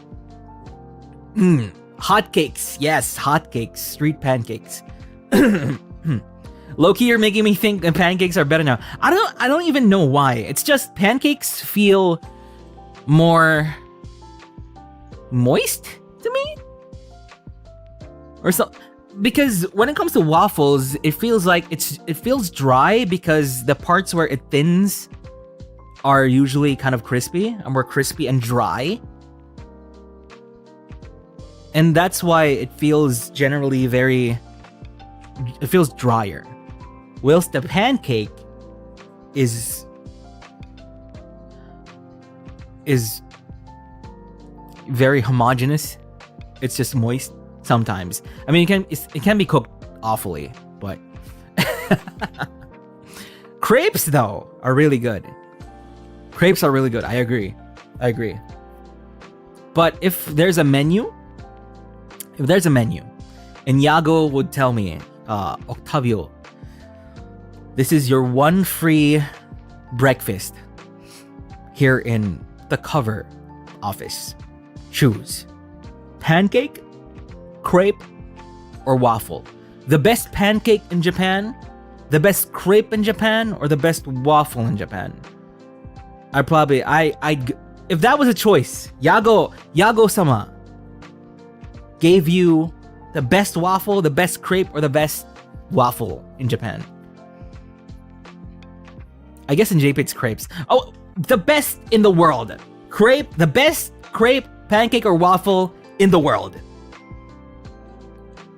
Hotcakes. Yes, hotcakes. Street pancakes. Low-key, you're making me think the pancakes are better now. I don't even know why. It's just pancakes feel more moist to me? Or so, because when it comes to waffles, it feels like it feels dry because the parts where it thins are usually kind of crispy, and more crispy and dry. And that's why it feels generally it feels drier. Whilst the pancake is very homogeneous. It's just moist sometimes. I mean, it can be cooked awfully, but crepes though are really good. Crepes are really good. I agree. But if there's a menu, and Yago would tell me, Octavio, this is your one free breakfast here in the cover office. Choose pancake, crepe, or waffle. The best pancake in Japan, the best crepe in Japan, or the best waffle in Japan. If that was a choice, Yago-sama gave you the best waffle, the best crepe, or the best waffle in Japan. I guess in JP it's crepes. Oh, the best in the world. Crepe, the best crepe, pancake, or waffle in the world.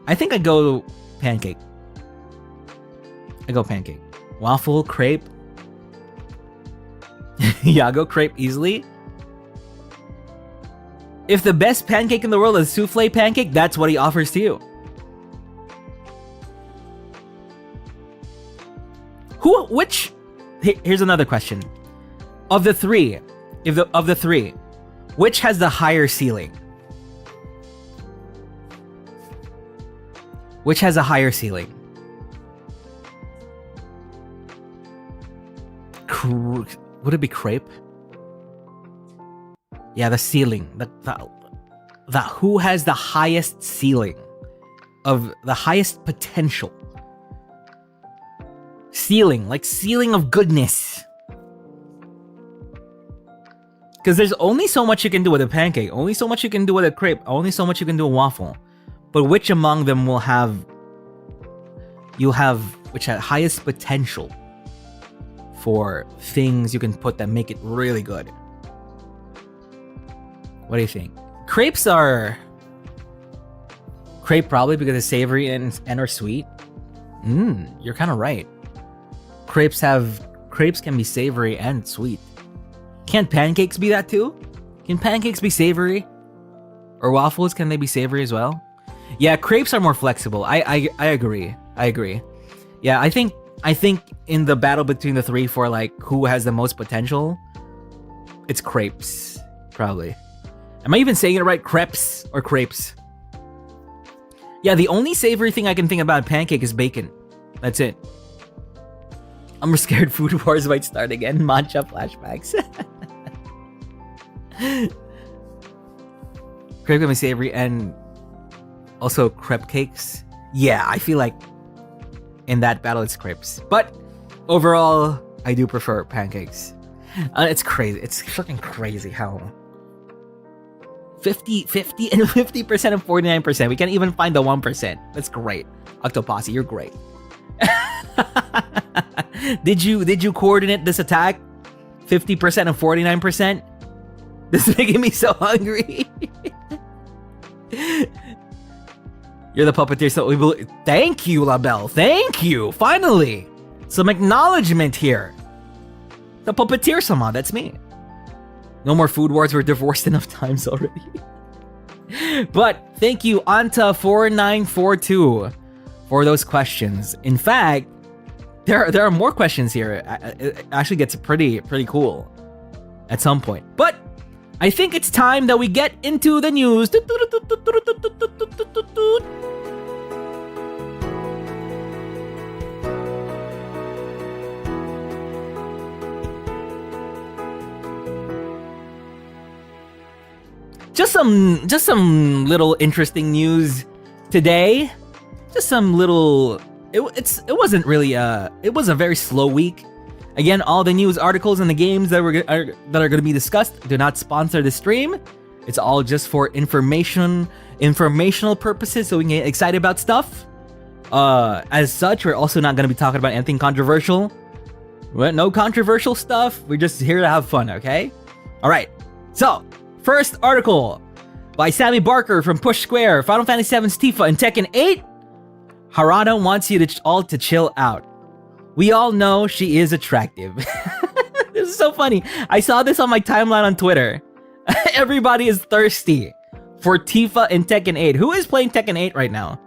I think I go pancake. Waffle, crepe. Yago, crepe easily. If the best pancake in the world is souffle pancake, that's what he offers to you. Here's another question. Of the three, which has the higher ceiling? Which has a higher ceiling? would it be crepe? Yeah, the ceiling. The who has the highest ceiling of the highest potential. Ceiling, like ceiling of goodness. Because there's only so much you can do with a pancake, only so much you can do with a crepe, only so much you can do with a waffle. But which among them will have which had highest potential for things you can put that make it really good? What do you think? Crepes are crepe probably because it's savory and are sweet. You're kind of right. Crepes can be savory and sweet. Can't pancakes be that too? Can pancakes be savory? Or waffles, can they be savory as well? Yeah, crepes are more flexible. I agree. Yeah, I think in the battle between the three for like who has the most potential, it's crepes, probably. Am I even saying it right? Crepes or crepes? Yeah, the only savory thing I can think about pancake is bacon. That's it. I'm scared food wars might start again. Matcha flashbacks. Crepe can be savory and also crepe cakes. Yeah, I feel like in that battle it's crepes. But overall, I do prefer pancakes. It's crazy. It's fucking crazy how 50 and 50% and 49%. We can't even find the 1%. That's great. Octoposse, you're great. Did you coordinate this attack? 50% and 49%? This is making me so hungry. You're the puppeteer, so we will. Thank you, LaBelle. Thank you. Finally, some acknowledgement here. The puppeteer somehow. That's me. No more food wars. We're divorced enough times already. But thank you, Anta4942, for those questions. In fact, there are more questions here. It actually gets pretty cool at some point. But I think it's time that we get into the news. Just some little interesting news today. Just some little. It wasn't really it was a very slow week. Again, all the news articles and the games that are going to be discussed do not sponsor the stream. It's all just for informational purposes, so we can get excited about stuff. As such, we're also not going to be talking about anything controversial. No controversial stuff. We're just here to have fun, okay? All right. So, first article by Sammy Barker from Push Square. Final Fantasy VII's Tifa in Tekken 8. Harada wants you all to chill out. We all know she is attractive. This is so funny. I saw this on my timeline on Twitter. Everybody is thirsty for Tifa in Tekken 8. Who is playing Tekken 8 right now?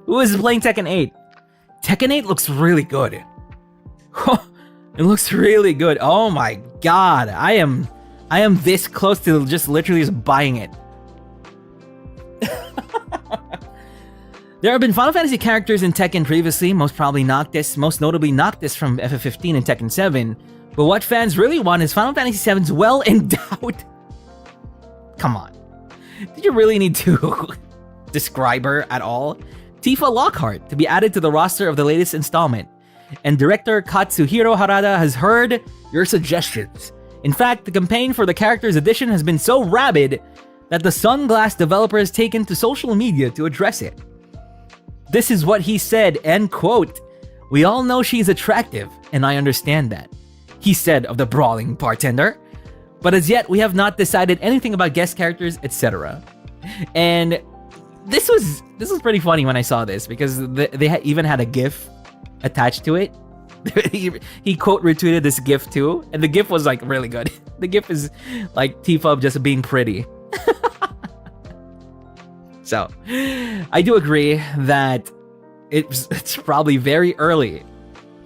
Who is playing Tekken 8? Tekken 8 looks really good. It looks really good. Oh my god. I am this close to just literally just buying it. There have been Final Fantasy characters in Tekken previously, most notably Noctis from FF15 and Tekken 7. But what fans really want is Final Fantasy VII's well-endowed. Come on. Did you really need to describe her at all? Tifa Lockhart to be added to the roster of the latest installment. And director Katsuhiro Harada has heard your suggestions. In fact, the campaign for the character's edition has been so rabid that the Sunglass developer has taken to social media to address it. This is what he said, end quote. We all know she's attractive, and I understand that, he said of the brawling bartender. But as yet, we have not decided anything about guest characters, etc. And this was pretty funny when I saw this, because they even had a GIF attached to it. He quote retweeted this GIF too, and the GIF was like really good. The GIF is like Tifa just being pretty. So, I do agree that it's probably very early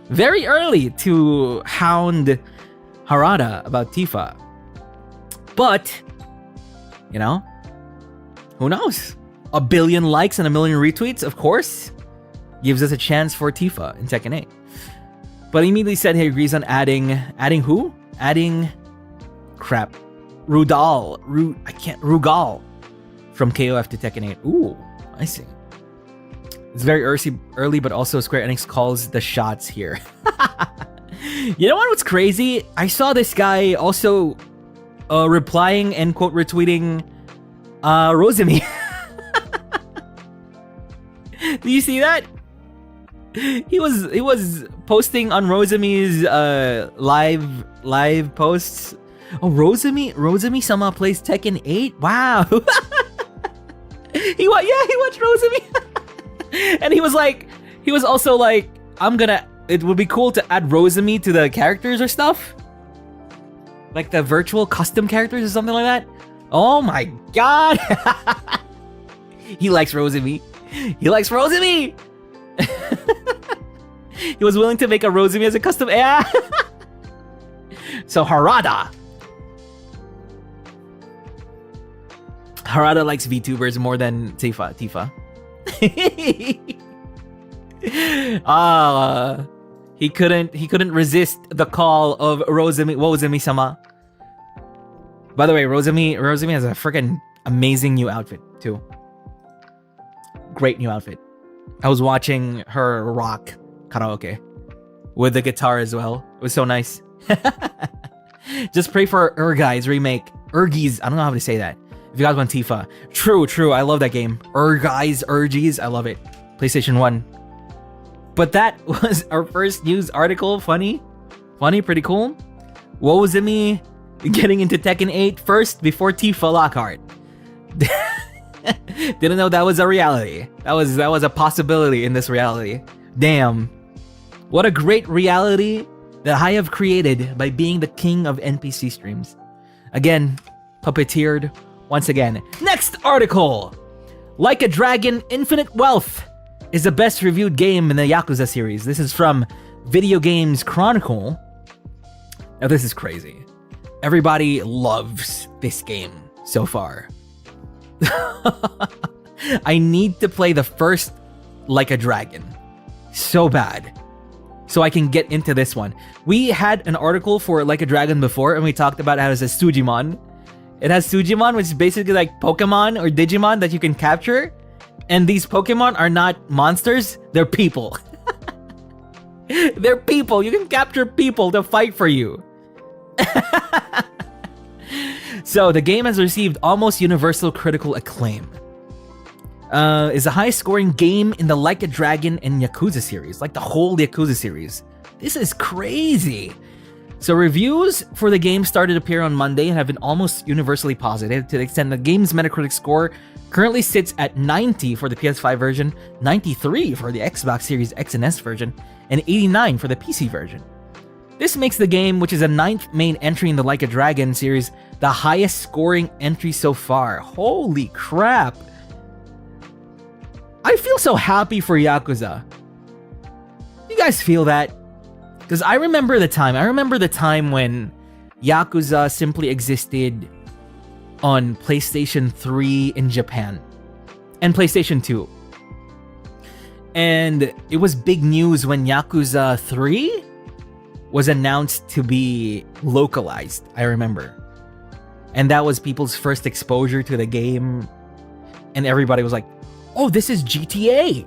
to hound Harada about Tifa. But, you know, who knows? 1 billion likes and 1 million retweets, of course, gives us a chance for Tifa in Tekken 8. But he immediately said he agrees on adding who? Adding crap. Rugal from KOF to Tekken 8. Ooh, I see. It's very early, but also Square Enix calls the shots here. You know what's crazy? I saw this guy also replying and quote retweeting Rosemi. Do you see that? He was posting on Rosemi's live posts. Oh, Rosemi somehow plays Tekken 8. Wow. He watched Rosemi. And he was also like, it would be cool to add Rosemi to the characters or stuff. Like the virtual custom characters or something like that. Oh my god. He likes Rosemi. He likes Rosemi. He was willing to make a Rosemi as a custom. Yeah. So Harada likes VTubers more than Tifa. He couldn't resist the call of Rosemi-sama. By the way, Rosemi has a freaking amazing new outfit too. Great new outfit. I was watching her rock karaoke with the guitar as well. It was so nice. Just pray for Urgai's remake. Urgies, I don't know how to say that. If you guys want Tifa. True, I love that game. Urgies, I love it. PlayStation 1. But that was our first news article. Funny, pretty cool. Wozemi getting into Tekken 8 first before Tifa Lockhart. Didn't know that was a reality. That was a possibility in this reality. Damn. What a great reality that I have created by being the king of NPC streams. Again, puppeteered once again. Next article. Like a Dragon Infinite Wealth is the best reviewed game in the Yakuza series. This is from Video Games Chronicle. Now this is crazy. Everybody loves this game so far. I need to play the first Like a Dragon so bad so I can get into this one. We had an article for Like a Dragon before and we talked about how it has Sujimon. It has Sujimon, which is basically like Pokemon or Digimon that you can capture. And these Pokemon are not monsters, they're people. They're people. You can capture people to fight for you. So the game has received almost universal critical acclaim. Is the highest scoring game in the Like a Dragon and Yakuza series, like the whole Yakuza series. This is crazy. So reviews for the game started to appear on Monday and have been almost universally positive to the extent the game's Metacritic score currently sits at 90 for the PS5 version, 93 for the Xbox Series X and S version, and 89 for the PC version. This makes the game, which is a 9th main entry in the Like a Dragon series, the highest scoring entry so far. Holy crap. I feel so happy for Yakuza. You guys feel that? Because I remember the time when Yakuza simply existed on PlayStation 3 in Japan and PlayStation 2. And it was big news when Yakuza 3 was announced to be localized, I remember. And that was people's first exposure to the game. And everybody was like, oh, this is GTA.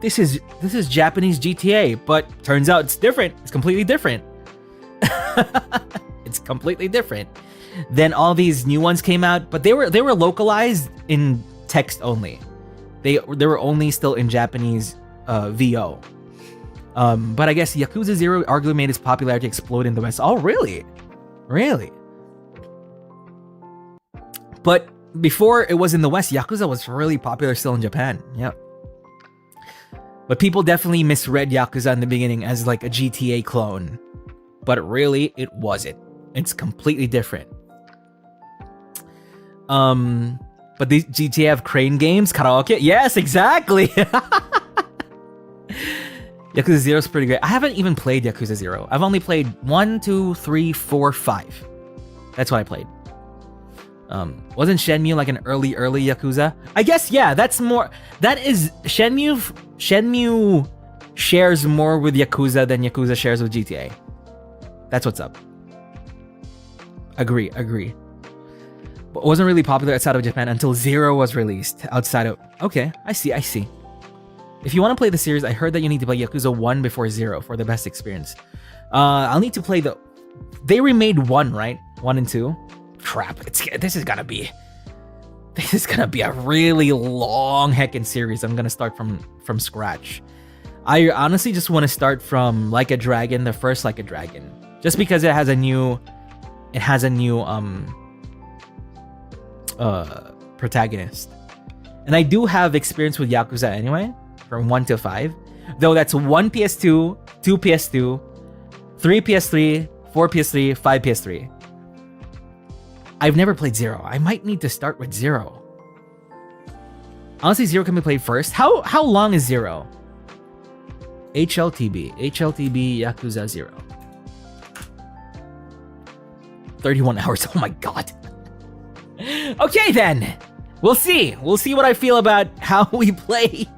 This is Japanese GTA, but turns out it's different. It's completely different. It's completely different. Then all these new ones came out, but they were localized in text only. They were only still in Japanese VO. But I guess Yakuza 0 arguably made its popularity explode in the West. Oh, really? Really? But before it was in the West, Yakuza was really popular still in Japan. Yeah. But people definitely misread Yakuza in the beginning as like a GTA clone. But really, it wasn't. It's completely different. But these GTA have crane games, karaoke. Yes, exactly. Yakuza 0 is pretty great. I haven't even played Yakuza 0. I've only played 1, 2, 3, 4, 5. That's what I played. Wasn't Shenmue like an early Yakuza? I guess, yeah, that's more... That is... Shenmue shares more with Yakuza than Yakuza shares with GTA. That's what's up. Agree. But wasn't really popular outside of Japan until Zero was released outside of... Okay, I see. If you want to play the series, I heard that you need to play Yakuza 1 before 0 for the best experience. I'll need to play the... They remade 1, right? 1 and 2? Crap, this is gonna be a really long heckin' series. I'm gonna start from scratch. I honestly just want to start from Like a Dragon, the first Like a Dragon. Just because it has a new protagonist. And I do have experience with Yakuza anyway, from 1 to 5. Though that's 1 PS2, 2 PS2, 3 PS3, 4 PS3, 5 PS3. I've never played 0. I might need to start with 0. Honestly, 0 can be played first. How long is 0? HLTB Yakuza 0. 31 hours. Oh my god. Okay then. We'll see what I feel about how we play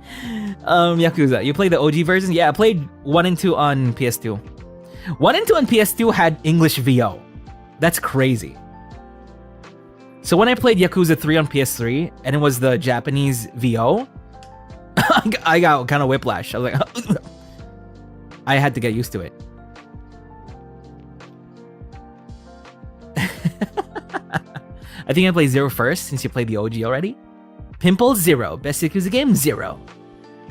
Yakuza. You play the OG version? Yeah, I played 1 and 2 on PS2. 1 and 2 on PS2 had English VO. That's crazy. So when I played Yakuza 3 on PS3 and it was the Japanese VO, I got kind of whiplash. I was like, I had to get used to it. I think I played 0 first since you played the OG already. Pimple 0. Best Yakuza game 0.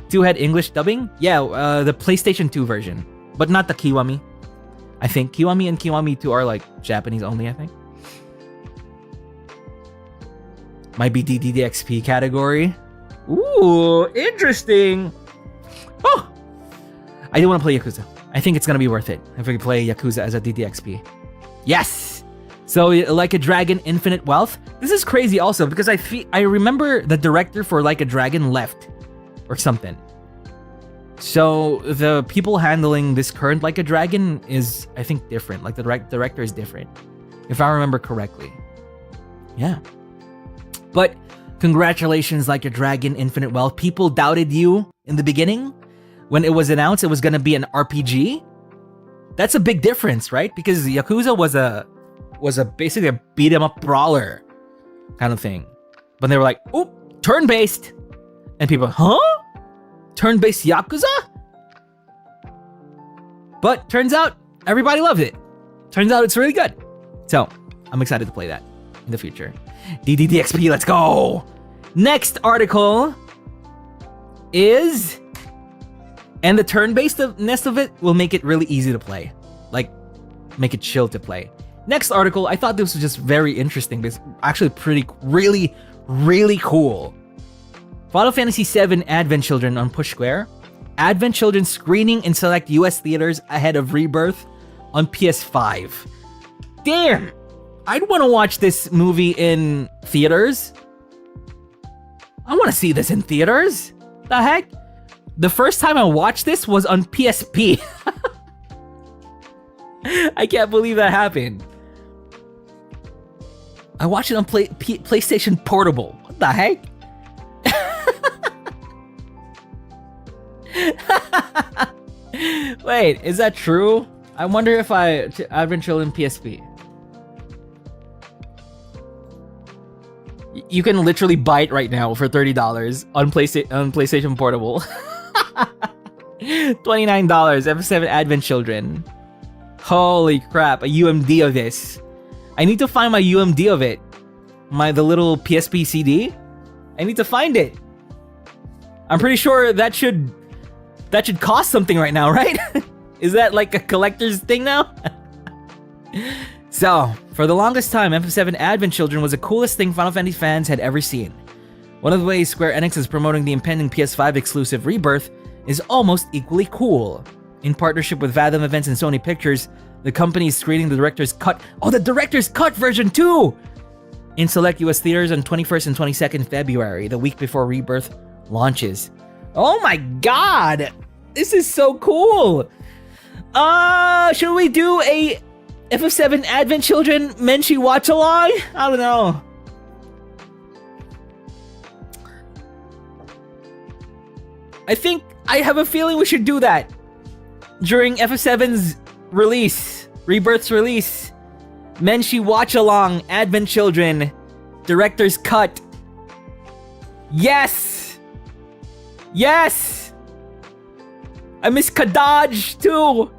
2 had English dubbing? Yeah, the PlayStation 2 version. But not the Kiwami. I think Kiwami and Kiwami 2 are like Japanese only, I think. Might be DDXP category. Ooh, interesting. Oh! I do want to play Yakuza. I think it's going to be worth it if we play Yakuza as a DDXP. Yes! So, Like a Dragon Infinite Wealth. This is crazy also because I remember the director for Like a Dragon left or something. So, the people handling this current Like a Dragon is, I think, different. Like, the director is different. If I remember correctly. Yeah. But congratulations, Like a Dragon Infinite Wealth. People doubted you in the beginning when it was announced it was going to be an RPG. That's a big difference, right? Because Yakuza was basically a beat 'em up brawler kind of thing. But they were like, "Oh, turn-based." And people, "Huh? Turn-based Yakuza?" But turns out everybody loved it. Turns out it's really good. So, I'm excited to play that in the future. DDDXP, let's go! Next article is... And the turn-basedness of it will make it really easy to play. Like, make it chill to play. Next article, I thought this was just very interesting. But it's actually really cool. Final Fantasy VII Advent Children on Push Square. Advent Children screening in select US theaters ahead of Rebirth on PS5. Damn! I'd want to watch this movie in theaters. I want to see this in theaters. The heck? The first time I watched this was on PSP. I can't believe that happened. I watched it on PlayStation Portable. What the heck? Wait, is that true? I wonder if Advent Children PSP. You can literally buy it right now for $30 on PlayStation Portable. $29, FF7 Advent Children. Holy crap, a UMD of this. I need to find my UMD of it. The little PSP CD. I need to find it. I'm pretty sure that should cost something right now, right? Is that like a collector's thing now? So, for the longest time, FF7 Advent Children was the coolest thing Final Fantasy fans had ever seen. One of the ways Square Enix is promoting the impending PS5 exclusive Rebirth is almost equally cool. In partnership with Fathom Events and Sony Pictures, the company is screening the Director's Cut. Oh, the Director's Cut version too! In select US theaters on 21st and 22nd February, the week before Rebirth launches. Oh my god! This is so cool! Should we do a FF7 Advent Children Menchie watch along? I don't know. I think I have a feeling we should do that during FF7's release, Rebirth's release. Menshi watch along, Advent Children, Director's Cut. Yes! Yes! I miss Kadaj too!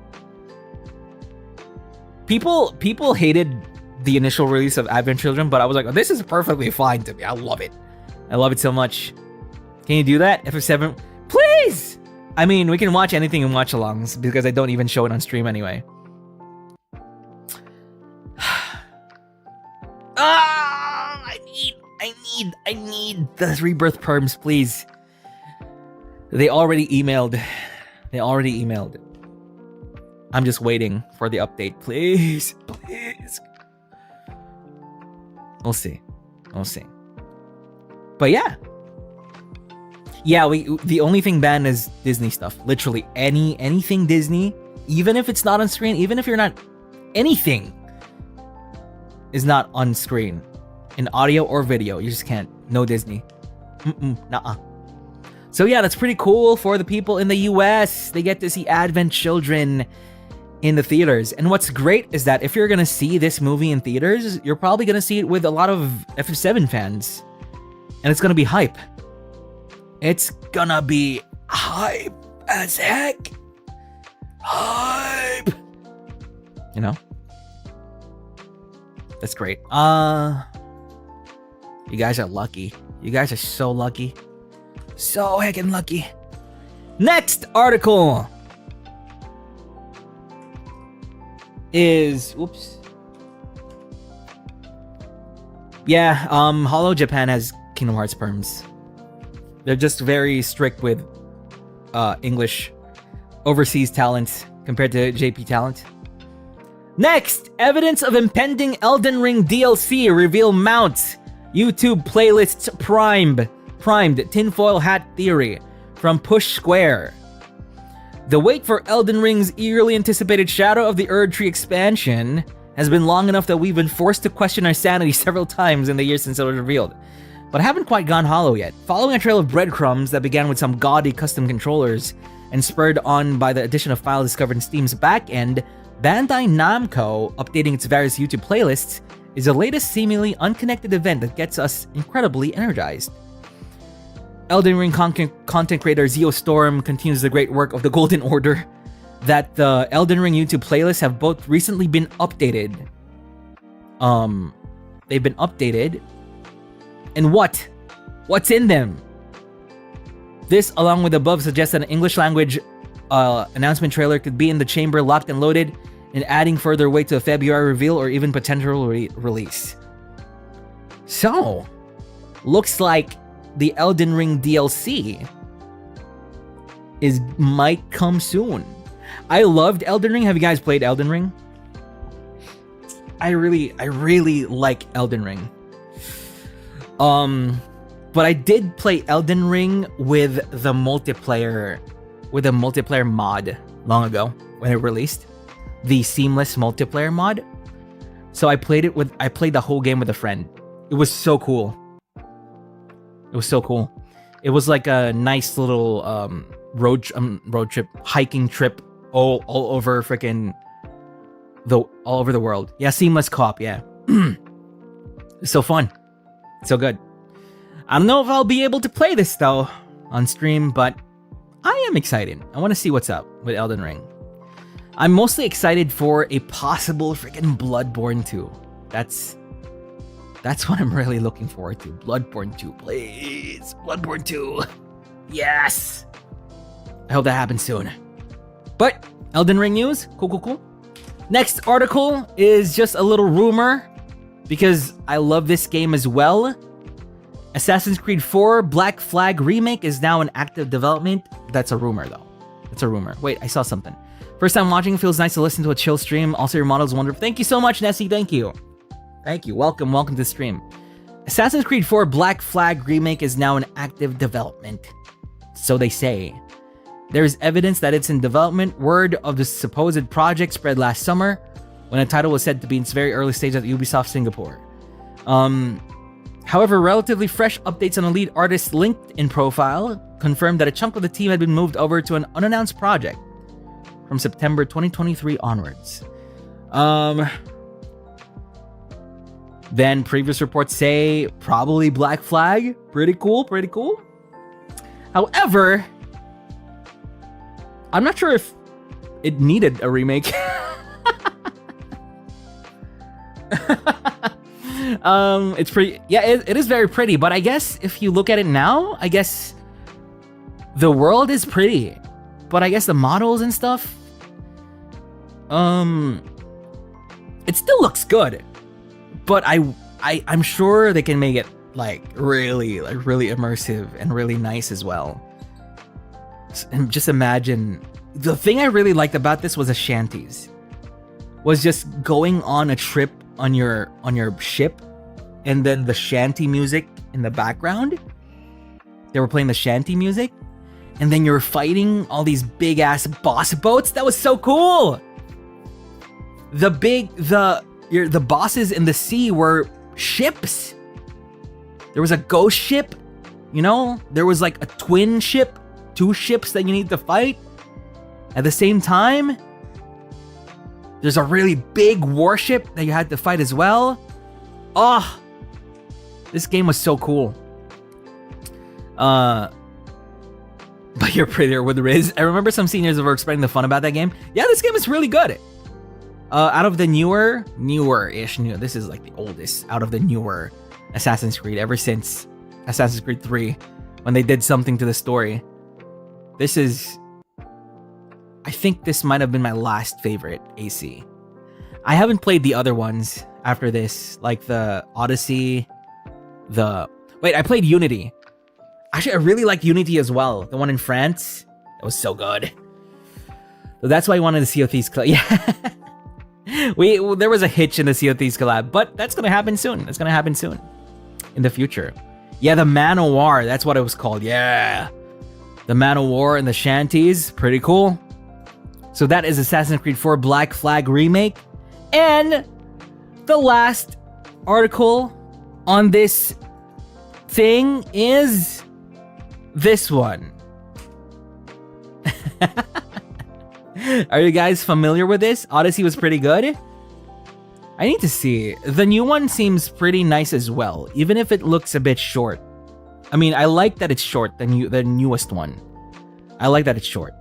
People hated the initial release of Advent Children, but I was like, oh, this is perfectly fine to me. I love it. I love it so much. Can you do that? FF7? Please! I mean, we can watch anything in watch-alongs because I don't even show it on stream anyway. I need the Rebirth perms, please. They already emailed. I'm just waiting for the update, please. Please. We'll see. But yeah. Yeah, the only thing banned is Disney stuff. Literally anything Disney, even if it's not on screen, even if you're not, anything is not on screen. In audio or video, you just can't. No Disney. Nuh-uh. So yeah, that's pretty cool for the people in the US. They get to see Advent Children in the theaters. And what's great is that if you're gonna see this movie in theaters, you're probably gonna see it with a lot of FF7 fans. And it's gonna be hype. It's gonna be hype as heck. Hype. You know? That's great. You guys are lucky. You guys are so lucky. So heckin' lucky. Next article is... Oops. Yeah, Holo Japan has Kingdom Hearts perms. They're just very strict with English overseas talent compared to JP talent. Next, evidence of impending Elden Ring DLC reveal mounts. YouTube playlists primed tinfoil hat theory from Push Square. The wait for Elden Ring's eagerly anticipated Shadow of the Erdtree expansion has been long enough that we've been forced to question our sanity several times in the years since it was revealed, but haven't quite gone hollow yet. Following a trail of breadcrumbs that began with some gaudy custom controllers and spurred on by the addition of files discovered in Steam's backend, Bandai Namco updating its various YouTube playlists is the latest seemingly unconnected event that gets us incredibly energized. Elden Ring content creator Zeo Storm continues the great work of the Golden Order that the Elden Ring YouTube playlists have both recently been updated. They've been updated. And what's in them? This, along with the above, suggests that an English language announcement trailer could be in the chamber, locked and loaded, and adding further weight to a February reveal or even potential release. So, looks like the Elden Ring DLC might come soon. I loved Elden Ring. Have you guys played Elden Ring? I really like Elden Ring. But I did play Elden Ring with the multiplayer mod long ago when it released. The seamless multiplayer mod. So I played the whole game with a friend. It was so cool. It was like a nice little road trip, hiking trip all over freaking all over the world. Yeah, seamless co-op, yeah. It's so fun. So good. I don't know if I'll be able to play this though on stream, but I am excited. I want to see what's up with Elden Ring. I'm mostly excited for a possible freaking Bloodborne 2. That's what I'm really looking forward to. Bloodborne 2, please. Bloodborne 2. Yes. I hope that happens soon. But Elden Ring news. Cool. Next article is just a little rumor because I love this game as well. Assassin's Creed 4 Black Flag Remake is now in active development. That's a rumor though. That's a rumor. Wait, I saw something. First time watching, feels nice to listen to a chill stream. Also, your model is wonderful. Thank you so much, Nessie. Thank you. Welcome to the stream. Assassin's Creed 4 Black Flag Remake is now in active development. So they say. There is evidence that it's in development. Word of the supposed project spread last summer when the title was said to be in its very early stage at Ubisoft Singapore. However, relatively fresh updates on the lead artist's LinkedIn profile confirmed that a chunk of the team had been moved over to an unannounced project from September 2023 onwards. Then previous reports say probably Black Flag. Pretty cool, pretty cool. However, I'm not sure if it needed a remake. It's pretty, yeah, it is very pretty, but I guess if you look at it now, I guess the world is pretty, but I guess the models and stuff, it still looks good, but I'm sure they can make it really immersive and really nice as well. And just imagine, the thing I really liked about this was the shanties. Was just going on a trip on your ship, and then the shanty music in the background. They were playing the shanty music, and then you're fighting all these big ass boss boats. That was so cool. The bosses in the sea were ships. There was a ghost ship, you know? There was like a twin ship, 2 ships that you need to fight at the same time. There's a really big warship that you had to fight as well. Oh, this game was so cool. But you're prettier with Riz. I remember some seniors were explaining the fun about that game. Yeah, this game is really good. Out of the newer-ish, this is like the oldest out of the newer Assassin's Creed, ever since Assassin's Creed 3, when they did something to the story. This is, I think this might have been my last favorite AC. I haven't played the other ones after this, like the Odyssey, I played Unity. Actually, I really liked Unity as well. The one in France, that was so good. So that's why I wanted to Sea of Thieves collab. Yeah. There was a hitch in the Sea of Thieves collab, but that's gonna happen soon. That's gonna happen soon. In the future. Yeah, the Man of War, that's what it was called. Yeah. The Man of War and the Shanties, pretty cool. So that is Assassin's Creed 4 Black Flag Remake. And the last article on this thing is this one. Are you guys familiar with this? Odyssey was pretty good. I need to see. The new one seems pretty nice as well, even if it looks a bit short. I mean, I like that it's short, the newest one. I like that it's short.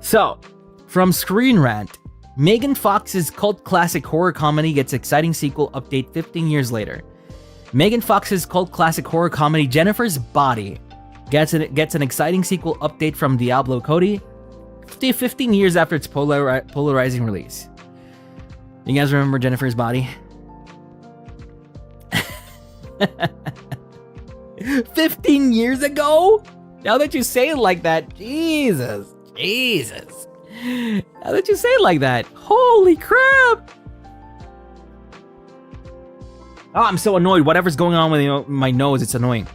So, from Screen Rant, Megan Fox's cult classic horror comedy gets exciting sequel update 15 years later. Megan Fox's cult classic horror comedy Jennifer's Body gets an exciting sequel update from Diablo Cody 15 years after its polarizing release. You guys remember Jennifer's Body? 15 years ago? Now that you say it like that, Jesus. Now that you say it like that, holy crap. Oh, I'm so annoyed. Whatever's going on with my nose, it's annoying.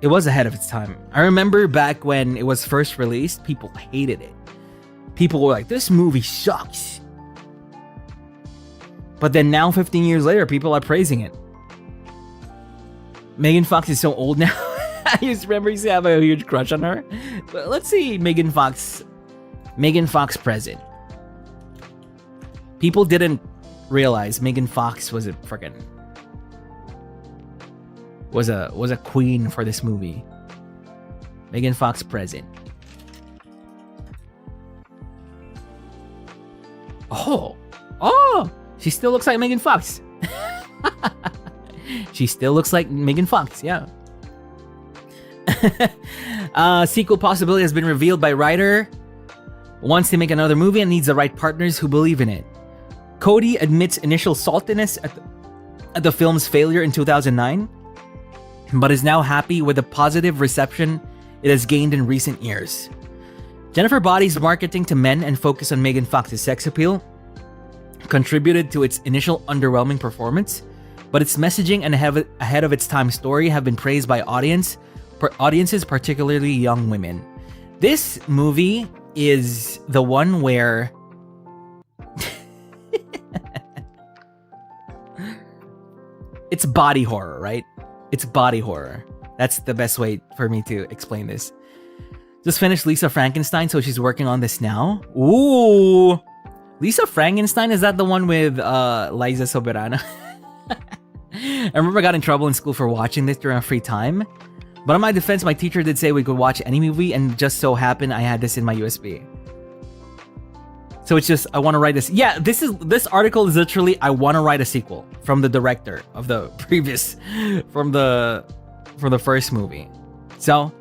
It was ahead of its time. I remember back when it was first released, people hated it. People were like, this movie sucks. But then now, 15 years later, people are praising it. Megan Fox is so old now. I used to have a huge crush on her. But let's see Megan Fox present. People didn't realize Megan Fox was a freaking was a queen for this movie. Megan Fox present. Oh, she still looks like Megan Fox. She still looks like Megan Fox, yeah. Sequel possibility has been revealed by writer. Wants to make another movie and needs the right partners who believe in it. Cody admits initial saltiness at the film's failure in 2009, but is now happy with the positive reception it has gained in recent years. Jennifer Body's marketing to men and focus on Megan Fox's sex appeal contributed to its initial underwhelming performance, but its messaging and ahead of its time story have been praised by audiences, particularly young women. This movie is the one where it's body horror, right? It's body horror. That's the best way for me to explain this. Just finished Lisa Frankenstein, so she's working on this now. Ooh, Lisa Frankenstein, is that the one with Liza Soberana? I remember I got in trouble in school for watching this during a free time. But in my defense, my teacher did say we could watch any movie, and just so happened I had this in my USB. So it's just, I want to write this. Yeah, this article is literally, I want to write a sequel from the director of the previous, from the first movie. So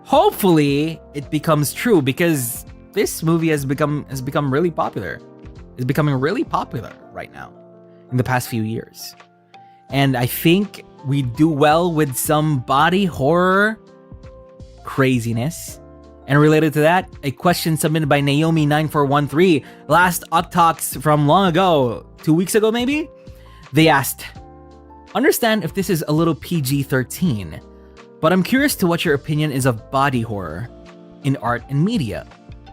hopefully it becomes true, because this movie has become really popular. It's becoming really popular right now in the past few years. And I think we do well with some body horror craziness. And related to that, a question submitted by Naomi9413, last OcTalks from long ago, 2 weeks ago maybe? They asked, understand if this is a little PG-13, but I'm curious to what your opinion is of body horror in art and media.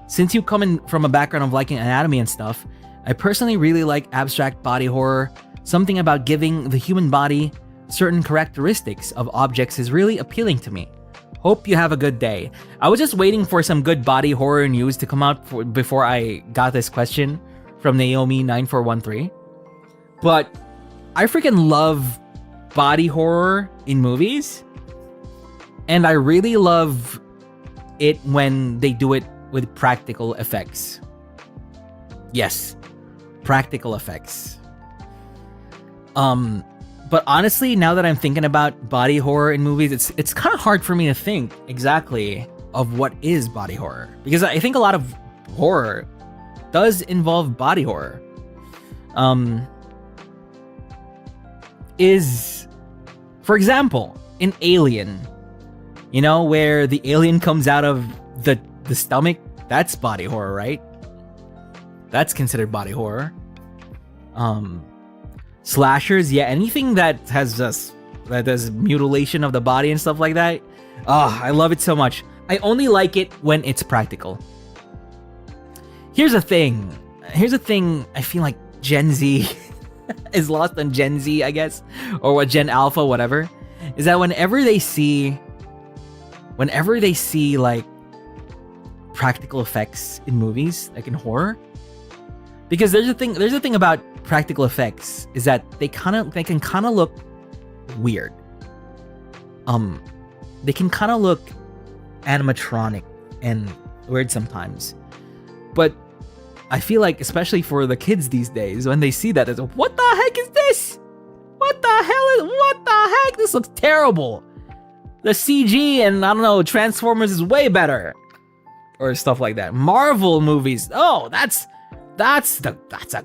Since you come in from a background of liking anatomy and stuff, I personally really like abstract body horror. Something about giving the human body certain characteristics of objects is really appealing to me. Hope you have a good day. I was just waiting for some good body horror news to come out before I got this question from Naomi9413. But I freaking love body horror in movies. And I really love it when they do it with practical effects. Yes, practical effects. But honestly, now that I'm thinking about body horror in movies, it's kind of hard for me to think exactly of what is body horror, because I think a lot of horror does involve body horror. Is, for example, in Alien, you know, where the alien comes out of the stomach, that's body horror, right? That's considered body horror. Slashers, yeah, anything that has that does mutilation of the body and stuff like that. Oh, I love it so much. I only like it when it's practical. Here's the thing I feel like Gen Z is lost on Gen Z, I guess, or what, Gen Alpha, whatever, is that whenever they see like practical effects in movies, like in horror, because there's a thing about practical effects is that they can kind of look weird. They can kind of look animatronic and weird sometimes. But I feel like, especially for the kids these days, when they see that, it's like, what the heck is this? What the heck? This looks terrible. The CG and, I don't know, Transformers is way better. Or stuff like that. Marvel movies, oh, that's a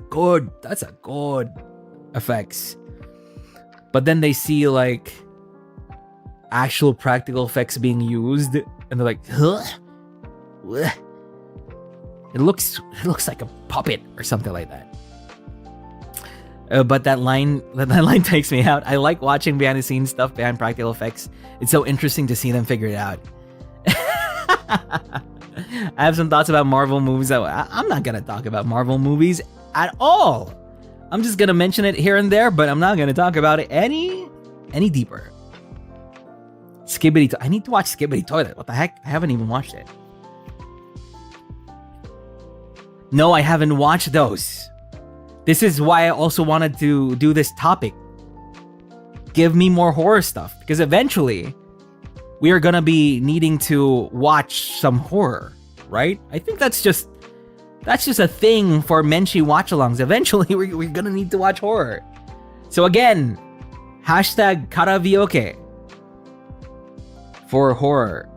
good effects. But then they see like actual practical effects being used, and they're like, huh? It looks like a puppet or something like that. But that line takes me out. I like watching behind the scenes stuff behind practical effects. It's so interesting to see them figure it out. I have some thoughts about Marvel movies. I'm not gonna talk about Marvel movies at all. I'm just gonna mention it here and there, but I'm not gonna talk about it any deeper. I need to watch Skibbity Toilet. What the heck? I haven't even watched it. No, I haven't watched those. This is why I also wanted to do this topic. Give me more horror stuff, because eventually we are gonna be needing to watch some horror, right? I think that's just a thing for Menchi watch-alongs. Eventually, we're gonna need to watch horror. So again, hashtag karaoke for horror.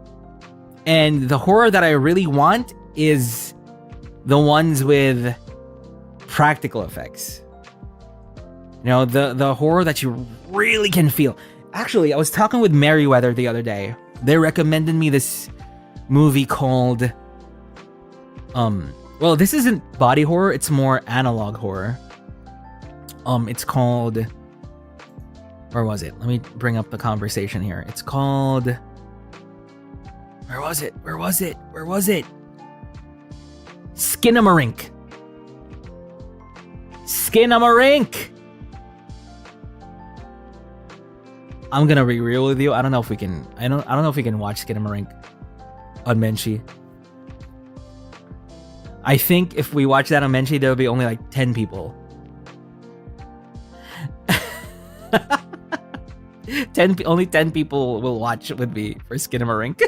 And the horror that I really want is the ones with practical effects. You know, the horror that you really can feel. Actually, I was talking with Merriweather the other day. They recommended me this movie called well, this isn't body horror, it's more analog horror. It's called, where was it? Let me bring up the conversation here. It's called, where was it? Skinamarink. I'm gonna be real with you. I don't know if we can. I don't know if we can watch Skinamarink on Menshi. I think if we watch that on Menshi, there'll be only like 10 people. 10 people will watch it with me for Skinamarink.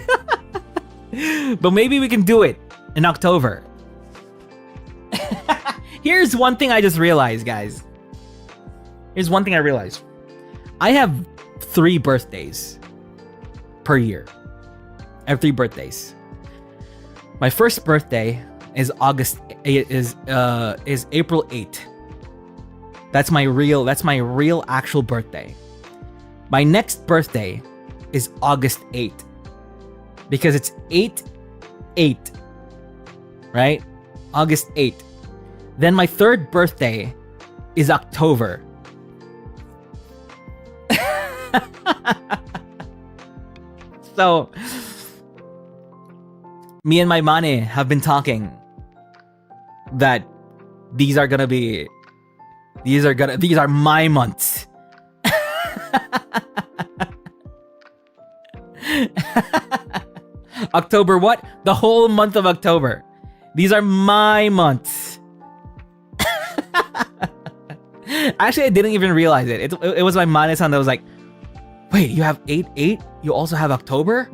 But maybe we can do it in October. Here's one thing I just realized, guys. Here's one thing I realized. I have 3 birthdays per year. I have 3 birthdays. My first birthday is April 8th. That's my real actual birthday. My next birthday is August 8th. Because it's 8/8. Right? August 8th. Then my third birthday is October. So, me and my mane have been talking that these are my months. October what? The whole month of October. These are my months. Actually, I didn't even realize it. It was my mane-san that was like, wait, you have 8/8? You also have October?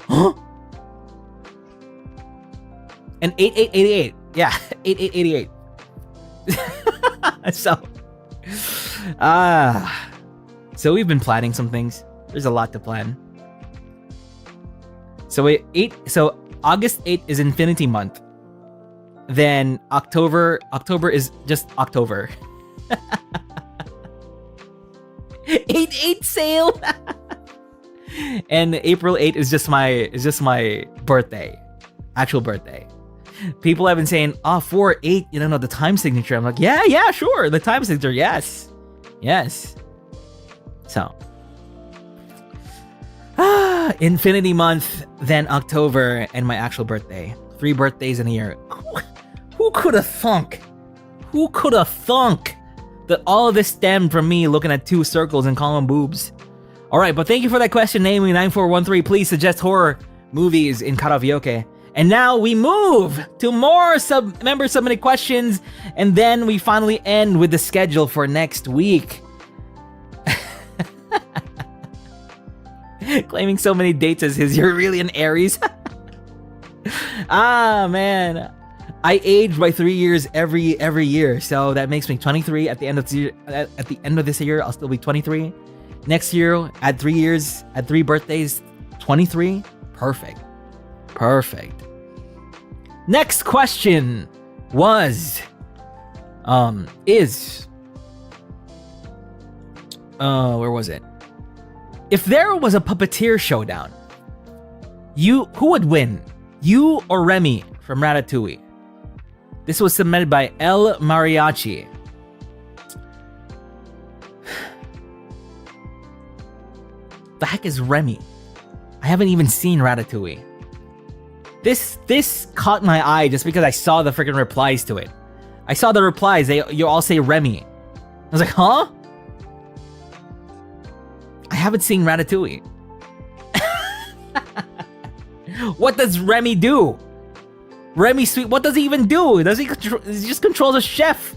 Huh? And 8/8/88. Yeah, 8/8/88. So we've been planning some things. There's a lot to plan. So August 8th is Infinity Month. Then October is just October. 8/8 sale. And April 8th is just my birthday. Actual birthday. People have been saying, 4/8, you don't know the time signature. I'm like, yeah, sure. The time signature, yes. So Infinity Month, then October, and my actual birthday. 3 birthdays in a year. Who could have thunk? Who could have thunk that all of this stemmed from me looking at 2 circles and calling them boobs? Alright, but thank you for that question, naming 9413. Please suggest horror movies in karaoke. And now we move to more member submitted questions, and then we finally end with the schedule for next week. Claiming so many dates as his, you're really an Aries. Man. I age by 3 years every year, so that makes me 23 at the end of this year. I'll still be 23. Next year, add 3 years, add 3 birthdays, 23. Perfect. Next question was, where was it? If there was a puppeteer showdown, who would win? You or Remy from Ratatouille? This was submitted by El Mariachi. The heck is Remy? I haven't even seen Ratatouille. This caught my eye just because I saw the freaking replies to it. I saw the replies. You all say Remy. I was like, huh? I haven't seen Ratatouille. What does Remy do? Remy Sweet, what does he even do? He just controls a chef.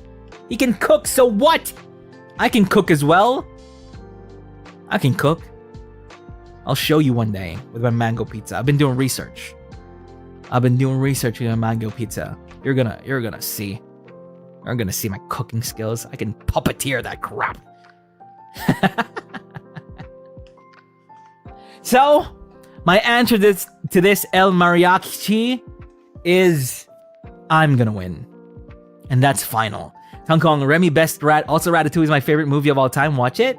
He can cook, so what? I can cook as well. I can cook. I'll show you one day with my mango pizza. I've been doing research. With my mango pizza. You're gonna see. You're gonna see my cooking skills. I can puppeteer that crap. So, my answer to this El Mariachi is I'm gonna win. And that's final. Hong Kong, Remy best rat. Also, Ratatouille is my favorite movie of all time. Watch it.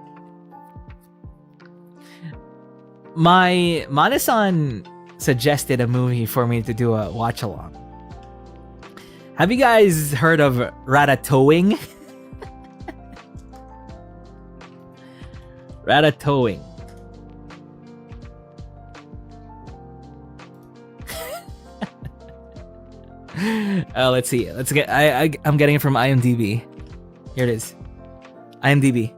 My Mane-san suggested a movie for me to do a watch along. Have you guys heard of Ratatouille? Ratatouille. Let's see. I'm getting it from IMDb. Here it is. IMDb.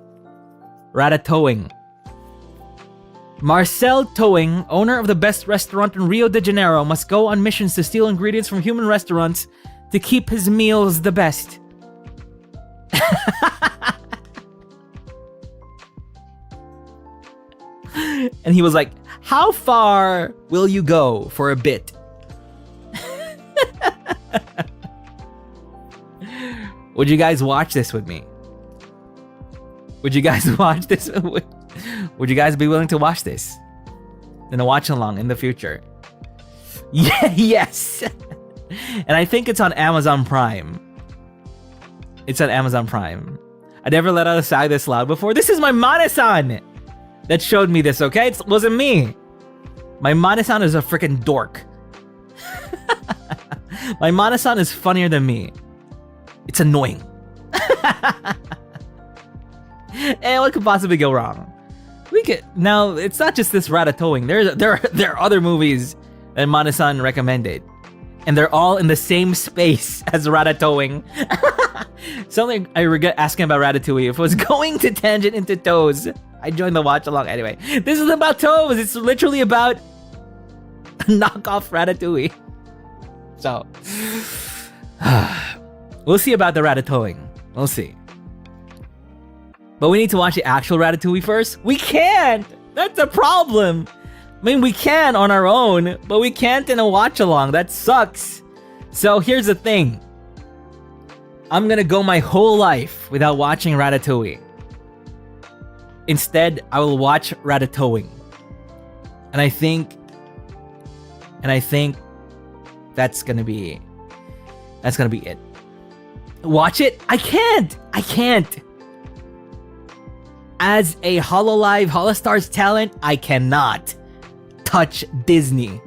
Ratatouille. Marcel Towing, owner of the best restaurant in Rio de Janeiro, must go on missions to steal ingredients from human restaurants to keep his meals the best. And he was like, how far will you go for a bit? Would you guys watch this with me? Would you guys watch this? Would you guys be willing to watch this? In a watch along in the future? Yeah, yes. And I think it's on Amazon Prime. It's on Amazon Prime. I never let out a sigh this loud before. This is my Mana-san that showed me this, okay? It wasn't me. My Mana-san is a freaking dork. My Mana-san is funnier than me. It's annoying. And what could possibly go wrong? We could now. It's not just this Ratatouille. There are other movies that Mana-san recommended, and they're all in the same space as Ratatouille. Something I regret asking about Ratatouille. If it was going to tangent into toes, I joined the watch along anyway. This is about toes. It's literally about a knockoff Ratatouille. So we'll see about the Ratatouille. We'll see. But we need to watch the actual Ratatouille first. We can't! That's a problem! I mean, we can on our own, but we can't in a watch-along. That sucks. So here's the thing. I'm gonna go my whole life without watching Ratatouille. Instead, I will watch Ratatouille. And I think that's gonna be it. Watch it? I can't! As a Hololive Holostars talent, I cannot touch Disney.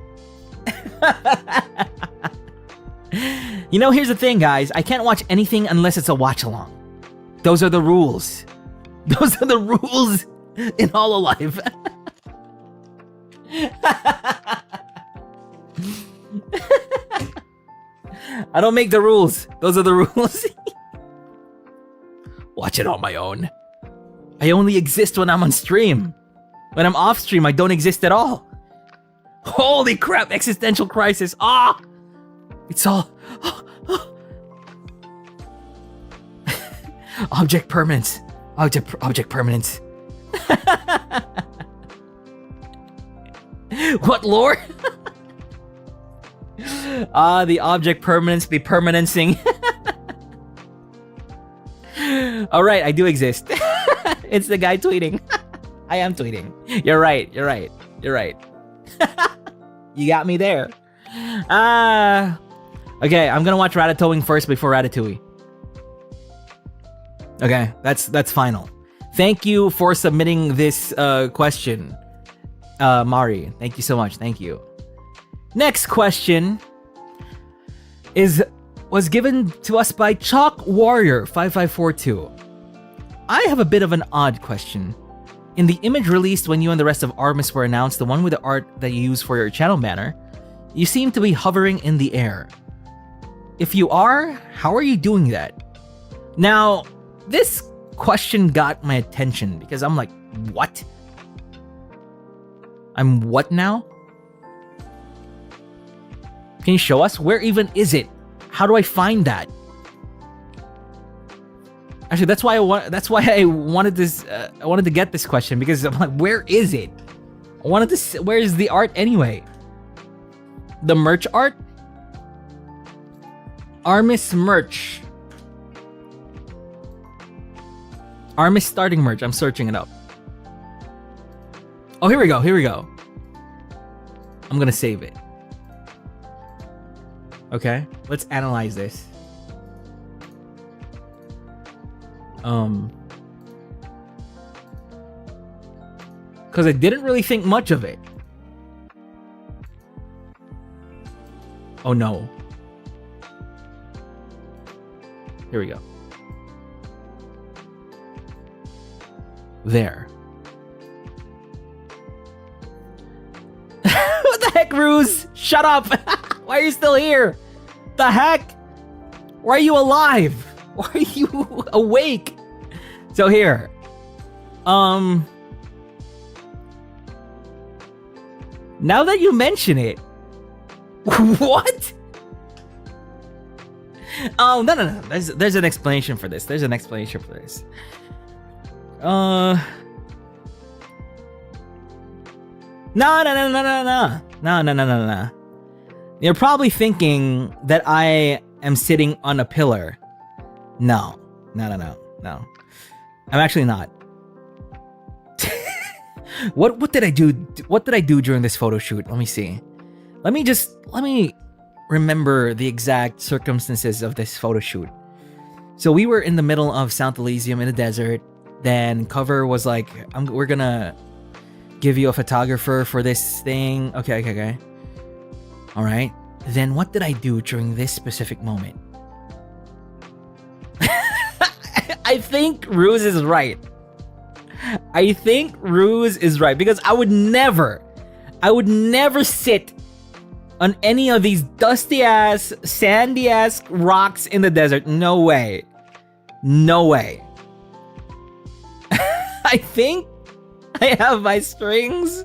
You know, here's the thing, guys. I can't watch anything unless it's a watch-along. Those are the rules. Those are the rules in Hololive. I don't make the rules. Those are the rules. Watch it on my own. I only exist when I'm on stream. When I'm off stream, I don't exist at all. Holy crap, existential crisis. Ah! It's all... Object permanence. Object permanence. What lore? The object permanence be permanencing. Alright, I do exist. It's the guy tweeting. I am tweeting. You're right. You got me there. Okay, I'm gonna watch Ratatouille first before Ratatouille. Okay, that's final. Thank you for submitting this question, Mari. Thank you so much. Thank you. Next question was given to us by Chalk Warrior 5542. I have a bit of an odd question. In the image released when you and the rest of Armis were announced, the one with the art that you use for your channel banner, you seem to be hovering in the air. If you are, how are you doing that? Now, this question got my attention because I'm like, what? I'm what now? Can you show us? Where even is it? How do I find that? Actually, that's why I wanted this. I wanted to get this question because I'm like, where is it? I wanted to. Where is the art anyway? The merch art? Armis merch. Armis starting merch. I'm searching it up. Oh, here we go. I'm gonna save it. Okay, let's analyze this. Because I didn't really think much of it. Oh no. Here we go. There. What the heck, Ruse? Shut up! Why are you still here? The heck? Why are you alive? Why are you awake? So here. Now that you mention it. What? Oh, no. There's an explanation for this. No. You're probably thinking that I am sitting on a pillar. No. I'm actually not. What did I do? What did I do during this photo shoot? Let me see. Let me remember the exact circumstances of this photo shoot. So we were in the middle of South Elysium in the desert. Then Cover was like, we're gonna give you a photographer for this thing. Okay. All right. Then what did I do during this specific moment? I think Ruse is right. Because I would never sit on any of these dusty ass, sandy ass rocks in the desert. No way. I think I have my strings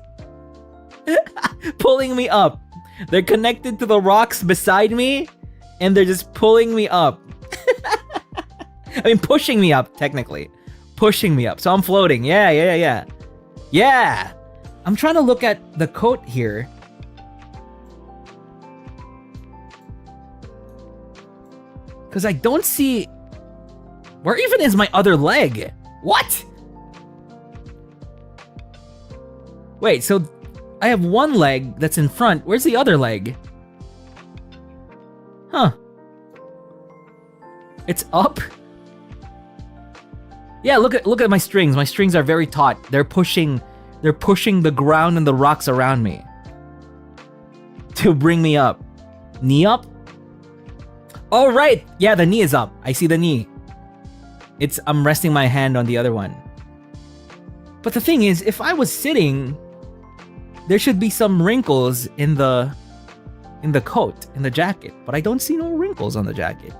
pulling me up. They're connected to the rocks beside me, and they're just pulling me up. I mean, pushing me up, technically. Pushing me up. So I'm floating. Yeah. I'm trying to look at the coat here. Because I don't see... Where even is my other leg? What? Wait, so I have one leg that's in front. Where's the other leg? Huh. It's up? Yeah, look at my strings. My strings are very taut. They're pushing the ground and the rocks around me to bring me up. Knee up? Oh, right. Yeah, the knee is up. I see the knee. I'm resting my hand on the other one. But the thing is, if I was sitting, there should be some wrinkles in the coat, in the jacket. But I don't see no wrinkles on the jacket.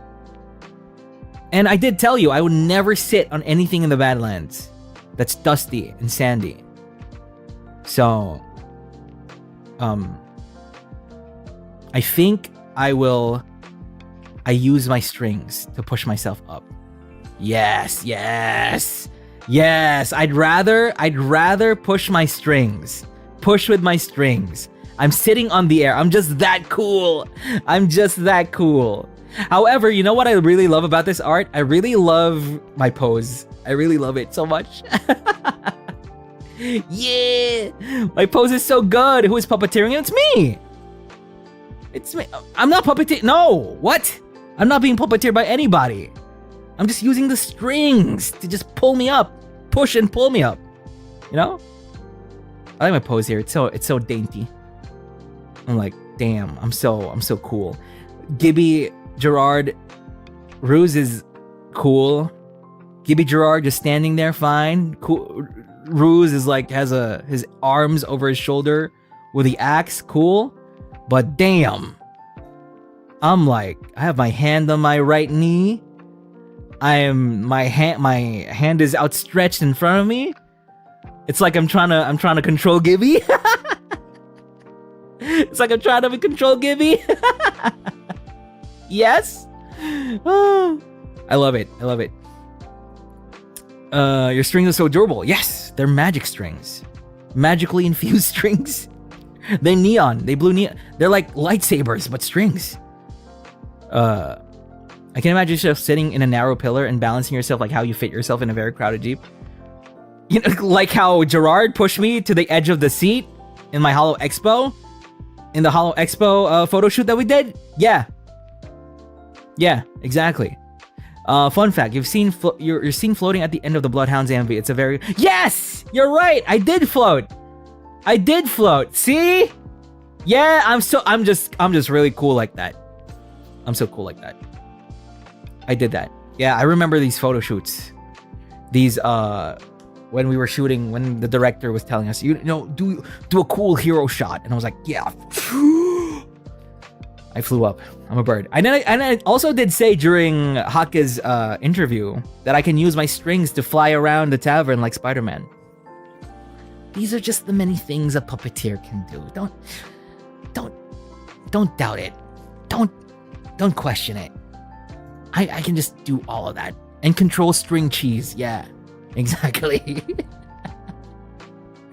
And I did tell you, I would never sit on anything in the Badlands that's dusty and sandy. So, I think I use my strings to push myself up. Yes. I'd rather push my strings. Push with my strings. I'm sitting on the air. I'm just that cool. However, you know what I really love about this art? I really love my pose. I really love it so much. Yeah! My pose is so good. Who is puppeteering? It's me! It's me. I'm not puppeteering. No! What? I'm not being puppeteered by anybody. I'm just using the strings to just pull me up. Push and pull me up. You know? I like my pose here. It's so dainty. I'm like, damn, I'm so cool. Gibby, Gerard, Ruse is cool. Gibby Gerard just standing there fine. Cool. Ruse is like has his arms over his shoulder with the axe. Cool. But damn. I'm like, I have my hand on my right knee. My hand is outstretched in front of me. It's like I'm trying to control Gibby. It's like I'm trying to control Gibby. Yes. Oh, I love it. Your strings are so durable. Yes, they're magic strings. Magically infused strings. They're neon. They blue neon. They're like lightsabers, but strings. I can imagine yourself sitting in a narrow pillar and balancing yourself like how you fit yourself in a very crowded Jeep. You know, like how Gerard pushed me to the edge of the seat in my Holo Expo. In the Holo Expo photo shoot that we did. Yeah, exactly. Fun fact: you're seen floating at the end of the Bloodhounds MV. It's a very yes. You're right. I did float. See? Yeah, I'm just really cool like that. I'm so cool like that. I did that. Yeah, I remember these photo shoots. These when we were shooting, when the director was telling us, you know, do a cool hero shot, and I was like, yeah. I flew up. I'm a bird. And I also did say during Hake's interview that I can use my strings to fly around the tavern like Spider-Man. These are just the many things a puppeteer can do. Don't doubt it. Don't question it. I can just do all of that. And control string cheese. Yeah, exactly.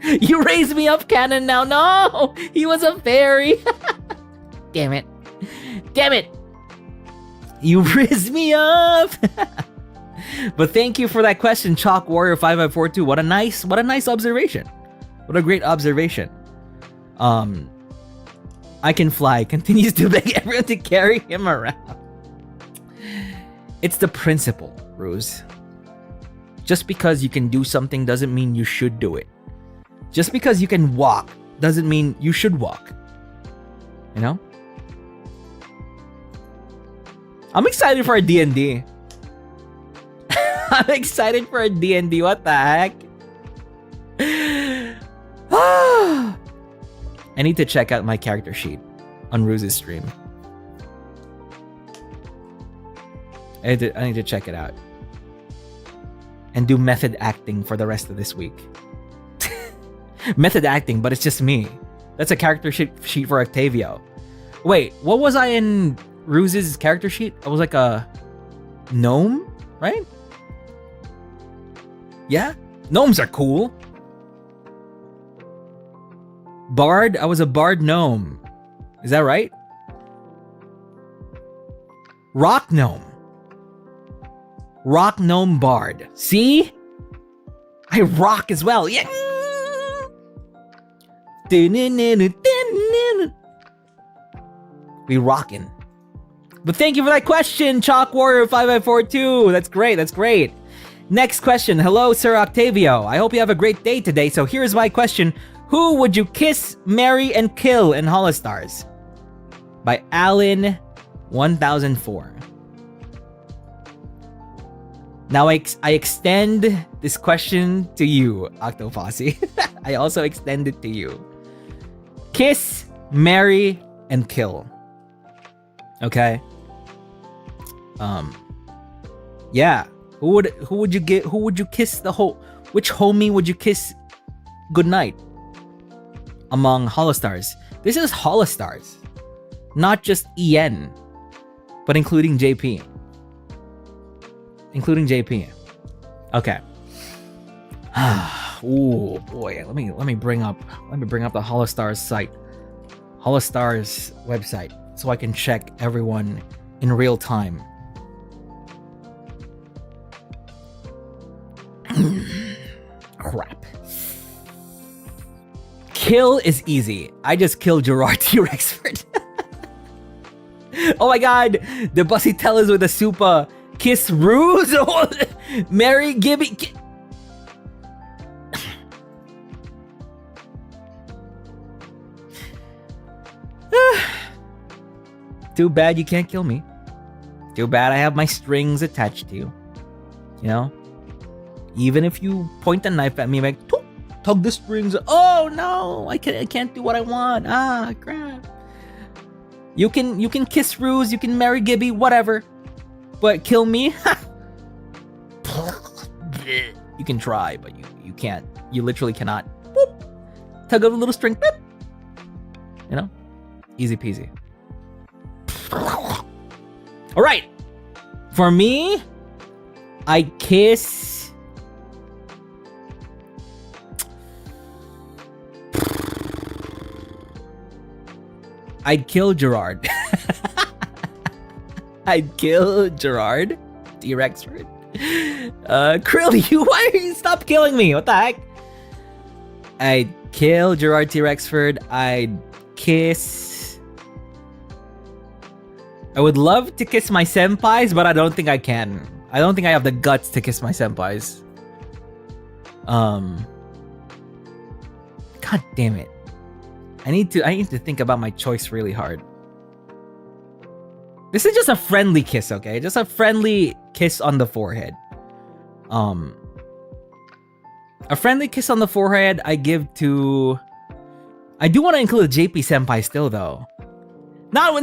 You raised me up, Canon, now. No! He was a fairy. Damn it. Damn it. You raised me up. But thank you for that question, Chalk Warrior 5542. What a nice observation. What a great observation. I can fly continues to beg everyone to carry him around. It's the principle, Ruse. Just because you can do something doesn't mean you should do it. Just because you can walk doesn't mean you should walk. You know? I'm excited for a D&D. I'm excited for a D&D. What the heck? I need to check out my character sheet on Ruse's stream. I need to check it out. And do method acting for the rest of this week. Method acting, but it's just me. That's a character sheet for Octavio. Wait, what was I in Ruse's character sheet? I was like a gnome, right? Yeah? Gnomes are cool. Bard? I was a bard gnome. Is that right? Rock gnome. Rock gnome bard. See? I rock as well. Yeah. We rockin'. But thank you for that question, Chalk Warrior 5542. That's great. That's great. Next question. Hello, Sir Octavio. I hope you have a great day today. So here's my question. Who would you kiss, marry, and kill in Holostars? By Alan 1004. Now I extend this question to you, Octofossy. I also extend it to you. Kiss, marry, and kill. Okay. Yeah. Who would you kiss which homie would you kiss goodnight among Holostars? This is Holostars, not just EN, but including JP. Including JP. Okay. Ooh boy, let me bring up the Holostars site. Holostars website so I can check everyone in real time. Crap. Kill is easy. I just killed Gerard T. Rexford. Oh my god, the Bussy Tellers with the super kiss Ruse. Mary Gibby. Too bad you can't kill me. Too bad I have my strings attached to you. You know? Even if you point a knife at me, like, tug the strings. Oh no, I can't do what I want. Ah, crap. You can kiss Ruse, you can marry Gibby, whatever. But kill me? You can try, but you can't. You literally cannot. Boop. Tug of a little string. Boop. You know? Easy peasy. Alright. For me, I kiss... I'd kill Gerard. I'd kill Gerard T. Rexford. Krill, why are you stop killing me? What the heck? I'd kill Gerard T. Rexford. I'd kiss... I would love to kiss my senpais, but I don't think I can. I don't think I have the guts to kiss my senpais. God damn it. I need to think about my choice really hard. This is just a friendly kiss, okay? Just a friendly kiss on the forehead. A friendly kiss on the forehead I give to... I do want to include JP Senpai still, though. Not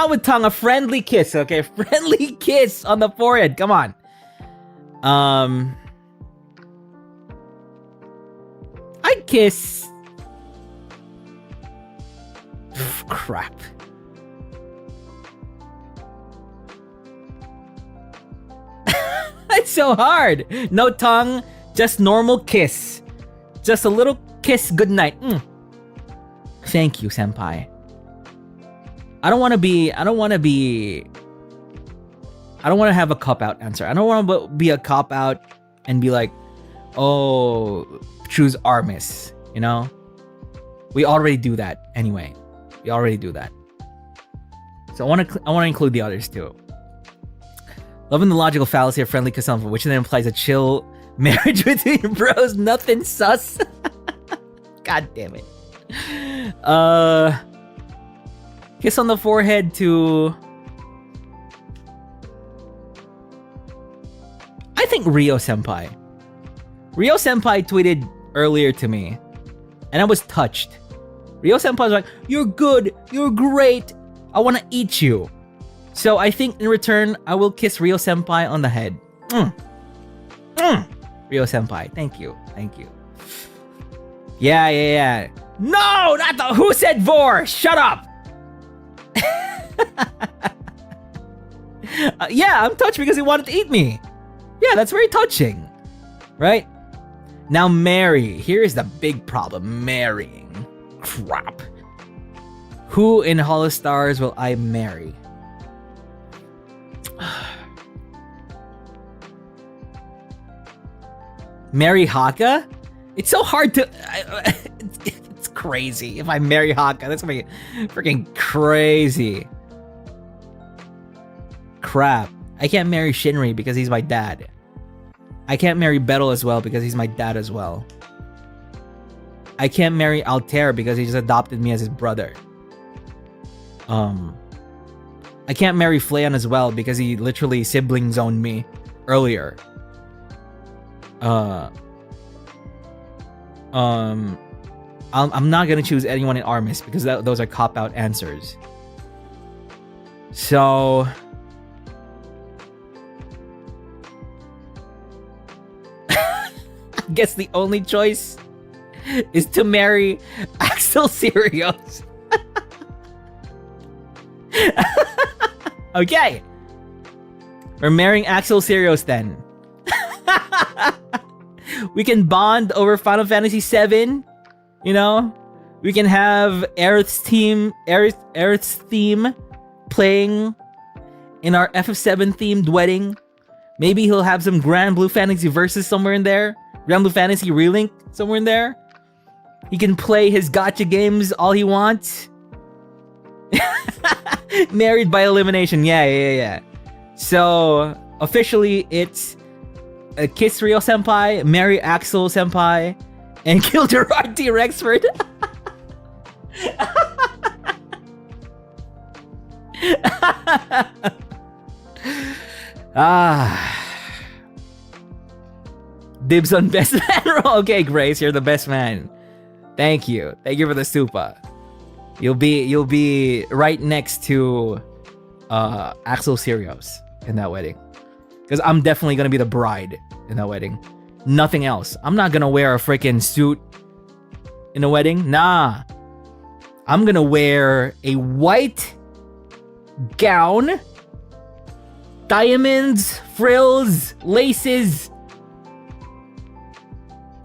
with tongue. A friendly kiss, okay? A friendly kiss on the forehead. Come on. I I'd kiss. Crap. It's so hard. No tongue, just normal kiss. Just a little kiss goodnight. Thank you, senpai. I don't want to have a cop-out answer. I don't want to be a cop-out and be like, oh, choose Armis, you know? We already do that anyway. We already do that. So I want to include the others too. Loving the logical fallacy of friendly kiss, which then implies a chill marriage between bros. Nothing sus. God damn it. Kiss on the forehead to... I think Rio Senpai. Rio Senpai tweeted earlier to me, and I was touched. Rio Senpai was like, "You're good, you're great, I want to eat you." So I think in return, I will kiss Rio Senpai on the head. Rio Senpai, thank you. Yeah. No, not the who said vor. Shut up. Yeah, I'm touched because he wanted to eat me. Yeah, that's very touching, right? Now marry. Here's the big problem: marrying. Crap. Who in Holostars will I marry? Marry Haka? It's so hard to... it's crazy. If I marry Haka, that's gonna be freaking crazy. Crap. I can't marry Shinri because he's my dad. I can't marry Betel as well because he's my dad as well. I can't marry Altair because he just adopted me as his brother. I can't marry Flayon as well because he literally sibling zoned me earlier. I'm not gonna choose anyone in Armis because those are cop-out answers. So I guess the only choice is to marry Axel Sirius. Okay. We're marrying Axel Sirius then. We can bond over Final Fantasy VII. You know? We can have Aerith's theme playing in our FF7 themed wedding. Maybe he'll have some Grand Blue Fantasy Versus somewhere in there. Grand Blue Fantasy Relink somewhere in there. He can play his gacha games all he wants. Married by elimination. Yeah. So, officially, it's kiss Rio Senpai, marry Axel Senpai, and kill Gerard T. Rexford. Dibs on best man. Okay, Grace, you're the best man. Thank you for the super. You'll be right next to Axel Sirius in that wedding, because I'm definitely gonna be the bride in that wedding. Nothing else. I'm not gonna wear a freaking suit in a wedding. Nah, I'm gonna wear a white gown, diamonds, frills, laces,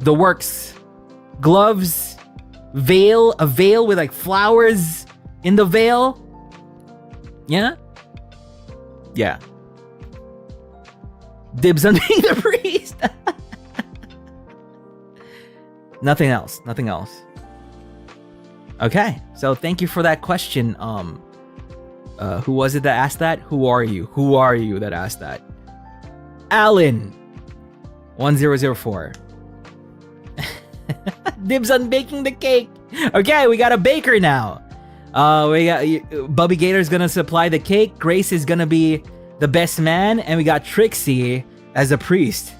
the works, gloves, a veil with like flowers in the veil. Yeah. Dibs on being the priest. Nothing else. Okay, so thank you for that question. Who was it that asked that? Who are you that asked that? Alan 1004. Dibs on baking the cake. Okay, we got a baker now. We got Bubby Gator's gonna supply the cake. Grace is gonna be the best man, and we got Trixie as a priest.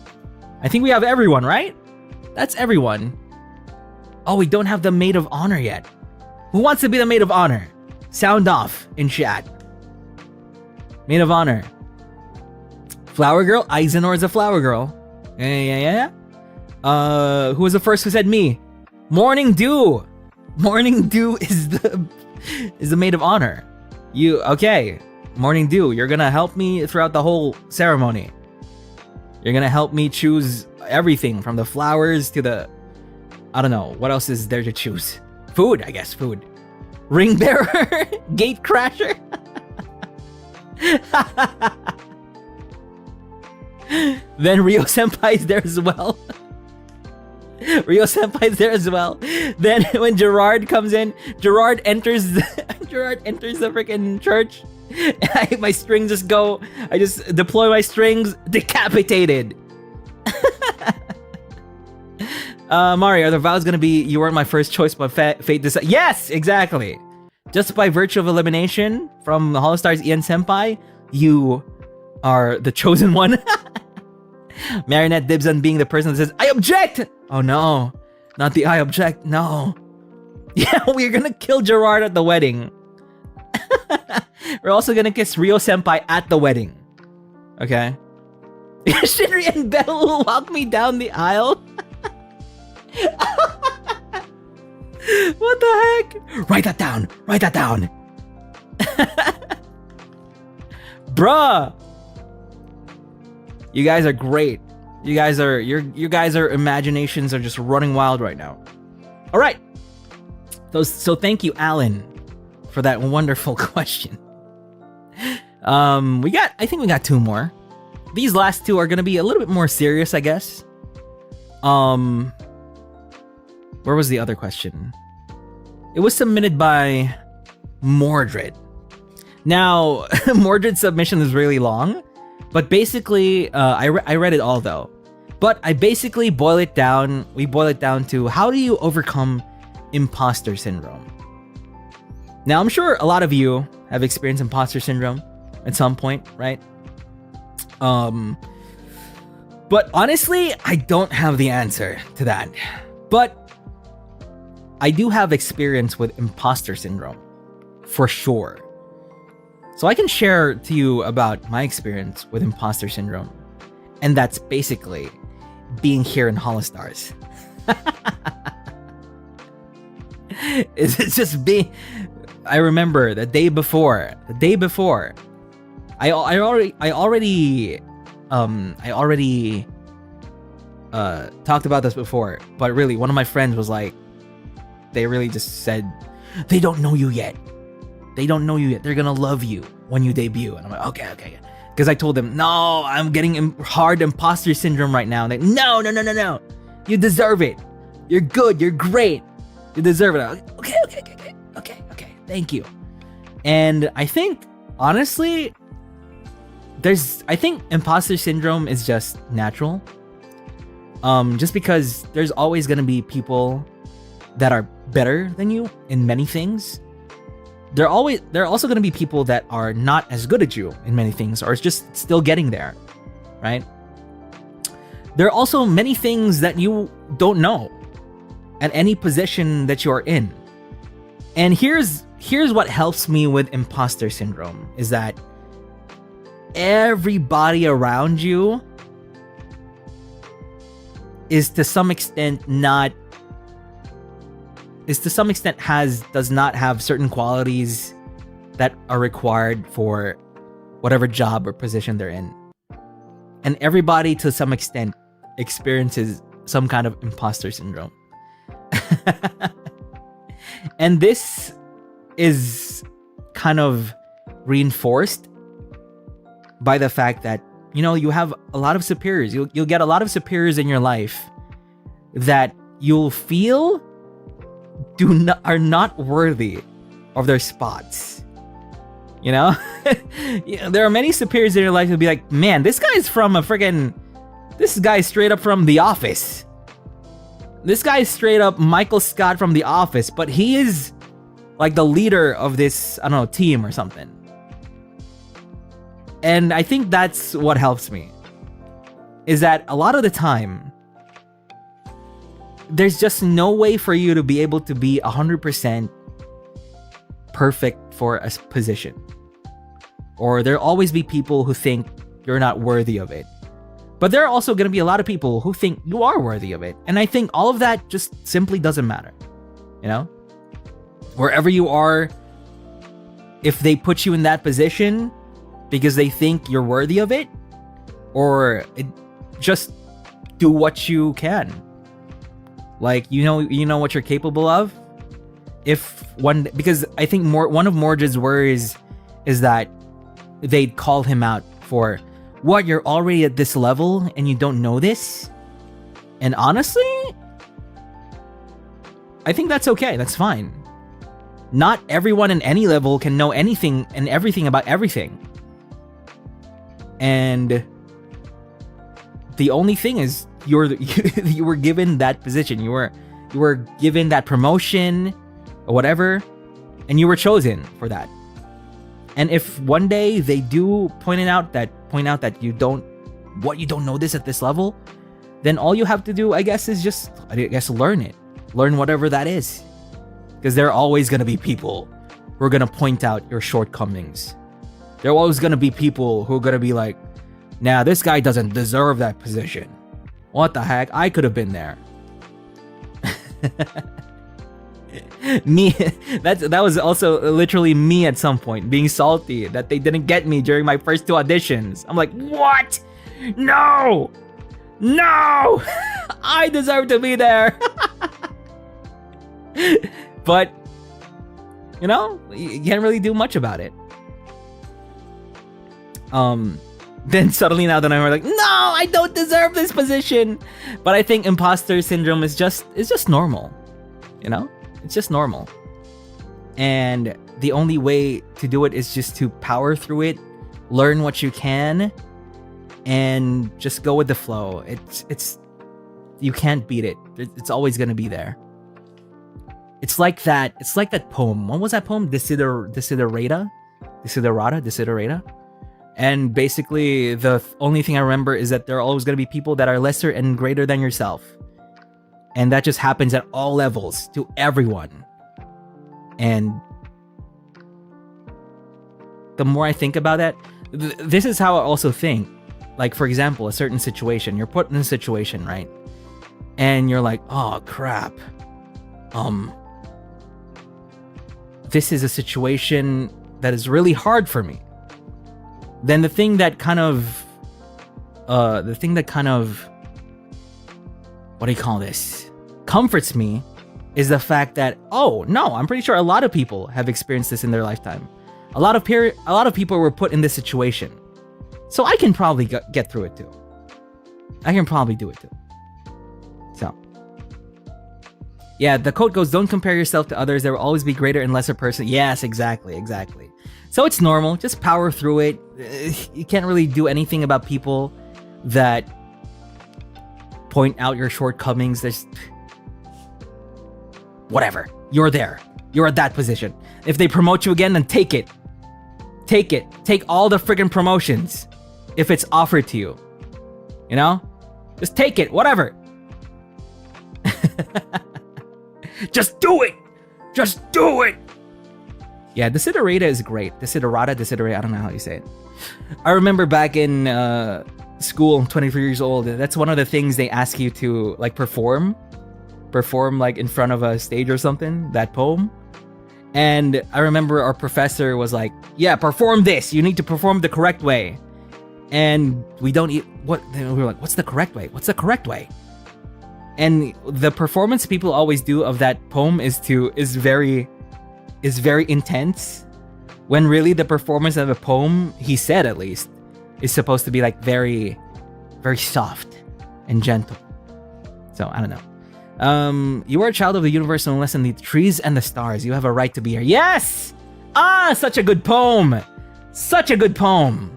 I think we have everyone, right? That's everyone. Oh, we don't have the maid of honor yet. Who wants to be the maid of honor? Sound off in chat. Maid of honor. Flower girl. Eisenor is a flower girl. Yeah. Who was the first who said me? Morning Dew. Morning Dew is the maid of honor. Okay? Morning Dew, you're gonna help me throughout the whole ceremony. You're gonna help me choose everything from the flowers to the... I don't know. What else is there to choose? Food, I guess. Food. Ring bearer? Gate crasher? Then Rio Senpai's there as well. Rio Senpai's there as well. Then when Gerard comes in, Gerard enters the freaking church. My strings just go. I just deploy my strings. Decapitated. Mario, are the vows gonna be you weren't my first choice, but fate decided? Yes, exactly. Just by virtue of elimination from the Holostars EN Senpai, you are the chosen one. Marinette dibs on being the person that says, I object! Oh no, not the I object, no. Yeah, we're gonna kill Gerard at the wedding. We're also gonna kiss Rio Senpai at the wedding. Okay? Shinri and Bell will walk me down the aisle. What the heck? Write that down. Write that down. Bruh. You guys are great. You guys are imaginations are just running wild right now. All right. So thank you, Alan, for that wonderful question. I think we got two more. These last two are gonna be a little bit more serious, I guess. Where was the other question? It was submitted by Mordred. Now, Mordred's submission is really long, but basically, I read it all though. But I basically boil it down. We boil it down to how do you overcome imposter syndrome? Now, I'm sure a lot of you have experienced imposter syndrome at some point, right? But honestly, I don't have the answer to that. But I do have experience with imposter syndrome, for sure. So I can share to you about my experience with imposter syndrome. And that's basically being here in Holostars. It's just being... I remember the day before, I already talked about this before, but really one of my friends was like, they really just said, they don't know you yet. They don't know you yet. They're gonna love you when you debut. And I'm like, okay. Because I told them, no, I'm getting hard imposter syndrome right now. And they, no. You deserve it. You're good. You're great. You deserve it. I'm like, okay. Thank you. And I think, honestly, I think imposter syndrome is just natural. Just because there's always gonna be people that are better than you in many things. There are also going to be people that are not as good as you in many things, or just still getting there, right? There are also many things that you don't know at any position that you're in. And here's what helps me with imposter syndrome is that everybody around you is to some extent does not have certain qualities that are required for whatever job or position they're in. And everybody to some extent experiences some kind of imposter syndrome. And this is kind of reinforced by the fact that, you have a lot of superiors. You'll get a lot of superiors in your life that you'll feel are not worthy of their spots. There are many superiors in your life who'll be like, man, this guy's straight up from The Office. This guy's straight up Michael Scott from The Office, but he is like the leader of this, I don't know, team or something. And I think that's what helps me. Is that a lot of the time, there's just no way for you to be able to be 100% perfect for a position. Or there'll always be people who think you're not worthy of it. But there are also going to be a lot of people who think you are worthy of it. And I think all of that just simply doesn't matter. You know? Wherever you are, if they put you in that position because they think you're worthy of it, or just do what you can. Like, you know what you're capable of. Because I think one of Mordred's worries is that they'd call him out for, what, you're already at this level and you don't know this? And honestly, I think that's okay. That's fine. Not everyone in any level can know anything and everything about everything. And the only thing is, you were given that position. You were given that promotion or whatever, and you were chosen for that. And if one day they do point out that you don't know this at this level, then all you have to do, I guess, is just learn it. Learn whatever that is. Because there are always going to be people who are going to point out your shortcomings. There are always going to be people who are going to be like, nah, this guy doesn't deserve that position. What the heck? I could have been there. Me, that was also literally me at some point, being salty that they didn't get me during my first 2 auditions. I'm like, what? No! I deserve to be there. But, you can't really do much about it. Then suddenly now that I'm like, no, I don't deserve this position. But I think imposter syndrome is just normal. It's just normal. And the only way to do it is just to power through it, learn what you can, and just go with the flow. You can't beat it. It's always gonna be there. It's like that poem. What was that poem? Desiderata? And basically, the only thing I remember is that there are always going to be people that are lesser and greater than yourself. And that just happens at all levels, to everyone. And the more I think about that, this is how I also think. Like, for example, a certain situation. You're put in a situation, right? And you're like, oh, crap. This is a situation that is really hard for me. Then the thing that kind of, what do you call this? Comforts me is the fact that, oh no, I'm pretty sure a lot of people have experienced this in their lifetime. A lot of people were put in this situation. So I can probably get through it too. I can probably do it too. So, yeah, the quote goes, don't compare yourself to others. There will always be greater and lesser person. Yes, exactly. So it's normal. Just power through it. You can't really do anything about people that point out your shortcomings. There's whatever. You're there. You're at that position. If they promote you again, then take it. Take it. Take all the friggin' promotions if it's offered to you. Just take it. Whatever. Just do it. Just do it. Yeah, Desiderata is great. Desiderata, I don't know how you say it. I remember back in school, 23 years old, that's one of the things they ask you to like perform like in front of a stage or something, that poem. And I remember our professor was like, yeah, perform this. You need to perform the correct way. And we were like, what's the correct way? What's the correct way? And the performance people always do of that poem is very intense, when really the performance of a poem, he said at least, is supposed to be like very, very soft and gentle. So I don't know. You are a child of the universe no less than the trees and the stars. You have a right to be here. Yes! Such a good poem. Such a good poem.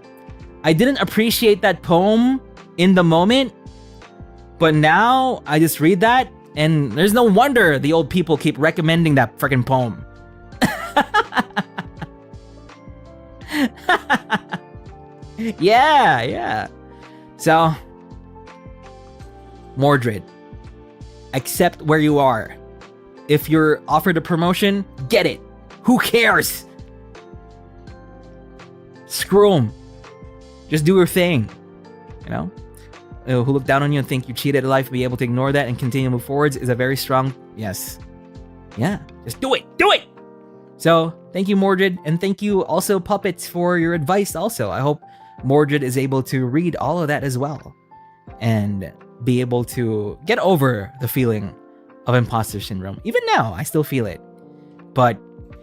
I didn't appreciate that poem in the moment, but now I just read that, and there's no wonder the old people keep recommending that freaking poem. Yeah. So, Mordred, accept where you are. If you're offered a promotion, get it. Who cares? Screw 'em. Just do your thing. who look down on you and think you cheated at life, be able to ignore that and continue to move forwards is a very strong yes. Yeah, just do it. Do it. So thank you, Mordred, and thank you also, Puppets, for your advice also. I hope Mordred is able to read all of that as well and be able to get over the feeling of imposter syndrome. Even now, I still feel it. But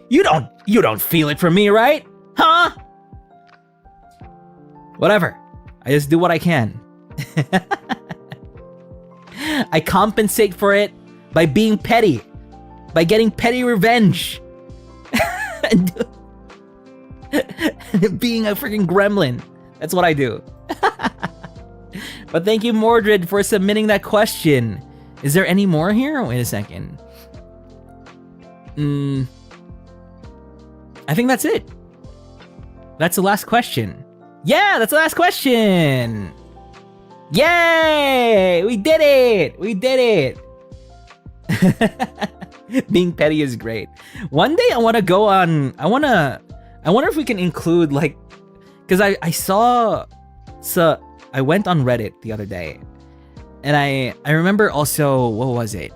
you don't feel it from me, right? Huh? Whatever. I just do what I can. I compensate for it by being petty. By getting petty revenge. And being a freaking gremlin. That's what I do. But thank you, Mordred, for submitting that question. Is there any more here? Wait a second. I think that's it. That's the last question. Yeah, that's the last question. Yay! We did it! We did it! Being petty is great. One day I want to go on... I wonder if we can include, like... Because I saw... So, I went on Reddit the other day. And I remember also... What was it?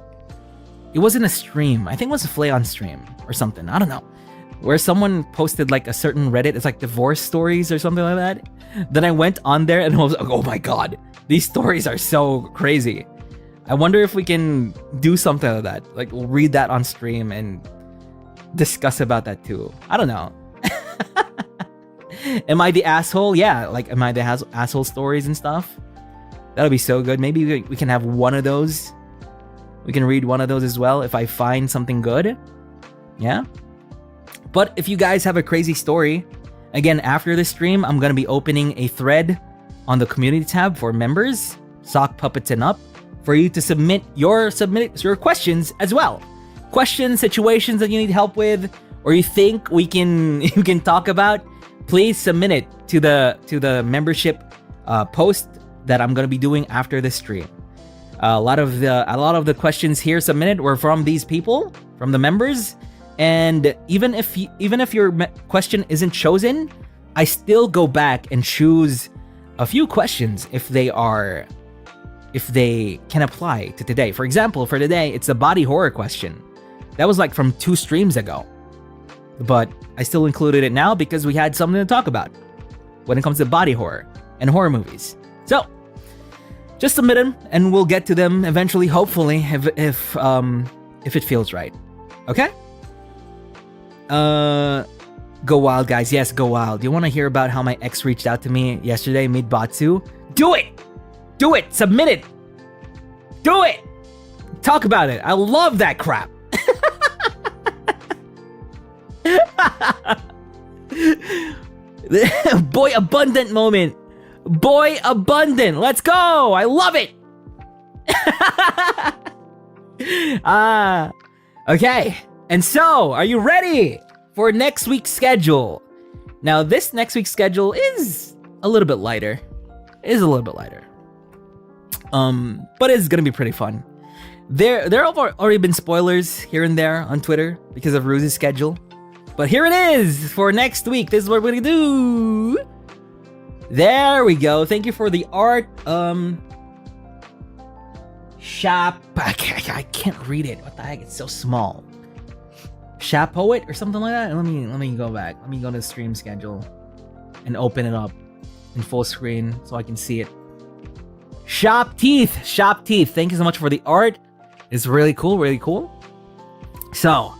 It wasn't a stream. I think it was a Flayon stream or something. I don't know. Where someone posted like a certain Reddit. It's like divorce stories or something like that. Then I went on there and I was like, oh my god. These stories are so crazy. I wonder if we can do something like that. Like, we'll read that on stream and discuss about that too. I don't know. Am I the asshole? Yeah, like, am I the asshole stories and stuff? That'll be so good. Maybe we can have one of those. We can read one of those as well if I find something good. Yeah? But if you guys have a crazy story, again, after this stream, I'm going to be opening a thread on the community tab for members, Sock Puppets and up, for you to submit your questions as well. Questions, situations that you need help with, or you think you can talk about, please submit it to the membership post that I'm going to be doing after this stream. A lot of the questions here submitted were from these people, from the members. And even if your question isn't chosen, I still go back and choose a few questions if they can apply to today. For example, for today, it's the body horror question. That was like from 2 streams ago. But I still included it now because we had something to talk about when it comes to body horror and horror movies. So, just submit them and we'll get to them eventually, hopefully, if it feels right. Okay? Go wild, guys. Yes, go wild. Do you want to hear about how my ex reached out to me yesterday mid-Batsu? Do it! Do it! Submit it! Do it! Talk about it. I love that crap. Boy abundant moment. Boy abundant. Let's go. I love it. Okay. And so, are you ready for next week's schedule? Now, this next week's schedule is a little bit lighter. But it's gonna be pretty fun. There have already been spoilers here and there on Twitter because of Ruse's schedule. But here it is for next week. This is what we're gonna do. There we go. Thank you for the art. Shop. I can't read it. What the heck? It's so small. Shop Poet or something like that. Let me go back. Let me go to the stream schedule and open it up in full screen so I can see it. Shop Teeth. Thank you so much for the art. It's really cool, really cool. So,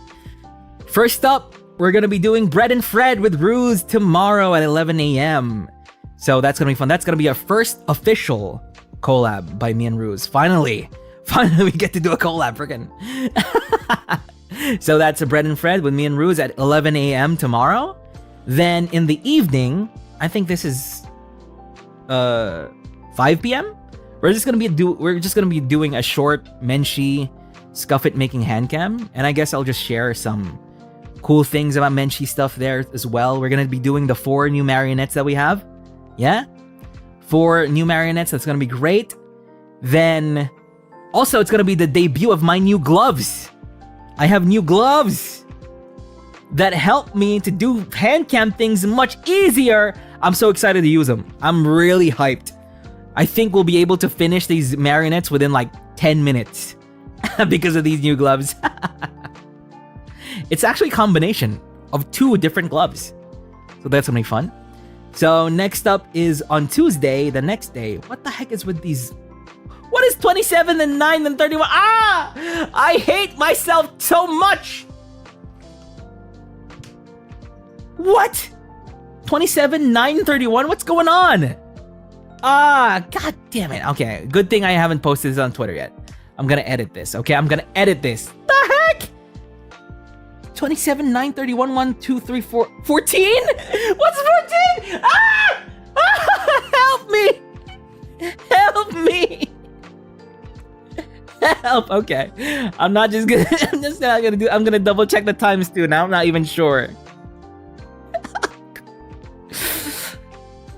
first up, we're gonna be doing Bread and Fred with Ruse tomorrow at 11 a.m. So that's gonna be fun. That's gonna be our first official collab by me and Ruse. Finally we get to do a collab, freaking. So that's a Bread and Fred with me and Ruse at 11 a.m. tomorrow. Then in the evening, I think this is 5 p.m. We're just gonna be doing a short Menshi Scuff It making hand cam, and I guess I'll just share some cool things about Menshi stuff there as well. We're gonna be doing the 4 new marionettes that we have. Yeah, 4 new marionettes. That's gonna be great. Then also it's gonna be the debut of my new gloves. I have new gloves that help me to do hand cam things much easier. I'm so excited to use them. I'm really hyped. I think we'll be able to finish these marionettes within like 10 minutes because of these new gloves. It's actually a combination of 2 different gloves. So that's gonna be fun. So next up is on Tuesday, the next day. What the heck is with these? What is 27 and 9 and 31? Ah! I hate myself so much! What? 27, 9, 31? What's going on? Ah, god damn it. Okay, good thing I haven't posted this on Twitter yet. I'm gonna edit this, okay? I'm gonna edit this. The heck? 27, 9, 31, 1, 2, 3, 4, 14? What's 14? Ah! Help me! Help me! Help, okay. I'm not just gonna, I'm gonna double check the times too. Now I'm not even sure.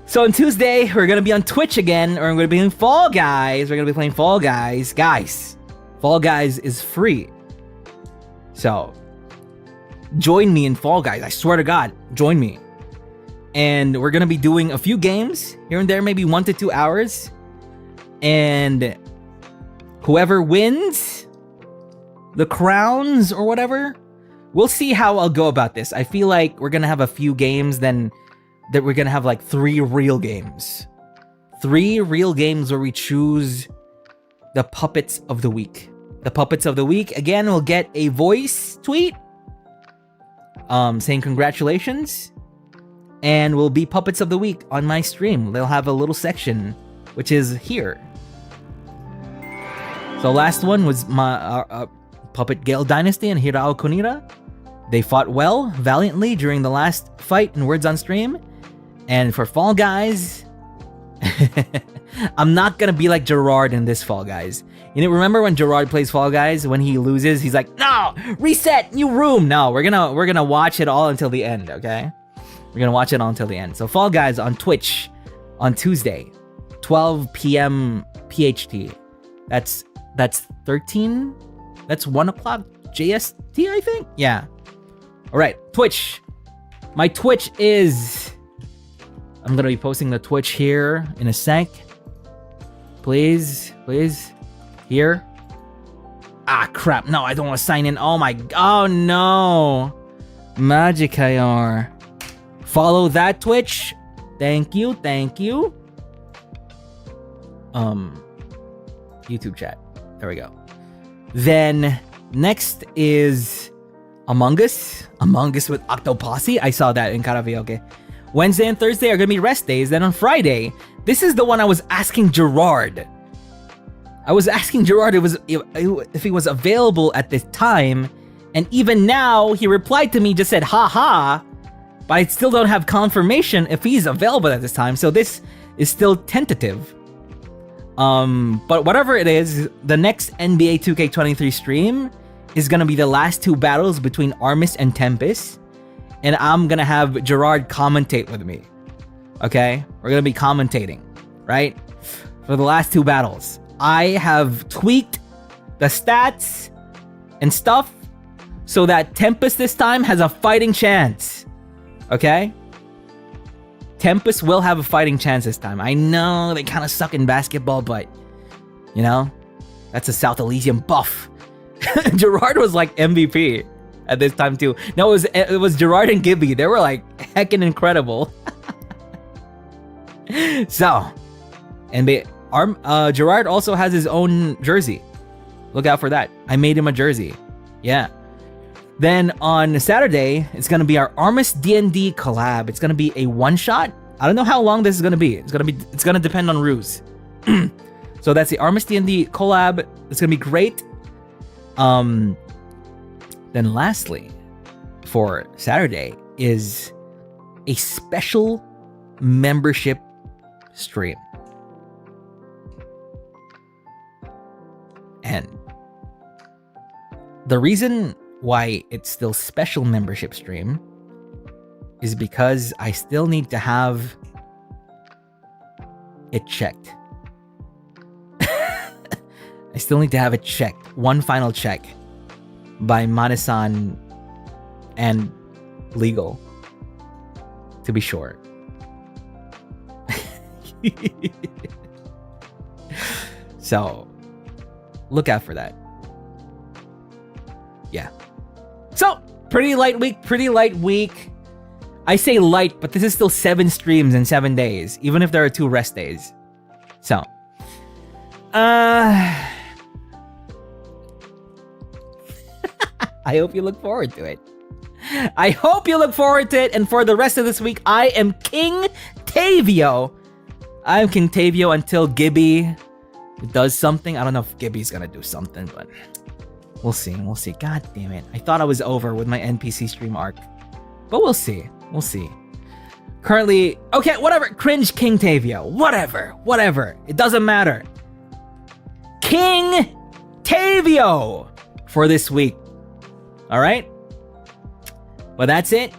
So on Tuesday, we're gonna be on Twitch again, or we're gonna be playing Fall Guys. We're gonna be playing Fall Guys. Guys, Fall Guys is free. So, join me in Fall Guys. I swear to God, join me. And we're gonna be doing a few games here and there, maybe 1 to 2 hours. And whoever wins the crowns or whatever, we'll see how I'll go about this. I feel like we're gonna have a few games, then that we're gonna have like 3 real games. 3 real games where we choose the puppets of the week. The puppets of the week, again, will get a voice tweet saying congratulations, and will be puppets of the week on my stream. They'll have a little section, which is here. So last one was my puppet Gale Dynasty and Hirao Konira. They fought well, valiantly during the last fight in Words on Stream. And for Fall Guys, I'm not gonna be like Gerard in this Fall Guys. You know, remember when Gerard plays Fall Guys? When he loses, he's like, "No, reset, new room." No, we're gonna watch it all until the end. Okay, we're gonna watch it all until the end. So Fall Guys on Twitch on Tuesday, 12 p.m. PHT. That's 13. That's 1 o'clock JST, I think. Yeah. All right, Twitch. My Twitch is. I'm gonna be posting the Twitch here in a sec. Please. Here. Ah, crap. No, I don't want to sign in. Oh no. Magicayar. Follow that Twitch. Thank you. YouTube chat. There we go. Then next is Among Us. Among Us with Octoposse. I saw that in Karaoke. Wednesday and Thursday are gonna be rest days. Then on Friday, this is the one I was asking Gerard. I was asking Gerard if he was available at this time, and even now he replied to me, just said haha, but I still don't have confirmation if he's available at this time. So this is still tentative. But whatever it is, the next NBA 2K23 stream is gonna be the last 2 battles between Armis and Tempest. And I'm gonna have Gerard commentate with me. Okay? We're gonna be commentating, right? For the last 2 battles. I have tweaked the stats and stuff so that Tempest this time has a fighting chance. Okay? Tempest will have a fighting chance this time. I know they kind of suck in basketball, but you know, that's a South Elysium buff. Gerard was like MVP at this time too. No, it was Gerard and Gibby. They were like heckin' incredible. So, Gerard also has his own jersey. Look out for that. I made him a jersey. Yeah. Then on Saturday, it's gonna be our Armis D&D collab. It's gonna be a one-shot. I don't know how long this is gonna be. It's gonna depend on Ruse. So that's the Armis D&D collab. It's gonna be great. Then lastly, for Saturday is a special membership stream. And the reason why it's still special membership stream is because I still need to have it checked. I still need to have it checked. One final check by Manasan and legal, to be sure. So look out for that. Yeah. So pretty light week. I say light, but this is still 7 streams in 7 days, even if there are 2 rest days. So, I hope you look forward to it. I hope you look forward to it. And for the rest of this week, I am King Tavio. I am King Tavio until Gibby does something. I don't know if Gibby's gonna do something, but we'll see. We'll see. God damn it. I thought I was over with my NPC stream arc, but we'll see. We'll see. Currently, okay, whatever. Cringe King Tavio. Whatever. It doesn't matter. King Tavio for this week. All right? Well, that's it.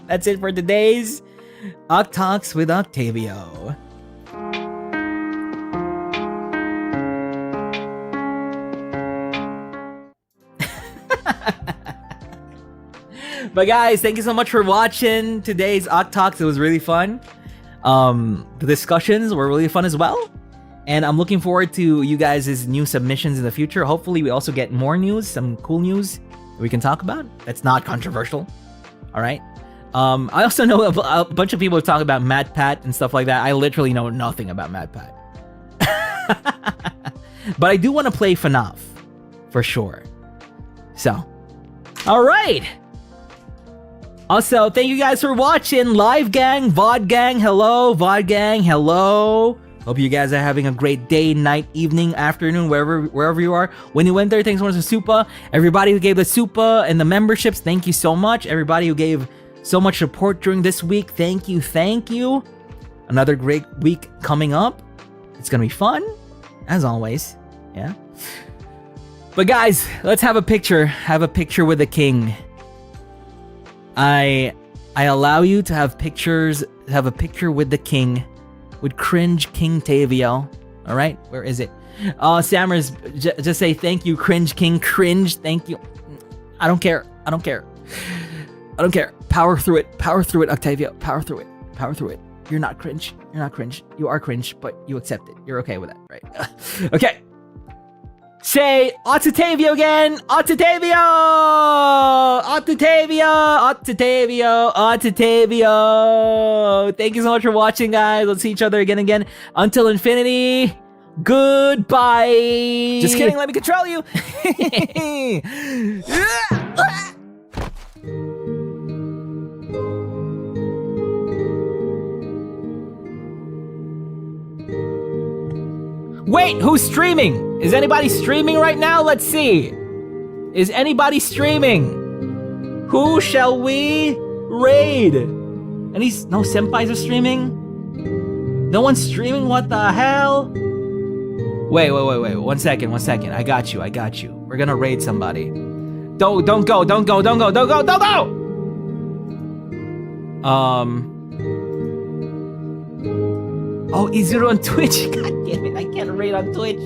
That's it for today's OcTalks with Octavio. But guys, thank you so much for watching today's OcTalks. It was really fun. The discussions were really fun as well. And I'm looking forward to you guys' new submissions in the future. Hopefully we also get more news, some cool news that we can talk about. That's not controversial. All right. I also know a bunch of people talk about MatPat and stuff like that. I literally know nothing about MatPat. But I do want to play FNAF for sure. So, all right. Also, thank you guys for watching. Live Gang, VOD Gang, hello. VOD Gang, hello. Hope you guys are having a great day, night, evening, afternoon, wherever you are. When you went there, thanks so much for Supa. Everybody who gave the Supa and the memberships, thank you so much. Everybody who gave so much support during this week, thank you. Another great week coming up. It's gonna be fun, as always. Yeah. But guys, let's have a picture. Have a picture with the king. I allow you to have pictures. Have a picture with the king, with cringe King Tavio. All right, where is it? Sammers, just say thank you, cringe king, cringe. Thank you. I don't care. Power through it, Octavio. Power through it. You're not cringe. You are cringe, but you accept it. You're okay with that, right? Okay. Say Octavio again. Octavio. Thank you so much for watching, guys. Let's see each other again. Until infinity. Goodbye. Just kidding. Let me control you. Wait, who's streaming? Is anybody streaming right now? Let's see. Is anybody streaming? Who shall we raid? No senpais are streaming? No one's streaming? What the hell? Wait. 1 second. I got you. We're gonna raid somebody. Don't go. Oh, Izuru on Twitch. God damn it, I can't raid on Twitch.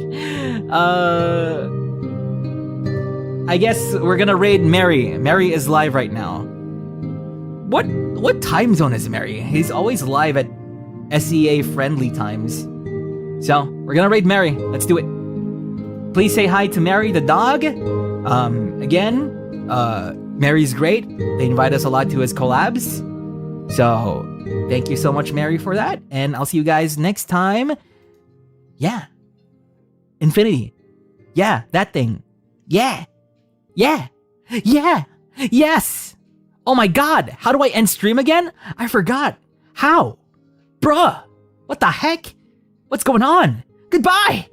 I guess we're gonna raid Mary. Mary is live right now. What time zone is Mary? He's always live at SEA friendly times. So, we're gonna raid Mary. Let's do it. Please say hi to Mary the dog. Again, Mary's great. They invite us a lot to his collabs. So, thank you so much, Mary, for that. And I'll see you guys next time. Yeah. Infinity. Yeah, that thing. Yeah. Yes. Oh my god. How do I end stream again? I forgot. How? Bruh. What the heck? What's going on? Goodbye.